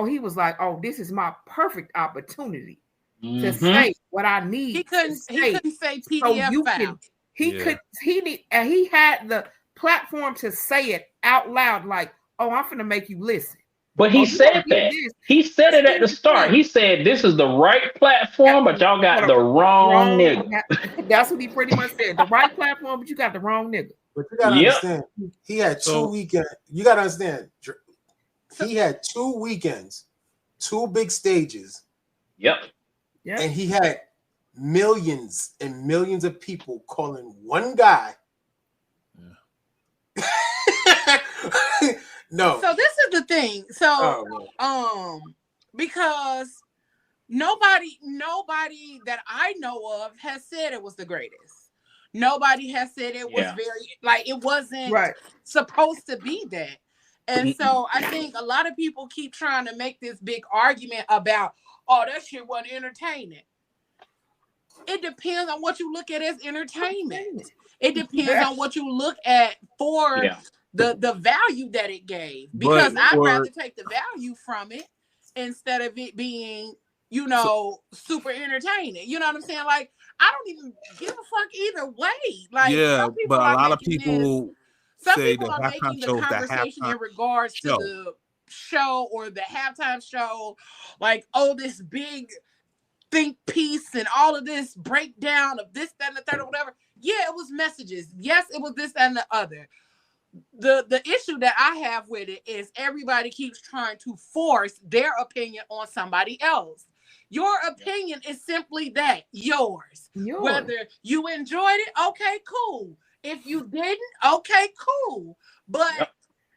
he was like, this is my perfect opportunity to say what I need. He couldn't say PDF file. He had the platform to say it out loud, like, I'm finna make you listen. But he said that. He said it at the start. He said, this is the right platform, but y'all got the wrong nigga. That's what he pretty much said. The right platform, but you got the wrong nigga. But you got to understand, he had 2 weekends. You got to understand, he had 2 weekends, 2 big stages. Yep. And he had millions and millions of people calling one guy. No. So this is the thing. So because nobody that I know of has said it was the greatest. Nobody has said it was Yeah. very, like, it wasn't Right. supposed to be that. And so I think a lot of people keep trying to make this big argument about, oh, that shit wasn't entertaining. It depends on what you look at as entertainment. It depends on what you look at for the value that it gave. Because I'd rather take the value from it instead of it being, you know, super entertaining. You know what I'm saying? Like, I don't even give a fuck either way. Like, some people but a are lot of making people some say people the are making halftime the show is the conversation in halftime regards to show. the show or the halftime show, like, oh, this big think piece and all of this breakdown of this, that, and the third, or whatever. Yeah, it was messages. Yes, it was this, that, and the other. The issue that I have with it is everybody keeps trying to force their opinion on somebody else. Your opinion is simply that, yours. Whether you enjoyed it, okay, cool. If you didn't, okay, cool. But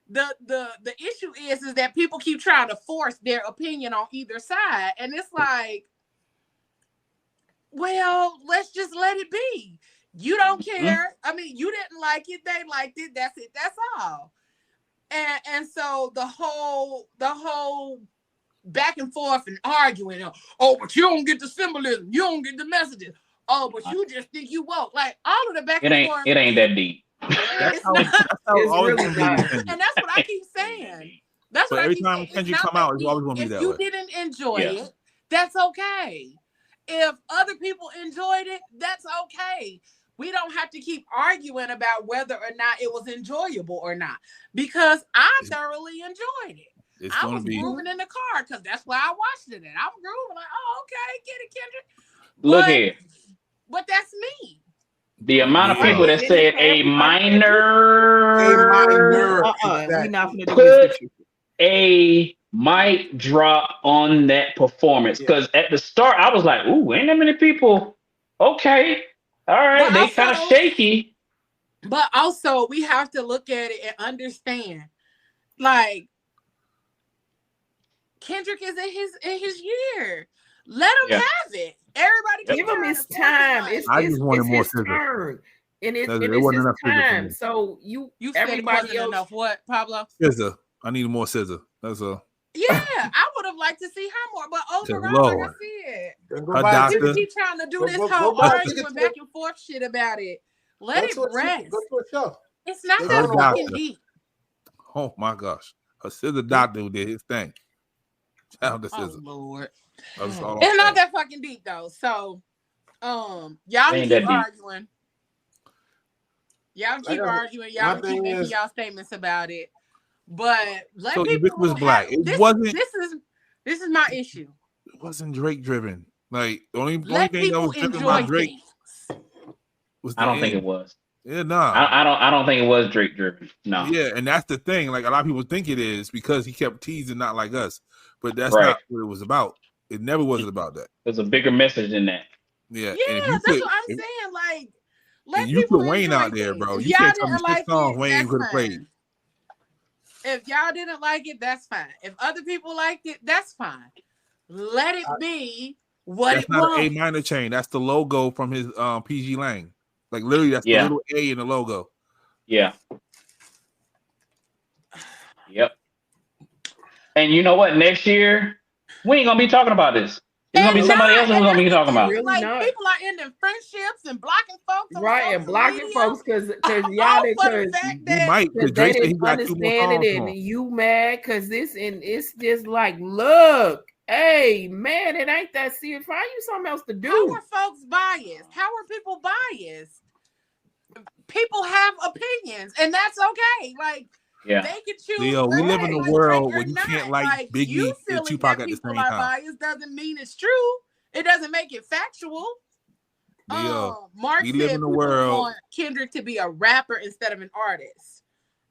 the issue is that people keep trying to force their opinion on either side, and it's like, well, let's just let it be. You don't care. I mean, you didn't like it, they liked it. That's it. That's all. And so the whole back and forth and arguing. Oh, but you don't get the symbolism. You don't get the messages. Oh, but you just think you woke. Like, all of the back and forth. It ain't that deep. That's how it's really always not. gonna be. And that's what I keep saying. That's So what I every keep time saying. Kendrick come out, it's always gonna be that way. If you didn't enjoy it, that's okay. If other people enjoyed it, that's okay. We don't have to keep arguing about whether or not it was enjoyable or not, because I thoroughly enjoyed it. I was grooving in the car because that's why I watched it. And I'm grooving like, oh, okay, get it, Kendrick. Look here. But that's me. The amount of people that said a minor we not gonna put a mic drop on that performance, because at the start I was like, ooh, ain't that many people. Okay, all right, they kind of shaky. But also we have to look at it and understand, like, Kendrick is in his year. Let him have it. Everybody give him his time. I just wanted more scissor. And it wasn't his enough time. scissor. So you everybody said it wasn't enough. What, Pablo? Scissor. I need more scissor. That's all. Yeah, I would have liked to see her more, but overall, like I said, people keep trying to do this whole arguing back and forth shit about it. Let it rest. It's not that fucking deep. Oh my gosh, a scissor doctor did his thing. Shout out to scissor. Oh Lord, it's not that fucking deep though. So, y'all keep arguing. Y'all keep arguing. Y'all keep making y'all statements about it. But let people was black. It wasn't. This is my issue. It wasn't Drake driven. Like the only thing that was driven by Drake was. I don't think it was. Yeah, nah. I don't think it was Drake driven. No. Yeah, and that's the thing. Like a lot of people think it is because he kept teasing "Not Like Us," but that's not what it was about. It never wasn't about that. There's a bigger message in that. Yeah, that's what I'm saying. Like, let you people put Wayne out there, bro. You can't tell me 6 songs Wayne could have played. If y'all didn't like it, that's fine. If other people liked it, that's fine. Let it be what it was. That's not an A minor chain. That's the logo from his PG Lang. Like literally, that's the little A in the logo. Yeah. Yep. And you know what? Next year, we ain't gonna be talking about this. It's gonna be somebody else who's gonna be talking about. Like, people are ending friendships and blocking folks, and blocking folks because y'all because they didn't understand it, and you mad because this, and it's just like, look, hey man, it ain't that serious. Find you something else to do. How are folks biased? How are people biased? People have opinions, and that's okay. Like. Yeah. They can choose. Leo, we live in a world where you can't like Biggie and Tupac at the same time. Biased doesn't mean it's true. It doesn't make it factual. Leo, Mark we said live in a world want Kendrick to be a rapper instead of an artist.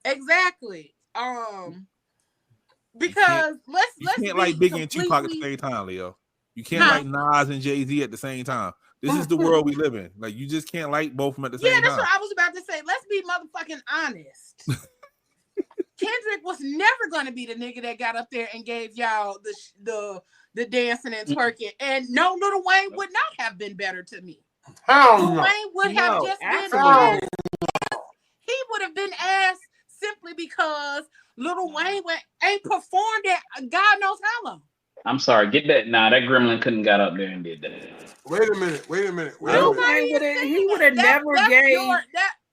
Exactly. Because let's can't like Biggie and Tupac at the same time, Leo. You can't like Nas and Jay-Z at the same time. This is the world we live in. Like you just can't like both of them at the same time. Yeah, that's what I was about to say. Let's be motherfucking honest. Kendrick was never going to be the nigga that got up there and gave y'all the dancing and twerking, and no, Lil Wayne would not have been better to me. Hell Lil no. Wayne would have No, just been absolutely. asked. He would have been asked simply because Lil Wayne ain't performed it God knows how long. I'm sorry, get that. Nah, that gremlin couldn't got up there and did that. Wait a minute. Nobody He would have never gave.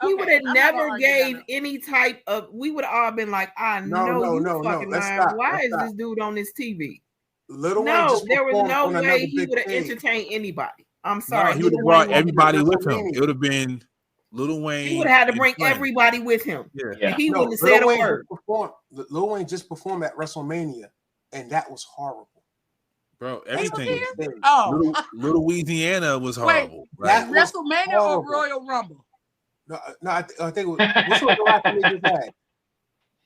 He would have I'm not gonna never argue gave that. any type of. We would have all been like, I know you fucking Let's lying. stop. Why Let's is stop. this dude on this TV? Lil Wayne No, just there was performed no on way another he big would have stage. entertained anybody. I'm No, sorry. he would have Lil brought Wayne everybody with him. WrestleMania. It would have been Lil Wayne. He would have had to and bring Prince. everybody with him. Yeah. Yeah. And he No, wouldn't have said a Lil Wayne word. Lil Wayne just performed at WrestleMania, and that was horrible. Bro, He was everything. here? Oh, Little Louisiana was Wait, horrible. that Like, was WrestleMania horrible. or Royal Rumble? No, I think it was. Which was the last one they just had?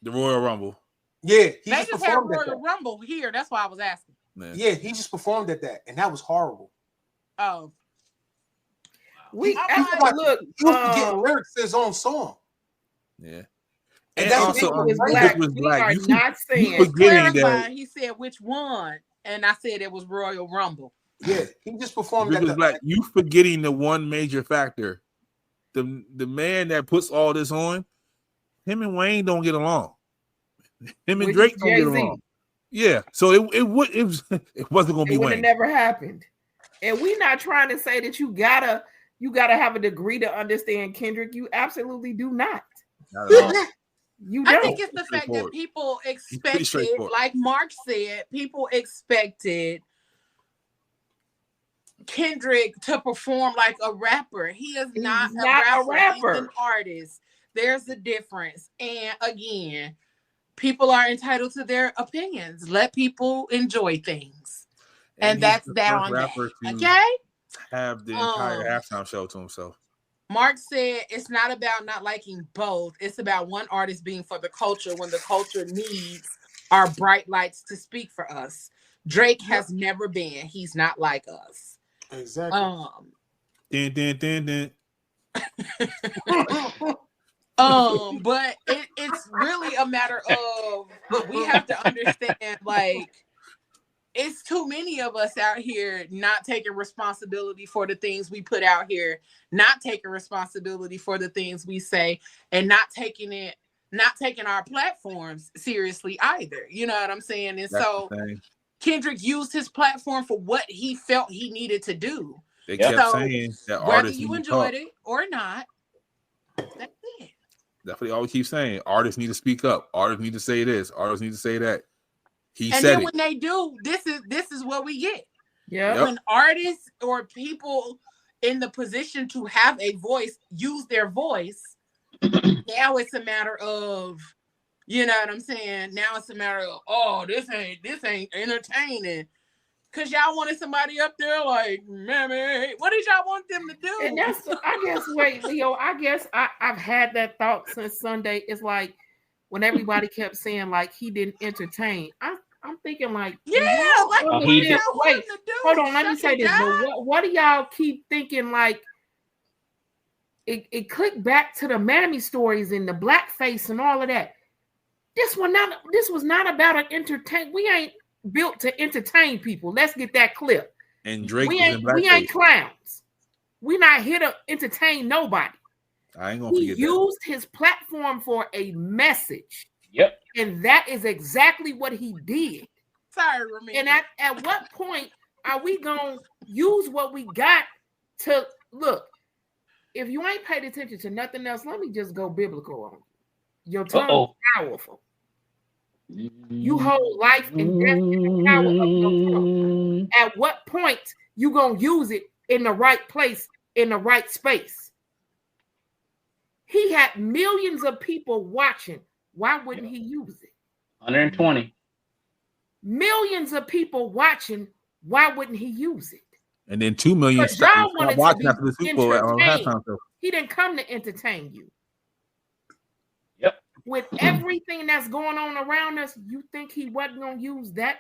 the Royal Rumble. Yeah, They he just just had performed at Royal that. Rumble here. That's why I was asking. Man. Yeah, he just performed at that, and that was horrible. Oh, We I'm like- look. He was forgetting lyrics to his own song. Yeah. And And that's also, what was was black. was We black. are You not saying. you forgetting that clarifying, he said which one, and I said it was Royal Rumble. Yeah, he just performed Rick at was the. black. You forgetting the one major factor. The man that puts all this on, him and Wayne don't get along. Him and Which Drake is don't get Jay-Z. along. Yeah, so it wasn't gonna be It would have Wayne. never happened. And we not trying to say that you gotta have a degree to understand Kendrick. You absolutely do not. Not at all. You I don't. think it's the fact that Straightforward. people pretty expected, straightforward. like Mark said, people expected Kendrick to perform like a rapper. He is He's not a not a rapper. He's rapper. an artist. There's a difference. And again, people are entitled to their opinions. Let people enjoy things. And he's that's the that first on that. rapper to Okay? have the entire halftime show to himself. Mark said it's not about not liking both. It's about one artist being for the culture when the culture needs our bright lights to speak for us. Drake has never been. He's not like us. Exactly. Dun, dun, dun, dun. But it's really a matter of we have to understand, like, it's too many of us out here not taking responsibility for the things we put out here, not taking responsibility for the things we say, and not taking our platforms seriously either. You know what I'm saying? And That's so the thing. Kendrick used his platform for what he felt he needed to do. They Yeah. kept So, saying that Whether artists you need to enjoyed talk. it or not, that's it. That's what they always keep saying. Artists need to speak up. Artists need to say this. Artists need to say that. He And said then it. when they do, this is what we get. Yeah. Yep. When artists or people in the position to have a voice use their voice, now it's a matter of, you know what I'm saying? Now it's a matter of, oh, this ain't entertaining. Cause y'all wanted somebody up there like, mammy, what did y'all want them to do? And that's, I guess, wait, Leo, I guess I've had that thought since Sunday. It's like when everybody kept saying like he didn't entertain. I'm thinking like, yeah, like Oh, what he did did- y'all want wait, them to do? hold on, let me Shut say your this. job? But what do y'all keep thinking like it clicked back to the Mammy stories and the blackface and all of that. This was not about an entertain. We ain't built to entertain people. Let's get that clear. And Drake We was in ain't blackface. clowns. We not here to entertain nobody. I ain't gonna He forget that. used his platform for a message. Yep. And that is exactly what he did. Sorry, Remy. And at what point are we going to use what we got to look? If you ain't paid attention to nothing else, let me just go biblical on you. Your tongue is powerful. You hold life and death in the power of your tongue. At what point you going to use it in the right place, in the right space? He had millions of people watching. Why wouldn't he use it? 120. Millions of people watching. Why wouldn't he use it? And then 2 million But y'all stopped wanted to watching be after the Super Bowl on entertained. halftime show. He didn't come to entertain you. Yep. With everything that's going on around us, you think he wasn't going to use that?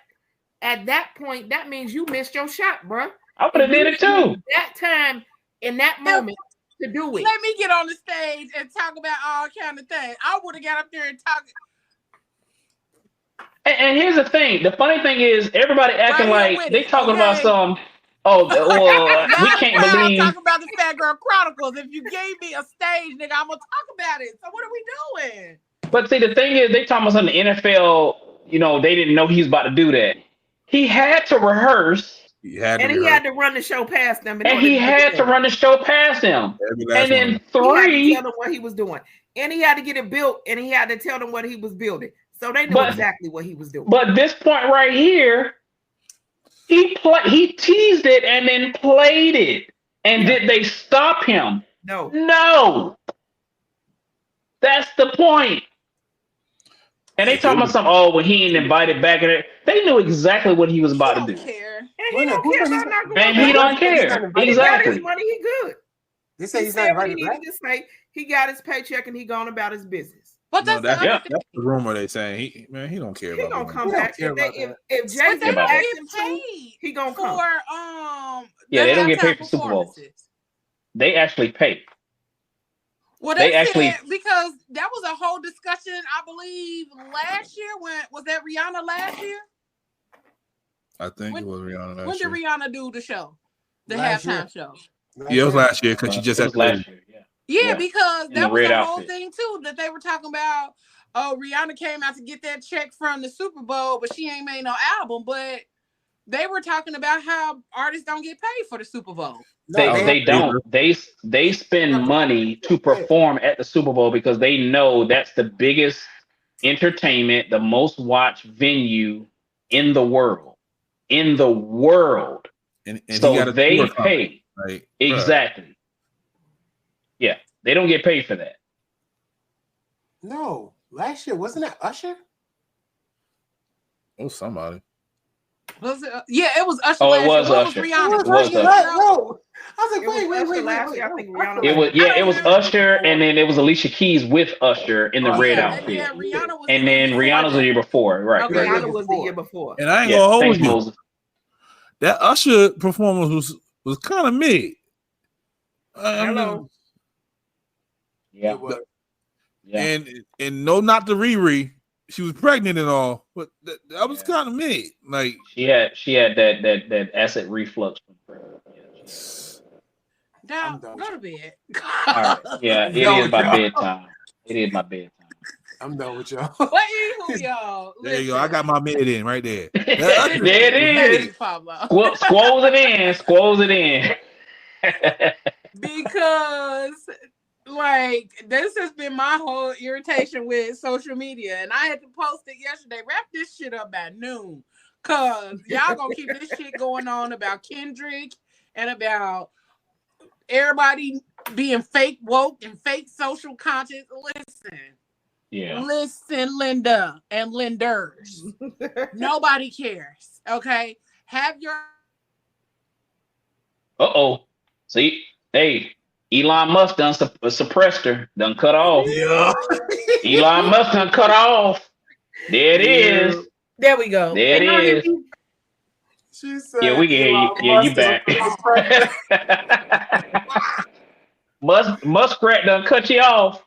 At that point, that means you missed your shot, bro. I would have did it too. That time, in that moment, to do it. Let me get on the stage and talk about all kind of things. I would have got up there and talked. And here's the thing. The funny thing is, everybody acting Right here like with they it, talking about okay? some. Oh, well, we That's can't why I'm believe. talking about the Fat Girl Chronicles. If you gave me a stage, nigga, I'm gonna talk about it. So what are we doing? But see, the thing is, they talking about in the NFL. You know, they didn't know he was about to do that. He had to rehearse, He had to And he rehearse. had to run the show past them in and order he to get had it to done. run the show past him. Every last And one then of them. He had to three. tell them what he was doing. And he had to get it built, and he had to tell them what he was building. So they knew But exactly what he was doing. but this point right here, he teased it and then played it. And Yeah. did they stop him? No. No. That's the point. And they talking about something. Oh, when he ain't invited back in it, they knew exactly what he was He about to don't do. care. And he Wait a minute, don't who care said he's about not going And back. he don't He's not care. invited back. He got his Exactly. money, he good. They say He he's not said what he invited needed back. to say. He got his paycheck and he gone about his business. But No, that's the other Yeah. thing. that's the rumor they saying. He don't care He about gonna being come He don't back. care about If But Jay-Z they don't about that. asks get him to, paid he gonna for come. Yeah, the they don't get paid halftime for Super Bowls. performances. They actually pay. Well, They they actually- said because that was a whole discussion, I believe, last year. When was that Rihanna last year? I think it was Rihanna When last did year. Rihanna do the show? The Last halftime year. show. Yeah, it was last year because she just It had was the baby. last year. Yeah. Yeah, Yeah. because In that the was red a whole outfit. thing too that they were talking about. Oh, Rihanna came out to get that check from the Super Bowl, but she ain't made no album. But they were talking about how artists don't get paid for the Super Bowl. No, They don't. They spend money to perform at the Super Bowl because they know that's the biggest entertainment, the most watched venue in the world. In the world. And he So got a they tour coming. pay. Like, Exactly. Yeah. They don't get paid for that. No, last year wasn't that Usher? oh, somebody. Was it? Yeah, it was Usher. Oh, it last was year. What Usher. was Rihanna? It was Yeah, Usher. No, I was like, It was wait. Usher last year. I think Rihanna It was I don't it was remember. Usher, and then it was Alicia Keys with Usher in the Oh, red Yeah, outfit. and then Rihanna was. And the year then before Rihanna was the that. year before, right? Okay. right, Rihanna right. was the year before. And I ain't Yeah, gonna hold thanks, you. Moses. That Usher performance was kind of mid. Hello. Yeah, It was. yeah. And no, not the Riri. She was pregnant and all, but that was Yeah. kind of mid. Like She had that acid reflux. Down, done. go to bed. All right. Yeah, it No, is my y'all. bedtime. It is my bedtime. I'm done with y'all. What anywho, y'all? there you go. I got my mid in right there. There it is. Pablo. Squoze it in. Squoze it in. Because like this has been my whole irritation with social media, and I had to post it yesterday. Wrap this shit up by noon, cause y'all gonna keep this shit going on about Kendrick and about everybody being fake woke and fake social conscious. Listen, Linda and Linders. Nobody cares. Okay, have your. See, hey, Elon Musk done suppressed her, done cut off. Yeah. Elon Musk done cut off. There it is. There we go. There it Can y'all hear is. me? She said, Yeah, we can hear you. Yeah, you back. Muskrat done cut you off.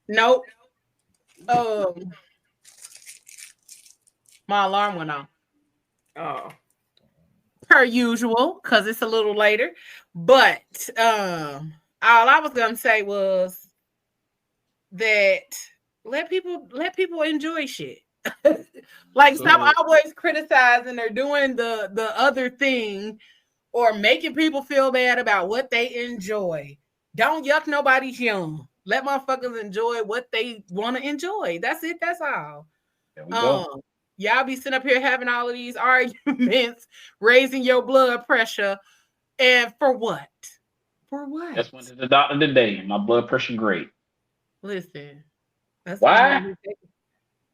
Nope. My alarm went off. Oh. Per usual, because it's a little later. But all I was gonna say was that let people enjoy shit. Like stop always criticizing or doing the other thing or making people feel bad about what they enjoy. Don't yuck nobody's yum. Let motherfuckers enjoy what they want to enjoy. That's it. That's all. There we go. Y'all be sitting up here having all of these arguments, raising your blood pressure, and for what? For what? Just went to the doctor today. My blood pressure great. Listen. That's why?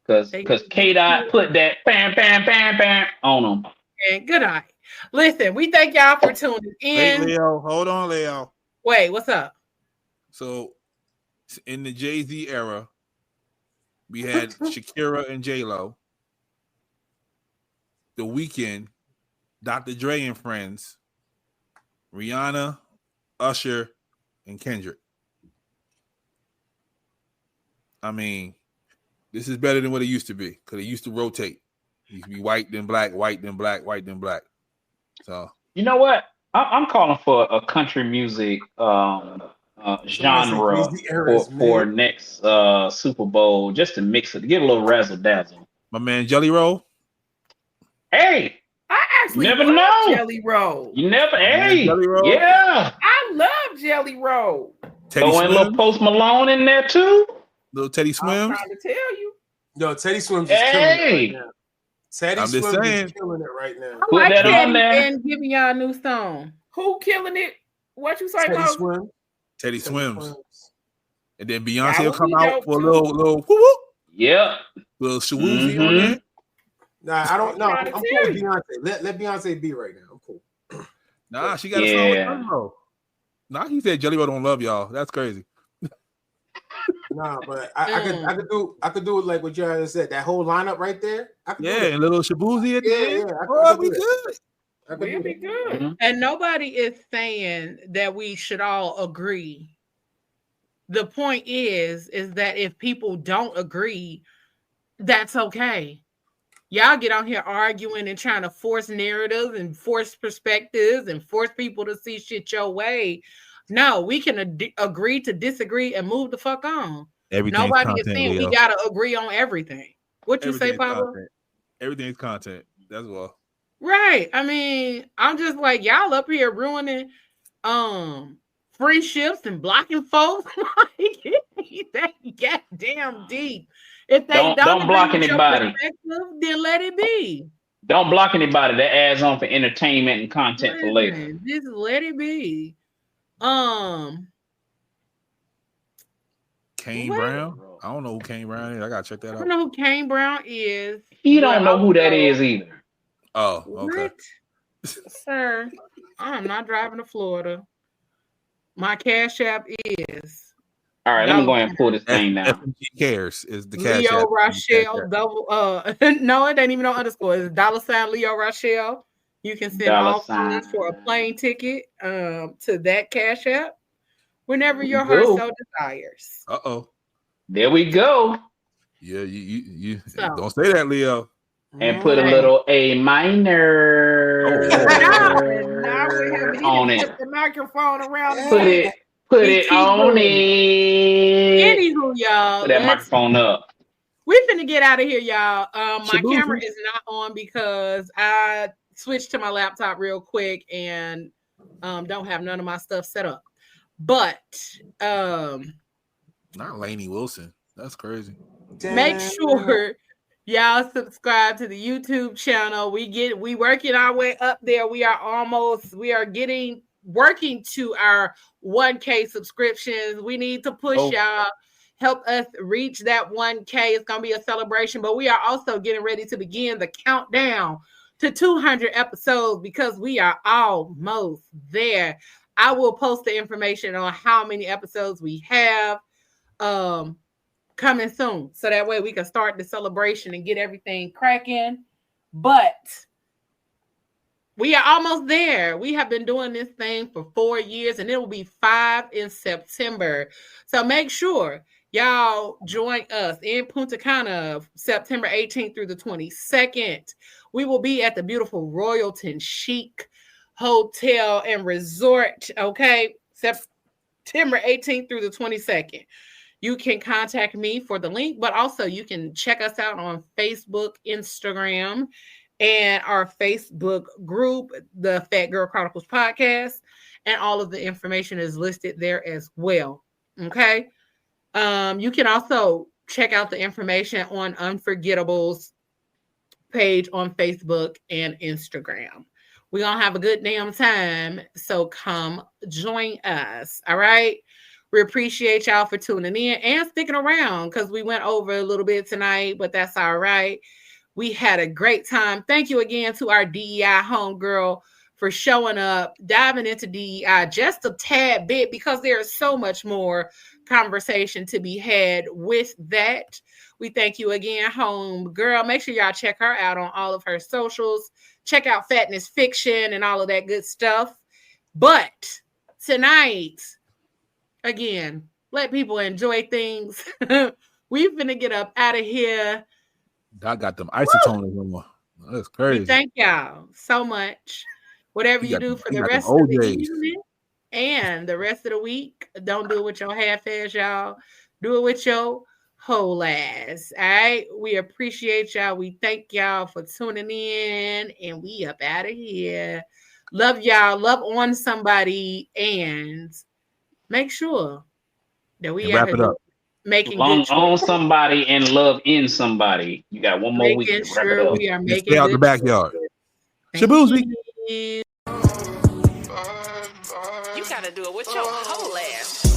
Because K-Dot put that bam, bam, bam, bam on them. And good night. Listen, we thank y'all for tuning in. Wait, Leo. Hold on, Leo. Wait, what's up? So, in the Jay-Z era, we had Shakira and J-Lo. The Weeknd, Dr. Dre and Friends, Rihanna, Usher, and Kendrick. I mean, this is better than what it used to be because it used to rotate. You can be white then black, white then black, white then black. So You know what? I'm calling for a country music genre Jay-Z era is for mid. next Super Bowl, just to mix it, give a little razzle dazzle. my man Jelly Roll. Hey, I you actually never love know. Jelly Roll. You never. Man, Hey, Jelly Roll. yeah. I love Jelly Roll. Teddy Throw in a little Swim. Post Malone in there too. Little Teddy I'm Swims. trying to tell you. Yo, Teddy Swims is killing it right now. Teddy I'm just Swims saying. is killing it right now. I Put like that on Teddy there. and giving y'all a new song. Who killing it? What you say, Teddy Moses? Swims. Teddy Swims. Swims. And then That Beyonce will would come be out dope, for a too. little whoop whoop, Yep. little shawoozy on Mhm. there. Nah, I don't know. I'm I'm trying cool to with tell Beyonce. Let Beyonce be right now. I'm cool. Nah, she got a song with Yeah. Jelly Roll. Nah, he said Jelly Roll don't love y'all. That's crazy. Nah, but I could do it like what you guys said. That whole lineup right there. I could do Yeah, it. and little shaboozy at the Yeah, end. yeah, I Oh, could we do that. good. I could We'll do be that. good. Mhm. And nobody is saying that we should all agree. The point is that if people don't agree, that's okay. Y'all get on here arguing and trying to force narratives and force perspectives and force people to see shit your way. No, we can agree to disagree and move the fuck on. Everything's Nobody is content, saying we Leo. gotta agree on everything. What you say, Everything's Pablo? content. Everything's content. That's all. Right. I mean, I'm just like y'all up here ruining friendships and blocking folks. Like that goddamn deep. If they Don't agree block with your anybody. perspective, then let it be. Don't block anybody. That adds on for entertainment and content for later. Listen, just let it be. Kane What? Brown. I don't know who Kane Brown is. I gotta check that I out. don't know who Kane Brown is. He but don't know who that is either. Oh, okay. What? Sir, I'm not driving to Florida. My Cash App is All right, let me go ahead and pull this thing down. FMG Cares is the cash Leo app. Rochelle double no, it ain't even no underscore. It's $ Leo Rochelle. You can send all funds for a plane ticket to that Cash App whenever your heart so desires. Uh-oh. There we go. Yeah, you So. don't say that, Leo. And put a little A minor on it. The microphone around. Put it on it. Anywho, y'all, Put that microphone up. We finna get out of here, y'all. My Shabuzi. camera is not on because I switched to my laptop real quick and don't have none of my stuff set up. But Not Lainey Wilson. That's crazy. make sure y'all subscribe to the YouTube channel. We working our way up there. We are working to our 1K subscriptions. We need to push y'all. Help us reach that 1K. It's gonna be a celebration, but we are also getting ready to begin the countdown to 200 episodes because we are almost there. I will post the information on how many episodes we have coming soon, so that way we can start the celebration and get everything cracking. But we are almost there. We have been doing this thing for 4 years, and it will be 5 in September. So make sure y'all join us in Punta Cana, September 18th through the 22nd. We will be at the beautiful Royalton Chic Hotel and Resort, okay? September 18th through the 22nd. You can contact me for the link, but also you can check us out on Facebook, Instagram, and our Facebook group, the Fat Girl Chronicles Podcast, and all of the information is listed there as well. Okay. You can also check out the information on Unforgettables page on Facebook and Instagram. We're going to have a good damn time. So come join us. All right. We appreciate y'all for tuning in and sticking around because we went over a little bit tonight, but that's all right. We had a great time. Thank you again to our DEI homegirl for showing up, diving into DEI just a tad bit because there is so much more conversation to be had with that. We thank you again, homegirl. Make sure y'all check her out on all of her socials. Check out Fatness Fiction and all of that good stuff. But tonight, again, let people enjoy things. We finna get up out of here. I got them isotoners on. That's We crazy. thank y'all so much. Whatever you do for the them rest of the OJs. evening and the rest of the week, don't do it with your half ass, y'all. Do it with your whole ass. All right. We appreciate y'all. We thank y'all for tuning in, and we up out of here. Love y'all. Love on somebody, and make sure that we And wrap it up. making Long good on choices. somebody and love in somebody. You got one more week Making to wrap it sure up. we are And making stay out the good backyard. choices. Shabuzi. Thank you. You gotta do it with your whole ass.